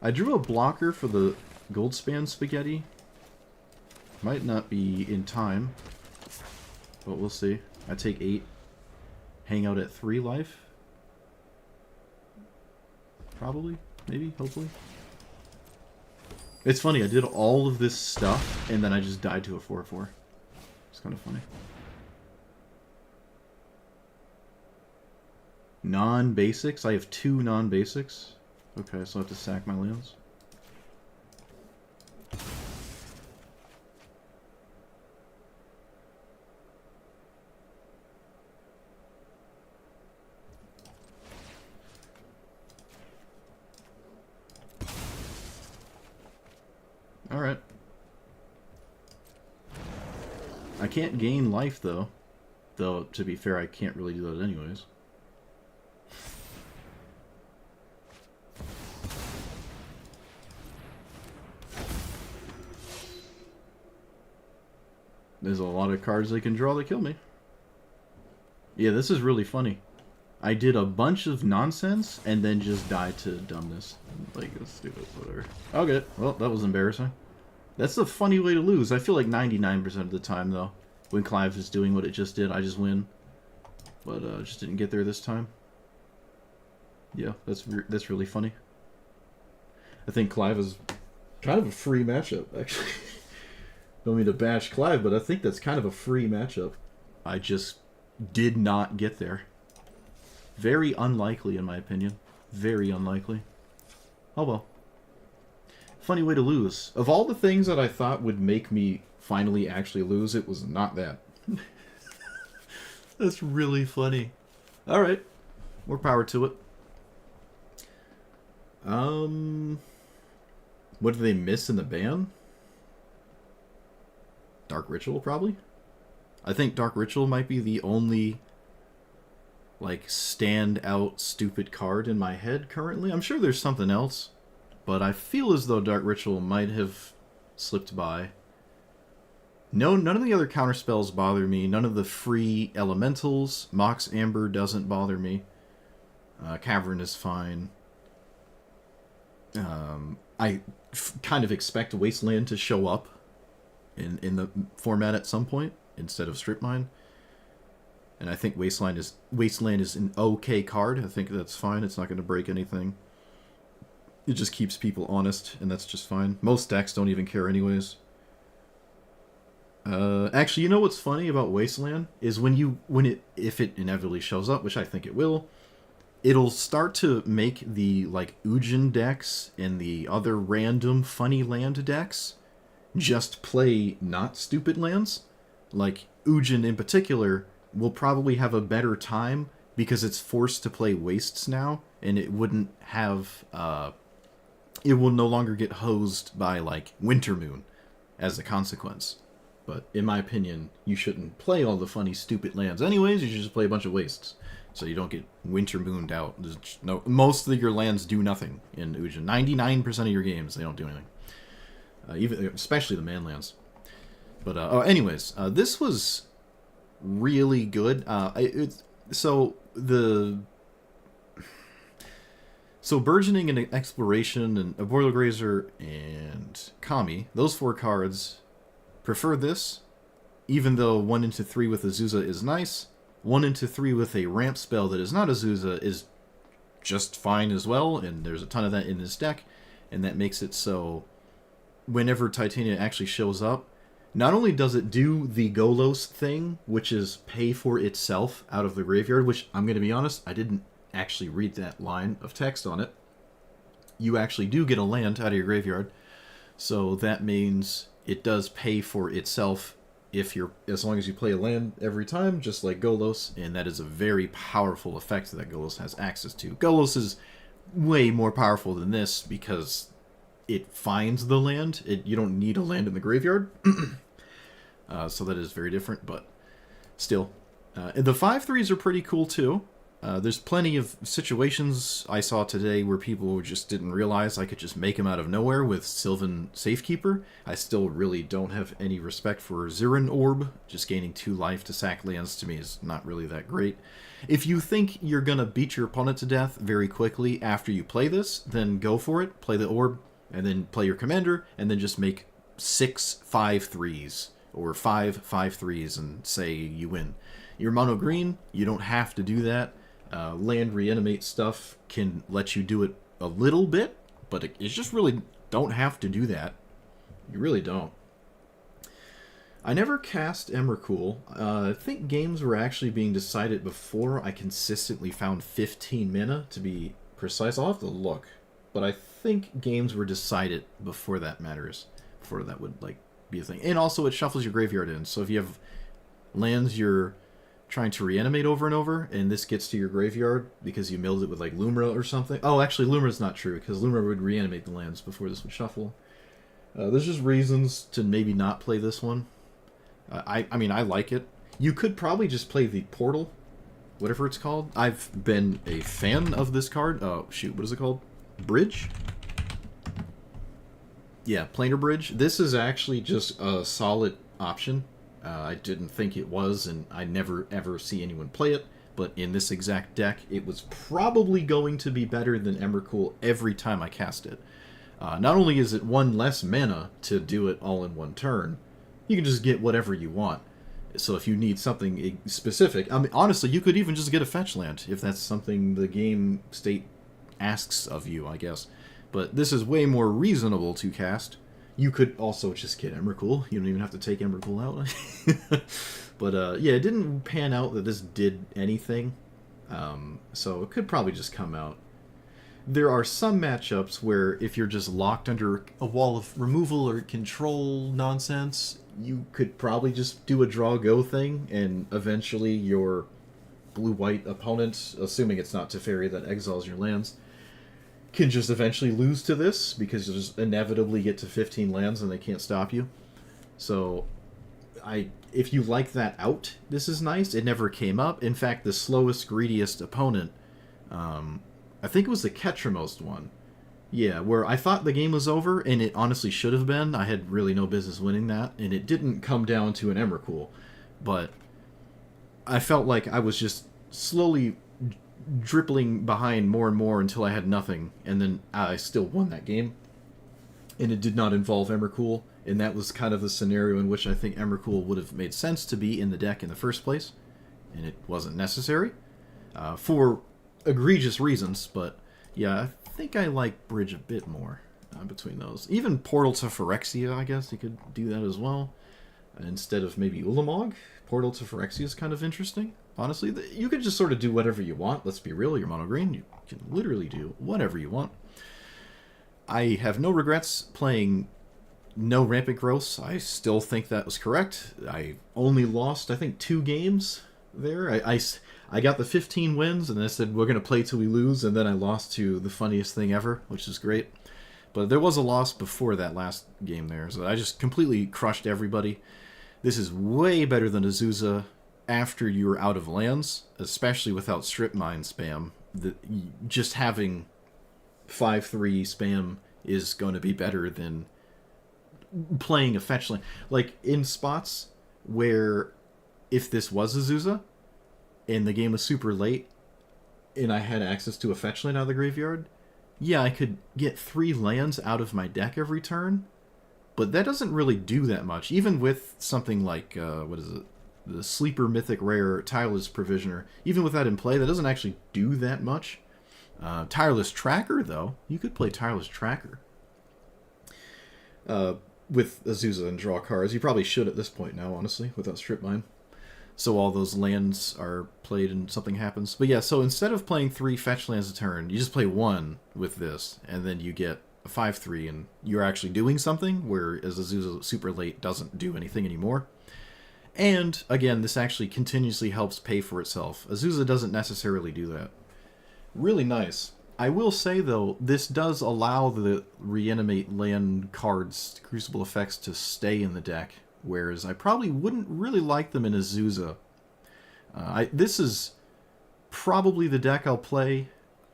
I drew a blocker for the Goldspan Spaghetti. Might not be in time, but we'll see. I take 8. Hang out at 3 life. Probably. Maybe. Hopefully. It's funny, I did all of this stuff, and then I just died to a 4/4. It's kind of funny. Non-basics? I have 2 non-basics. Okay, so I have to sack my lands. Alright. I can't gain life, though. Though, to be fair, I can't really do that anyways. There's a lot of cards they can draw that kill me. Yeah, this is really funny. I did a bunch of nonsense and then just died to dumbness. Like, it's stupid, whatever. Okay, well, that was embarrassing. That's a funny way to lose. I feel like 99% of the time, though, when Clive is doing what it just did, I just win. But just didn't get there this time. Yeah, that's really funny. I think Clive is kind of a free matchup, actually. Don't mean to bash Clive, but I think that's kind of a free matchup. I just did not get there. Very unlikely, in my opinion. Very unlikely. Oh well. Funny way to lose. Of all the things that I thought would make me finally actually lose, it was not that. That's really funny. Alright. More power to it. What did they miss in the ban? Dark Ritual, probably? I think Dark Ritual might be the only, like, stand-out stupid card in my head currently. I'm sure there's something else, but I feel as though Dark Ritual might have slipped by. No, none of the other counterspells bother me. None of the free elementals. Mox Amber doesn't bother me. Cavern is fine. I kind of expect Wasteland to show up in the format at some point instead of Strip Mine. And I think Wasteland is an okay card. I think that's fine. It's not going to break anything. It just keeps people honest, and that's just fine. Most decks don't even care anyways. Actually, you know what's funny about Wasteland is if it inevitably shows up, which I think it will, it'll start to make the like Ujin decks and the other random funny land decks just play not stupid lands. Like Ujin in particular will probably have a better time because it's forced to play wastes now, and it wouldn't have it will no longer get hosed by like Wintermoon as a consequence. But in my opinion, you shouldn't play all the funny stupid lands anyways. You should just play a bunch of wastes so you don't get Wintermooned out. Most of your lands do nothing in Ujin. 99% of your games, they don't do anything. Especially the man lands. But anyways, this was really good. So Burgeoning and Exploration and a Boiler Grazer and Kami, those 4 cards, prefer this, even though 1/3 with Azusa is nice. 1/3 with a ramp spell that is not Azusa is just fine as well, and there's a ton of that in this deck, and that makes it so whenever Titania actually shows up, not only does it do the Golos thing, which is pay for itself out of the graveyard, which, I'm going to be honest, I didn't actually read that line of text on it. You actually do get a land out of your graveyard, so that means it does pay for itself as long as you play a land every time, just like Golos, and that is a very powerful effect that Golos has access to. Golos is way more powerful than this because it finds the land. You don't need a land in the graveyard. So that is very different, but still. The 5/3s are pretty cool too. There's plenty of situations I saw today where people just didn't realize I could just make him out of nowhere with Sylvan Safekeeper. I still really don't have any respect for Zirin Orb. Just gaining 2 life to sack lands to me is not really that great. If you think you're going to beat your opponent to death very quickly after you play this, then go for it. Play the Orb, and then play your Commander, and then just make 6 5/3s or 5 5/3s and say you win. Your mono green, you don't have to do that. Land reanimate stuff can let you do it a little bit, but it's just really don't have to do that. You really don't. I never cast Emrakul. I think games were actually being decided before I consistently found 15 mana, to be precise. I'll have to look. But I think games were decided before that matters. Before that would like be a thing. And also it shuffles your graveyard in. So if you have lands you're trying to reanimate over and over, and this gets to your graveyard because you milled it with like Lumra or something. Oh, actually Lumra's not true, because Lumra would reanimate the lands before this would shuffle. There's just reasons to maybe not play this one. I mean, I like it. You could probably just play the Portal, whatever it's called. I've been a fan of this card. Oh, shoot, what is it called? Bridge? Yeah, Planar Bridge. This is actually just a solid option. I didn't think it was, and I never ever see anyone play it, but in this exact deck, it was probably going to be better than Emrakul every time I cast it. Not only is it 1 less mana to do it all in 1 turn, you can just get whatever you want. So if you need something specific, I mean, honestly, you could even just get a fetch land, if that's something the game state asks of you, I guess. But this is way more reasonable to cast. You could also just get Emrakul. You don't even have to take Emrakul out. But yeah, it didn't pan out that this did anything. So it could probably just come out. There are some matchups where if you're just locked under a wall of removal or control nonsense, you could probably just do a draw-go thing, and eventually your blue-white opponent, assuming it's not Teferi that exiles your lands, can just eventually lose to this, because you'll just inevitably get to 15 lands and they can't stop you. So, if you like that out, this is nice. It never came up. In fact, the slowest, greediest opponent, I think it was the Ketramost one. Yeah, where I thought the game was over, and it honestly should have been. I had really no business winning that, and it didn't come down to an Emrakul. But I felt like I was just slowly dribbling behind more and more until I had nothing, and then I still won that game. And it did not involve Emrakul, and that was kind of the scenario in which I think Emrakul would have made sense to be in the deck in the first place, and it wasn't necessary for egregious reasons. But yeah, I think I like Bridge a bit more between those. Even Portal to Phyrexia, I guess you could do that as well instead of maybe Ulamog. Portal to Phyrexia is kind of interesting. Honestly, you could just sort of do whatever you want. Let's be real, you're mono green. You can literally do whatever you want. I have no regrets playing no Rampant Growths. I still think that was correct. I only lost, I think, 2 games there. I got the 15 wins, and then I said, we're going to play till we lose, and then I lost to the funniest thing ever, which is great. But there was a loss before that last game there, so I just completely crushed everybody. This is way better than Azusa after you're out of lands, especially without Strip Mine spam. Just having 5/3 spam is going to be better than playing a fetch land. Like, in spots where if this was Azusa, and the game was super late, and I had access to a fetch land out of the graveyard, yeah, I could get 3 lands out of my deck every turn, but that doesn't really do that much. Even with something like, what is it? The Sleeper Mythic Rare Tireless Provisioner, even with that in play, that doesn't actually do that much. Tireless Tracker, though, you could play Tireless Tracker with Azusa and draw cards. You probably should at this point now, honestly, without Strip Mine. So all those lands are played and something happens. But yeah, so instead of playing 3 fetch lands a turn, you just play 1 with this, and then you get a 5/3, and you're actually doing something, whereas Azusa Super Late doesn't do anything anymore. And, again, this actually continuously helps pay for itself. Azusa doesn't necessarily do that. Really nice. I will say, though, this does allow the reanimate land cards, Crucible effects, to stay in the deck, whereas I probably wouldn't really like them in Azusa. This is probably the deck I'll play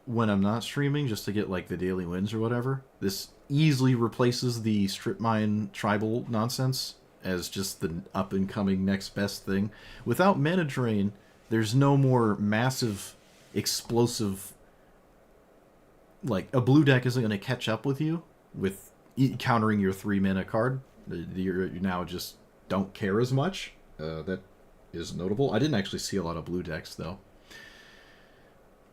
when I'm not streaming, just to get like the daily wins or whatever. This easily replaces the Strip Mine tribal nonsense as just the up and coming next best thing. Without Mana Drain, there's no more massive, explosive. Like, a blue deck isn't going to catch up with you with countering your 3 mana card. You now just don't care as much. That is notable. I didn't actually see a lot of blue decks, though.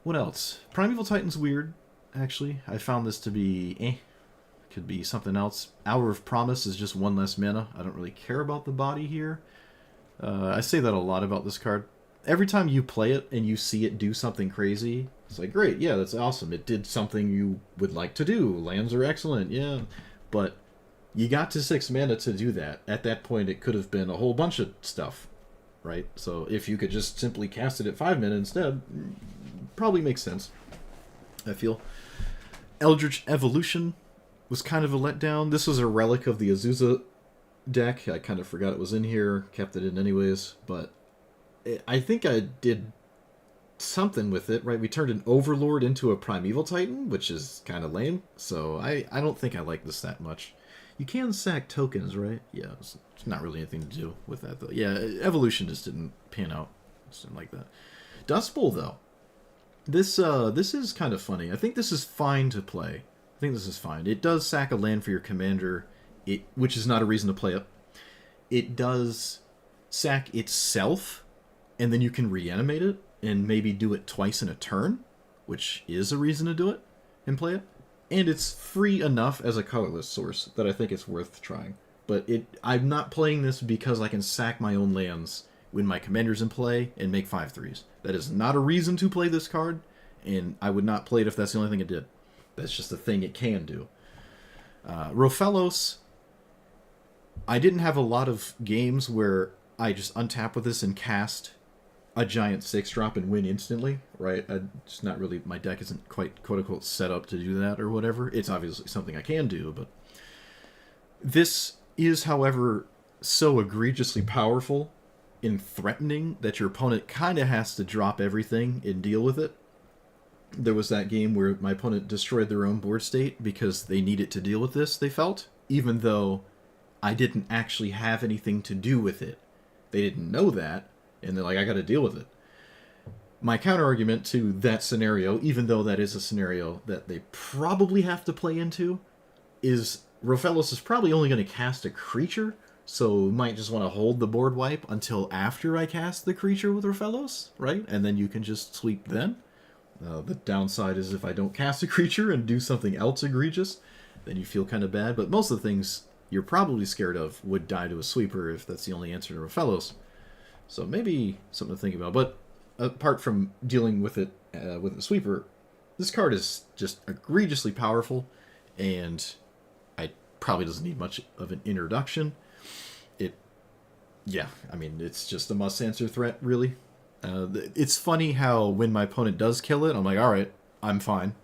What else? Primeval Titan's weird, actually. I found this to be Could be something else. Hour of Promise is just 1 less mana. I don't really care about the body here. I say that a lot about this card. Every time you play it and you see it do something crazy, it's like, great, yeah, that's awesome. It did something you would like to do. Lands are excellent, yeah. But you got to 6 mana to do that. At that point, it could have been a whole bunch of stuff, right? So if you could just simply cast it at 5 mana instead, probably makes sense, I feel. Eldritch Evolution was kind of a letdown. This was a relic of the Azusa deck. I kind of forgot it was in here, kept it in anyways, but I think I did something with it, right? We turned an Overlord into a Primeval Titan, which is kind of lame, so I don't think I like this that much. You can sack tokens, right? Yeah, it's not really anything to do with that, though. Yeah, Evolution just didn't pan out. Just didn't like that. Dust Bowl, though. This is kind of funny. I think this is fine to play. I think this is fine. It does sack a land for your commander, which is not a reason to play it. It does sack itself, and then you can reanimate it and maybe do it twice in a turn, which is a reason to do it and play it. And it's free enough as a colorless source that I think it's worth trying. But I'm not playing this because I can sack my own lands when my commander's in play and make 5/3s. That is not a reason to play this card, and I would not play it if that's the only thing it did. That's just a thing it can do. Rofellos, I didn't have a lot of games where I just untap with this and cast a giant 6-drop and win instantly, right? It's not really, my deck isn't quite quote-unquote set up to do that or whatever. It's obviously something I can do, but this is, however, so egregiously powerful in threatening that your opponent kind of has to drop everything and deal with it. There was that game where my opponent destroyed their own board state because they needed to deal with this, they felt, even though I didn't actually have anything to do with it. They didn't know that, and they're like, I gotta deal with it. My counter-argument to that scenario, even though that is a scenario that they probably have to play into, is Rofellos is probably only going to cast a creature, so might just want to hold the board wipe until after I cast the creature with Rofellos, right? And then you can just sweep then. The downside is if I don't cast a creature and do something else egregious, then you feel kind of bad. But most of the things you're probably scared of would die to a sweeper if that's the only answer to Rofellos. So maybe something to think about. But apart from dealing with it with a sweeper, this card is just egregiously powerful, and I probably doesn't need much of an introduction. It's just a must-answer threat, really. It's funny how when my opponent does kill it, I'm like, alright, I'm fine.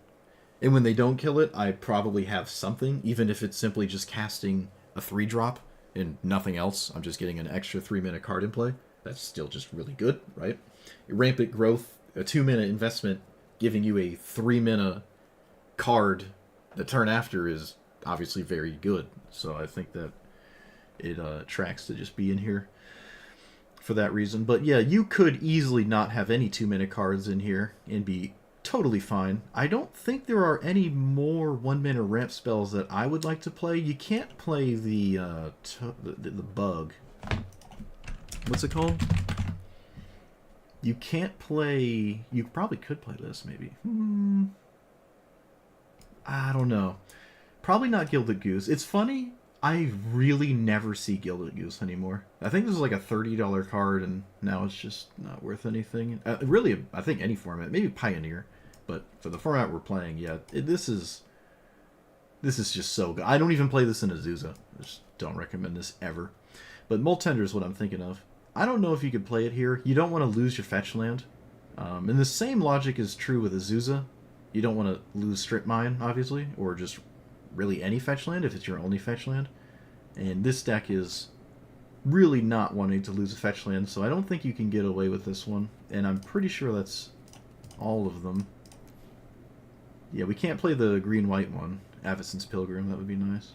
And when they don't kill it, I probably have something, even if it's simply just casting a 3-drop and nothing else. I'm just getting an extra 3-mana card in play. That's still just really good, right? Rampant Growth, a 2-mana investment, giving you a 3-mana card the turn after is obviously very good. So I think that it tracks to just be in here for that reason. But yeah, you could easily not have any 2-mana cards in here and be totally fine. I don't think there are any more 1-mana ramp spells that I would like to play. You can't play the bug. What's it called? You can't play... You probably could play this, maybe. I don't know. Probably not Gilded Goose. It's funny, I really never see Gilded Goose anymore. I think this is like a $30 card, and now it's just not worth anything. Really, I think any format. Maybe Pioneer. But for the format we're playing, yeah, this is just so good. I don't even play this in Azusa. I just don't recommend this ever. But Moltender is what I'm thinking of. I don't know if you could play it here. You don't want to lose your fetch land. And the same logic is true with Azusa. You don't want to lose Strip Mine, obviously, or just really any fetch land if it's your only fetch land. And this deck is really not wanting to lose a fetch land, so I don't think you can get away with this one. And I'm pretty sure that's all of them. Yeah, we can't play the green-white one, Avacyn's Pilgrim. That would be nice.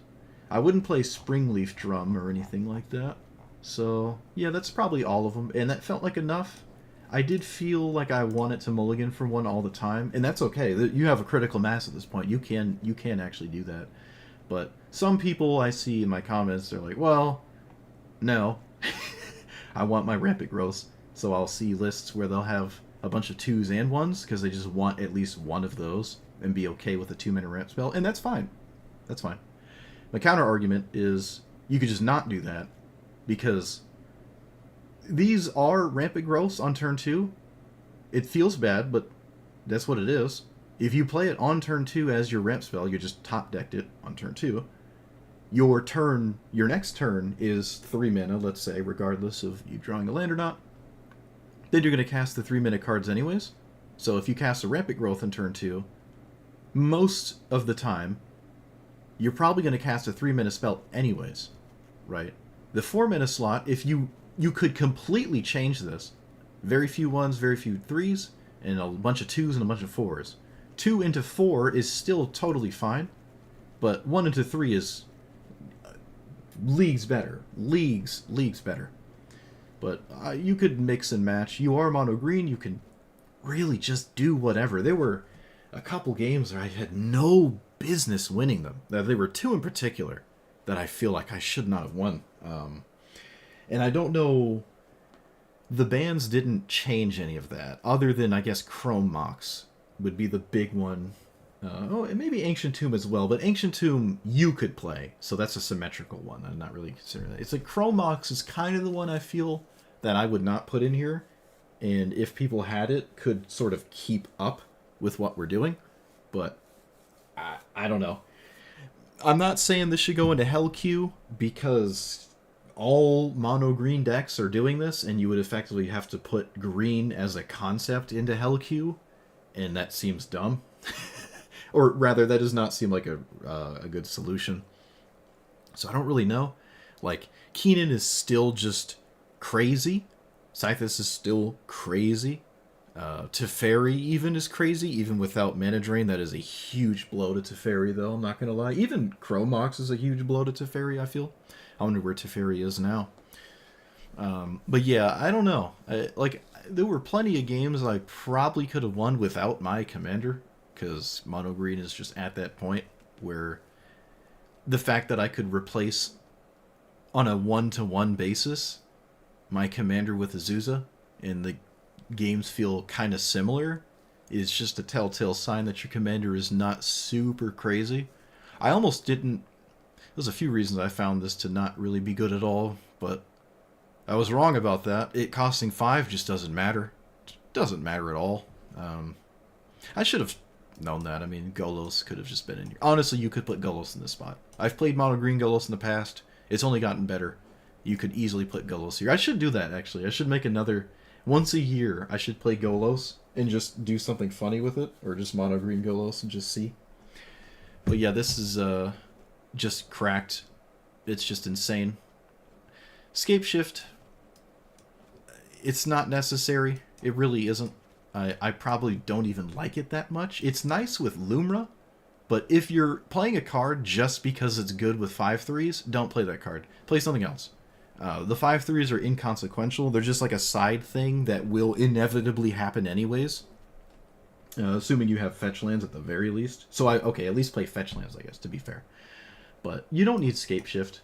I wouldn't play Springleaf Drum or anything like that. So, yeah, that's probably all of them. And that felt like enough. I did feel like I wanted to mulligan for one all the time. And that's okay. You have a critical mass at this point. You can actually do that. But some people I see in my comments, they're like, well, no. I want my Rampant Growth. So I'll see lists where they'll have a bunch of 2s and 1s because they just want at least one of those and be okay with a 2-minute ramp spell. And that's fine. That's fine. The counter argument is you could just not do that because these are Rampant Growths on turn 2. It feels bad, but that's what it is. If you play it on turn 2 as your ramp spell, you just top decked it on turn 2. Your next turn is 3 mana, let's say, regardless of you drawing a land or not. Then you're going to cast the 3-minute cards anyways. So if you cast a Rampant Growth in turn 2, most of the time, you're probably going to cast a 3-minute spell anyways, right? The 4-minute slot, if you could completely change this. Very few 1s, very few 3s, and a bunch of 2s and a bunch of 4s. 2 into 4 is still totally fine, but 1 into 3 is leagues better. Leagues better. But you could mix and match. You are mono green, you can really just do whatever. There were a couple games where I had no business winning them. There were 2 in particular that I feel like I should not have won. And I don't know, the bans didn't change any of that, other than, I guess, Chrome Mox would be the big one. And maybe Ancient Tomb as well, but Ancient Tomb you could play, so that's a symmetrical one. I'm not really considering that. It's like Chrome Mox is kind of the one I feel that I would not put in here, and if people had it, could sort of keep up with what we're doing, but I don't know. I'm not saying this should go into Hell Q, because all mono green decks are doing this, and you would effectively have to put green as a concept into Hell Q, and that seems dumb. Or rather, that does not seem like a good solution. So I don't really know. Like, Keenan is still just crazy. Scythus is still crazy. Teferi even is crazy, even without Mana Drain. That is a huge blow to Teferi, though, I'm not going to lie. Even Chrome Mox is a huge blow to Teferi, I feel. I wonder where Teferi is now. But yeah, I don't know. There were plenty of games I probably could have won without my commander, because mono green is just at that point where the fact that I could replace on a 1-to-1 basis my commander with Azusa, and the games feel kind of similar, is just a telltale sign that your commander is not super crazy. I almost didn't... There's a few reasons I found this to not really be good at all, but I was wrong about that. It costing 5 just doesn't matter. It doesn't matter at all. I should have known that. I mean, Golos could have just been in here. Honestly, you could put Golos in this spot. I've played mono green Golos in the past. It's only gotten better. You could easily put Golos here. I should do that, actually. I should make another... Once a year, I should play Golos and just do something funny with it, or just mono green Golos and just see. But yeah, this is just cracked. It's just insane. Scapeshift, it's not necessary. It really isn't. I probably don't even like it that much. It's nice with Lumra, but if you're playing a card just because it's good with 5/3s, don't play that card. Play something else. The 5/3s are inconsequential. They're just like a side thing that will inevitably happen anyways. Assuming you have fetch lands at the very least. So okay, at least play fetch lands, I guess, to be fair. But you don't need Scapeshift.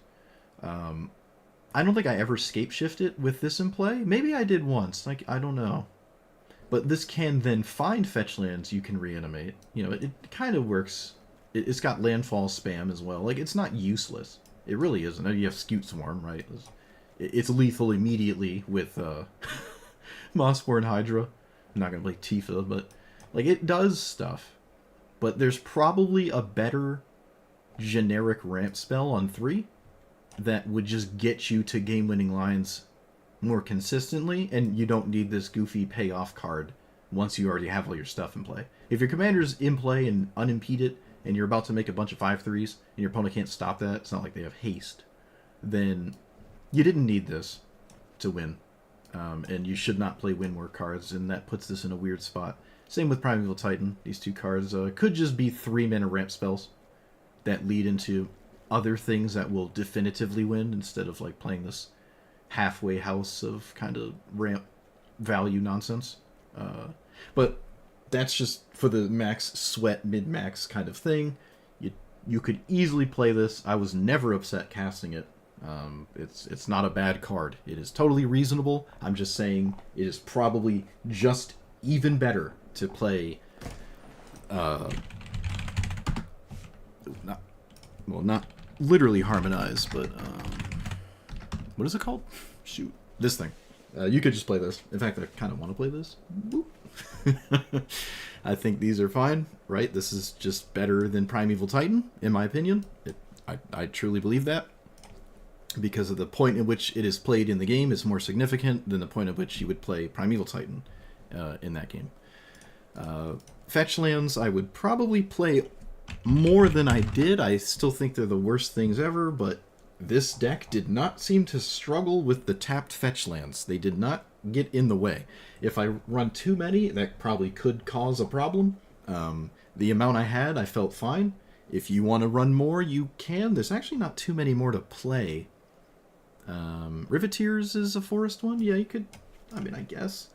I don't think I ever Scapeshifted with this in play. Maybe I did once. Like, I don't know. But this can then find fetch lands you can reanimate. You know, it kind of works. It's got landfall spam as well. Like, it's not useless. It really isn't. You have Scute Swarm, right? It's lethal immediately with Mossborn Hydra. I'm not going to play Tifa, but like, it does stuff. But there's probably a better generic ramp spell on 3 that would just get you to game-winning lines more consistently, and you don't need this goofy payoff card once you already have all your stuff in play. If your commander's in play and unimpeded, and you're about to make a bunch of 5/3s, and your opponent can't stop that, it's not like they have haste, then you didn't need this to win. And you should not play win more cards, and that puts this in a weird spot. Same with Primeval Titan. These two cards could just be 3-mana ramp spells that lead into other things that will definitively win instead of like playing this halfway house of kind of ramp value nonsense. But that's just for the max sweat, mid-max kind of thing. You could easily play this. I was never upset casting it. It's not a bad card. It is totally reasonable. I'm just saying it is probably just even better to play. Not literally harmonize, but what is it called? Shoot, this thing. You could just play this. In fact, I kind of want to play this. I think these are fine, right? This is just better than Primeval Titan, in my opinion. I truly believe that. Because of the point at which it is played in the game is more significant than the point at which you would play Primeval Titan in that game. Fetch lands, I would probably play more than I did. I still think they're the worst things ever, but this deck did not seem to struggle with the tapped fetch lands. They did not get in the way. If I run too many, that probably could cause a problem. The amount I had, I felt fine. If you want to run more, you can. There's actually not too many more to play. Riveteers is a forest one? Yeah, you could... I mean, I guess.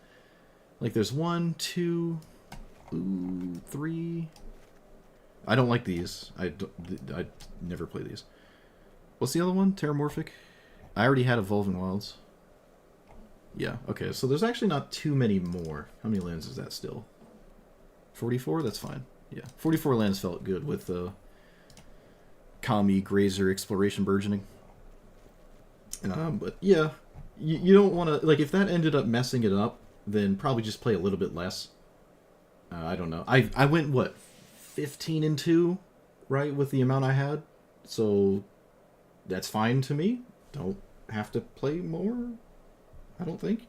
Like, there's 1, 2, 3... I don't like these. I never play these. What's the other one? Terramorphic? I already had Evolving Wilds. Yeah, okay, so there's actually not too many more. How many lands is that still? 44? That's fine. Yeah, 44 lands felt good with Kami, Grazer, Exploration, Burgeoning. But yeah, you don't want to... Like, if that ended up messing it up, then probably just play a little bit less. I don't know. I went, what, 15-2, right, with the amount I had? So that's fine to me. Don't have to play more, I don't think.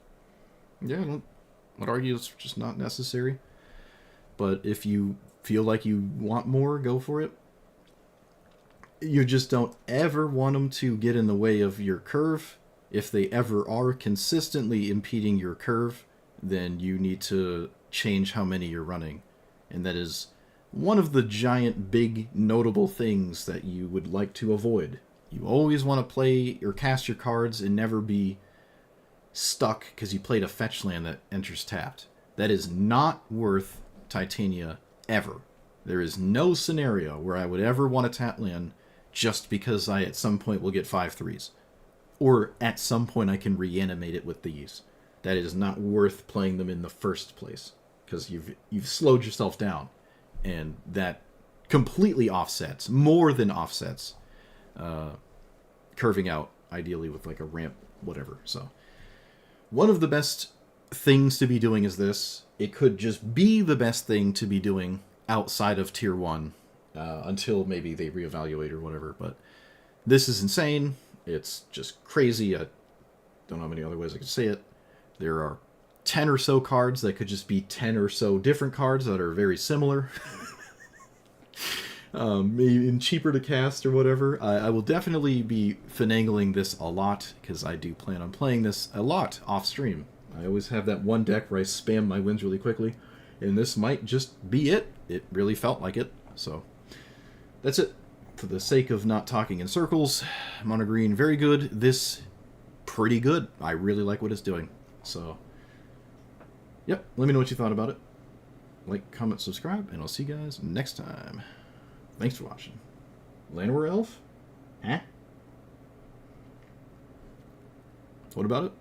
Yeah, I would argue it's just not necessary. But if you feel like you want more, go for it. You just don't ever want them to get in the way of your curve. If they ever are consistently impeding your curve, then you need to change how many you're running. And that is one of the giant, big, notable things that you would like to avoid. You always want to play or cast your cards and never be stuck because you played a fetch land that enters tapped. That is not worth Titania ever. There is no scenario where I would ever want to tap land just because I at some point will get 5/3s. Or at some point I can reanimate it with these. That is not worth playing them in the first place. Because you've slowed yourself down. And that completely offsets, more than offsets, curving out, ideally with like a ramp, whatever. So, one of the best things to be doing is this. It could just be the best thing to be doing outside of Tier 1, until maybe they reevaluate or whatever. But this is insane. It's just crazy. I don't know how many other ways I could say it. There are 10 or so cards that could just be 10 or so different cards that are very similar. Maybe cheaper to cast or whatever. I will definitely be finagling this a lot, because I do plan on playing this a lot off stream. I always have that one deck where I spam my wins really quickly, and this might just be it. It really felt like it, so that's it. For the sake of not talking in circles, Mono Green, very good. This, pretty good. I really like what it's doing. So, yep, let me know what you thought about it. Like, comment, subscribe, and I'll see you guys next time. Thanks for watching. Llanowar Elf? Huh? What about it?